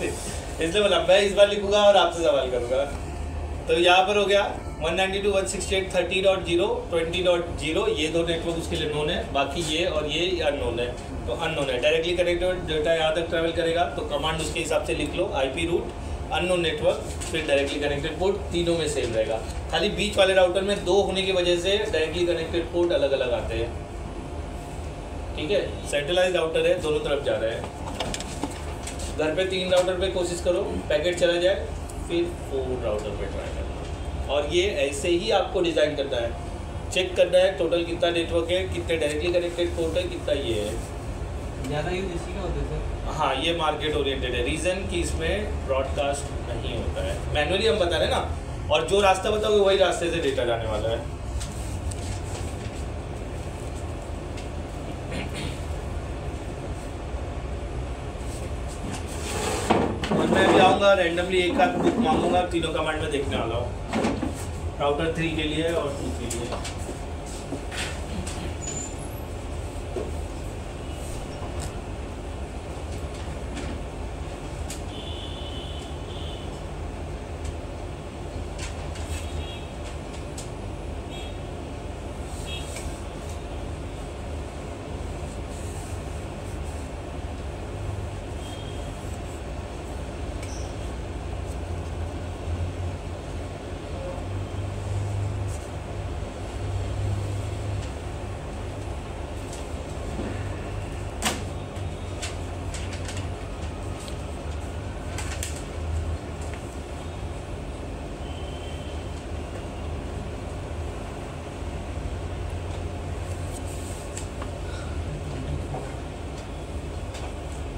इसलिए बोला मैं इस बार लिखूंगा और आपसे सवाल करूंगा। तो यहाँ पर हो गया 192.168.30.0 20.0, ये दो नेटवर्क उसके लिए नोन है, बाकी ये और ये अननोन है। तो अननोन है, डायरेक्टली कनेक्टेड डेटा यहाँ तक ट्रैवल करेगा तो कमांड उसके हिसाब से लिख लो, आईपी रूट, अननोन नेटवर्क, फिर डायरेक्टली कनेक्टेड पोर्ट, तीनों में सेम रहेगा। खाली बीच वाले राउटर में 2 होने की वजह से डायरेक्टली कनेक्टेड पोर्ट अलग अलग आते हैं। ठीक है, सेंट्रलाइज राउटर है, दोनों तरफ जा रहा है। घर पे 3 राउटर पे कोशिश करो, पैकेट चला जाए, फिर 4 राउटर पे ट्राई करना। और ये ऐसे ही आपको डिज़ाइन करना है, चेक करना है टोटल कितना नेटवर्क है, कितने डायरेक्टली कनेक्टेड पोर्ट है, कितना ये है। ज़्यादा यूज इसी का होता है सर? हाँ, ये मार्केट ओरिएंटेड है। रीज़न कि इसमें ब्रॉडकास्ट नहीं होता है, मैनुअली हम बता रहे हैं ना, और जो रास्ता बताओगे वही रास्ते से डेटा जाने वाला है। और मैं भी आऊँगा रैंडमली एक आध बुक मांगूंगा, तीनों कमांड में देखने वाला हूँ, राउटर 3 के लिए और 2 के लिए।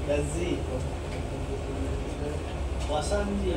गजी वसंत जी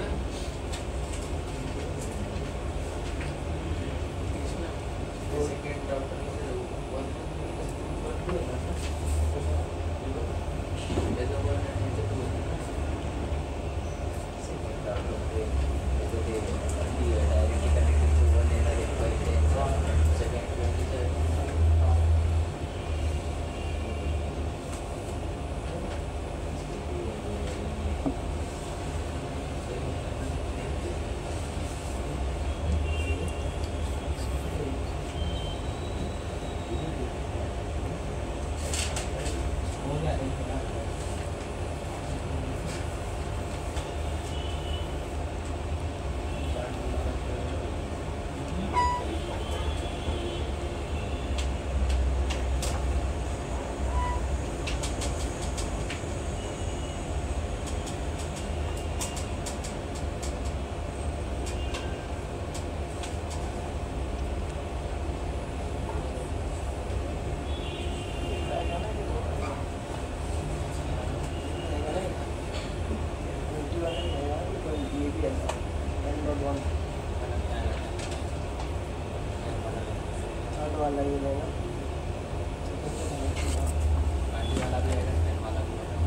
वाला ही रहेगा। गाड़ी वाला भी आएगा, फैन वाला भी आएगा।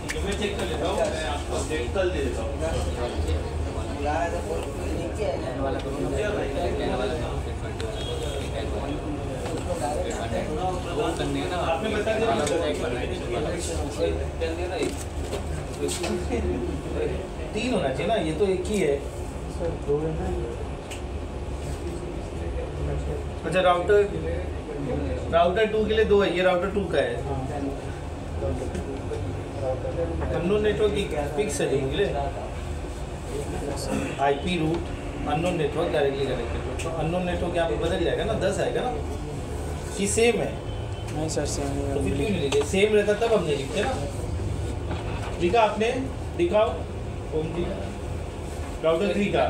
ठीक है, मैं चेक कर लेता हूँ, मैं आपको अपडेट कल दे देता हूँ। फैन वाला करूँ ना, फैन वाला करूँ, फैन वाला करूँ, फैन वाला वो करने है ना। आपने बता दिया ना, तीन होना चाहिए ना, ये तो एक ही है। सर 2 है ना। अच्छा, राउटर 2 के लिए 2 है, ये राउटर 2 का है। अननोन नेटवर्क फिक्स है के लिए, IP root unknown network directly connected. तो अननोन नेटवर्क यहाँ पे बदल जाएगा ना, 10 आएगा ना कि सेम है? नहीं सर सेम तो फिर नहीं क्यों नहीं लिखे? सेम रहता तब हमने लिखते ना। लिखा आपने, दिखाओ ओम जी, राउटर 3 का।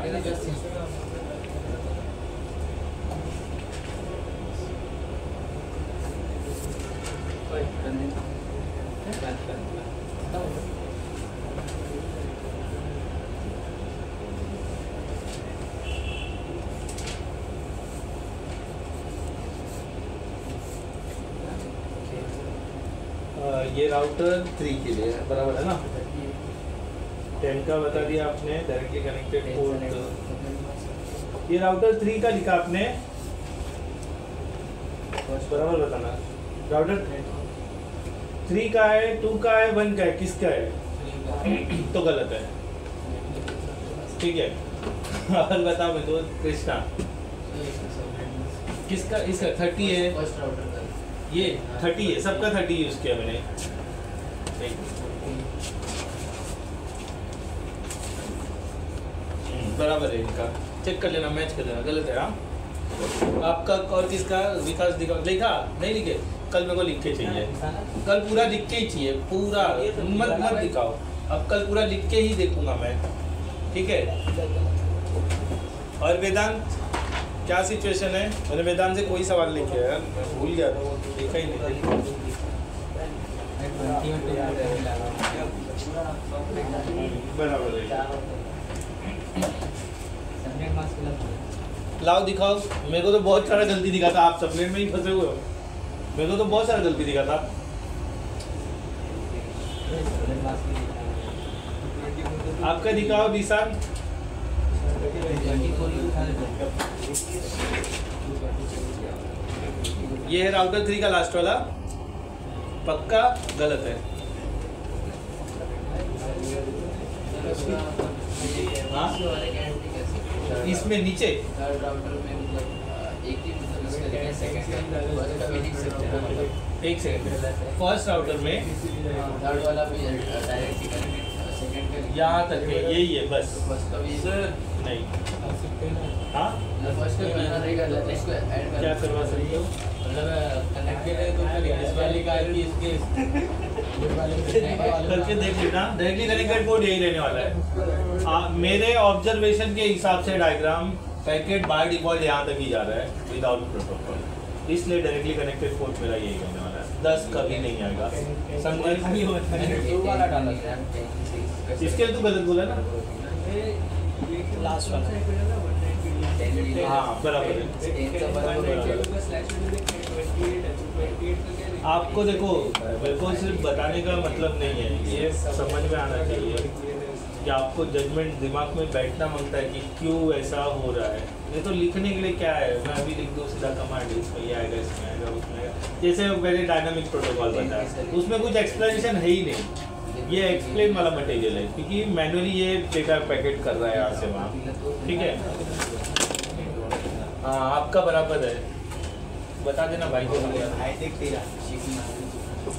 ये राउटर 3 के लिए है, बराबर है ना? 10 का बता दिया आपने, डायरेक्टली कनेक्टेड पोर्ट। ये राउटर 3 का लिखा आपने, बराबर बताना। राउटर 3 का है, 2 का है, 1 का है, किसका है? तो गलत है, ठीक है। और बताओ मैं तो कृष्णा, किसका? इसका 30 है, ये 30 है, सबका 30 यूज किया मैंने। बराबर है इनका, चेक कर लेना, मैच कर लेना। गलत है हाँ, आपका और किसका? विकास दिखा, लिखा नहीं लिखे? कल मेरे को लिख के चाहिए, कल पूरा लिख के ही चाहिए, पूरा मत दिखाओ। अब कल पूरा लिख के ही देखूंगा मैं, ठीक है। और वेदांत क्या सिचुएशन है? मैंने वेदांत से कोई सवाल नहीं किया यार, मैं भूल गया था, देखा ही नहीं। बराबर है, लाओ दिखाओ। मेरे को तो बहुत सारा गलती दिखा था, आप सपने में ही फंसे हुए हो। मेरे को तो बहुत सारा गलती दिखा था। आपका दिखाओ निशान। ये है राउटर 3 का लास्ट वाला, पक्का गलत है। हाँ? इसमें नीचे एक सेकंड, फर्स्ट राउटर में यहाँ तक है, यही है बस। नहीं हाँ, क्या करवा सकते हो? करके देख लेना, डायरेक्टली कनेक्टेड पोर्ट यही रहने वाला है। मेरे ऑब्जर्वेशन के हिसाब से डायग्राम पैकेट बाय डिफॉल्ट यहाँ तक ही जा रहा है विदाउट प्रोटोकॉल, इसलिए डायरेक्टली कनेक्टेड पोर्ट मेरा यही रहने वाला है। 10 कभी नहीं आएगा, समझे? इसके लिए तो गलत बोला ना, लास्ट वाला। हाँ बराबर है। आपको देखो, मेरे को सिर्फ बताने का मतलब नहीं है, ये समझ में आना चाहिए कि आपको जजमेंट दिमाग में बैठना मांगता है कि क्यों ऐसा हो रहा है। ये तो लिखने के लिए क्या है, मैं अभी लिख दूँ सीधा कमांड, इसमें ये आएगा, इसमें आएगा, उसमें आएगा। जैसे मैंने डायनामिक प्रोटोकॉल बताया, उसमें कुछ एक्सप्लेनेशन है ही नहीं, ये एक्सप्लेन वाला मटेरियल है, क्योंकि मैनुअली ये डेटा पैकेट कर रहा है यहाँ से वहाँ, ठीक है। हाँ आपका बराबर है, बता देना भाई को।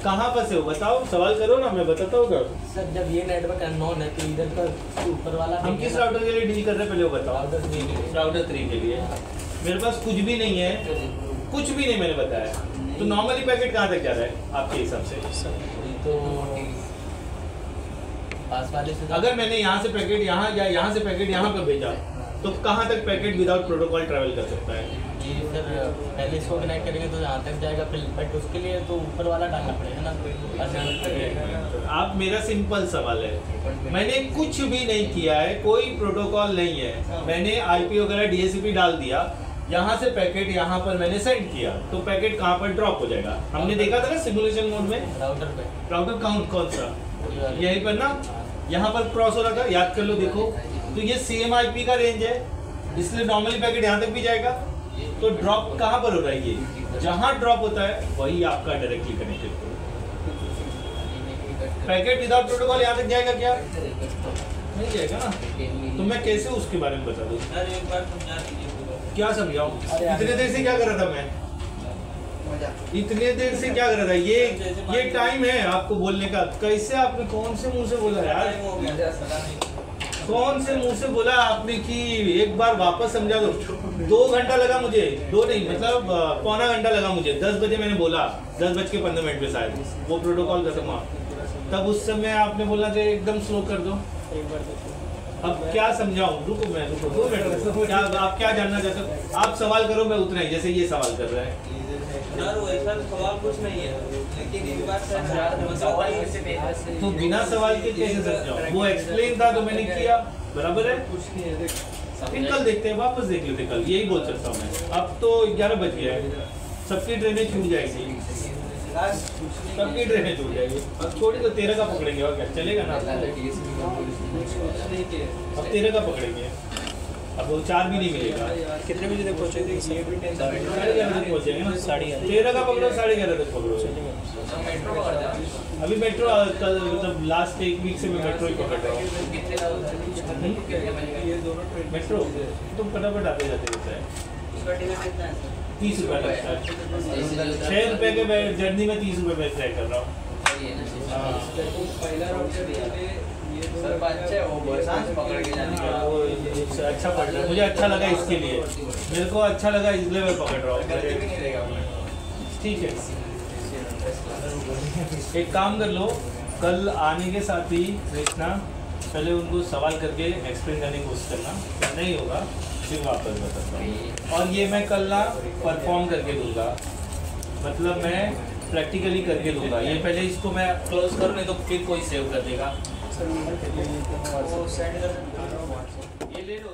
कहाँ पर से हो बताओ, सवाल करो ना, मैं बताता हूँ। सर जब ये नेटवर्क अननोन है तो इधर का ऊपर वाला हम किस राउटर के लिए डील कर रहे हैं पहले वो बताओ। राउटर 3 के लिए मेरे पास कुछ भी नहीं है, कुछ भी नहीं मैंने बताया। तो नॉर्मली पैकेट कहाँ तक जा रहा है आपके हिसाब से? तो पास वाले से अगर मैंने यहाँ से पैकेट यहाँ या यहाँ से पैकेट यहाँ पर भेजा तो तो कहाँ तक पैकेट विदाउट प्रोटोकॉल ट्रैवल कर सकता है? जी सर, पहले इसको कनेक्ट करेंगे तो यहाँ तक जाएगा, फिर बट उसके लिए तो ऊपर वाला डालना पड़ेगा ना। आप, मेरा सिंपल सवाल है, मैंने कुछ भी नहीं किया है, कोई प्रोटोकॉल नहीं है, मैंने आईपी वगैरह डीएचसीपी डाल दिया, यहाँ से पैकेट यहाँ पर मैंने सेंड किया, तो पैकेट कहाँ पर ड्रॉप हो जाएगा? हमने देखा था ना सिमुलेशन मोड में, राउटर पे। राउटर कौन सा? यहीं पर ना, यहाँ पर क्रॉस हो रहा था, याद कर लो, देखो तो ये सेम आईपी का रेंज है, इसलिए नॉर्मली पैकेट यहाँ तक भी जाएगा। तो ड्रॉप कहाँ पर हो रहा है? ये जहाँ ड्रॉप होता है वही आपका directly connected packet without protocol यहाँ तक जाएगा क्या? नहीं जाएगा ना। तो मैं कैसे उसके बारे में बता दूँ? एक बार समझा दीजिए। क्या समझाऊँ? इतने देर से क्या कर रहा था मैं? इतने देर से क्या कर रहा था? ये टाइम है आपको बोलने का। कैसे आपने कौन से मुंह से बोला यार? कौन से मुंह से बोला आपने कि एक बार वापस समझा दो? 2 घंटा लगा मुझे, 2 नहीं मतलब पौना घंटा लगा मुझे। 10 बजे मैंने बोला, 10:15 पे शायद वो प्रोटोकॉल खत्म हुआ, तब उस समय आपने बोला था एकदम स्लो कर दो। अब क्या समझाऊं? रुको 2 मिनट। क्या आप क्या जानना चाहते हो? आप सवाल करो, मैं उतना ही, जैसे ये सवाल कर रहा है। यार वैसा सवाल कुछ नहीं है, लेकिन एक बात तो बिना सवाल के कैसे समझाऊं? वो एक्सप्लेन था तो मैंने किया, बराबर है। फिर कल देखते हैं, वापस देख लेते कल, यही बोल सकता हूँ मैं। अब तो 11 बज गया है, सबकी ट्रेनें छूट जाएगी, सबकी ट्रेनें छूट जाएगी। अब छोड़ी तो 13 का पकड़ेंगे, और क्या चलेगा ना? अब 13 का पकड़ेंगे, अब वो 4 भी नहीं मिलेगा। कितने बजे तक पहुँचेंगे? 11:30 तक पहुँचेंगे ना। 13 का पकड़ो, 11:30 तक पकड़ो। अभी मेट्रो कल मतलब लास्ट 1 वीक से मैं मेट्रो ही पकड़ रहा हूँ। मेट्रो तो फटाफट आते जाते रहता है। 30 रुपये लगता है। 6 रुपये के जर्नी में 30 रुपये में तय कर रहा हूँ। अच्छा पड़ रहा है, मुझे अच्छा लगा इसके लिए, मेरे को अच्छा लगा इसलिए मैं पकड़ रहा हूँ। ठीक है, एक काम कर लो, कल आने के साथ ही कृष्णा पहले उनको सवाल करके एक्सप्लेन करने की कोशिश करना, नहीं होगा फिर वापस बताता हूँ। और ये मैं कल ना परफॉर्म करके दूंगा, मतलब मैं प्रैक्टिकली करके दूंगा। ये पहले इसको मैं क्लोज करूँ, नहीं तो फिर कोई सेव कर देगा। ये ले लो।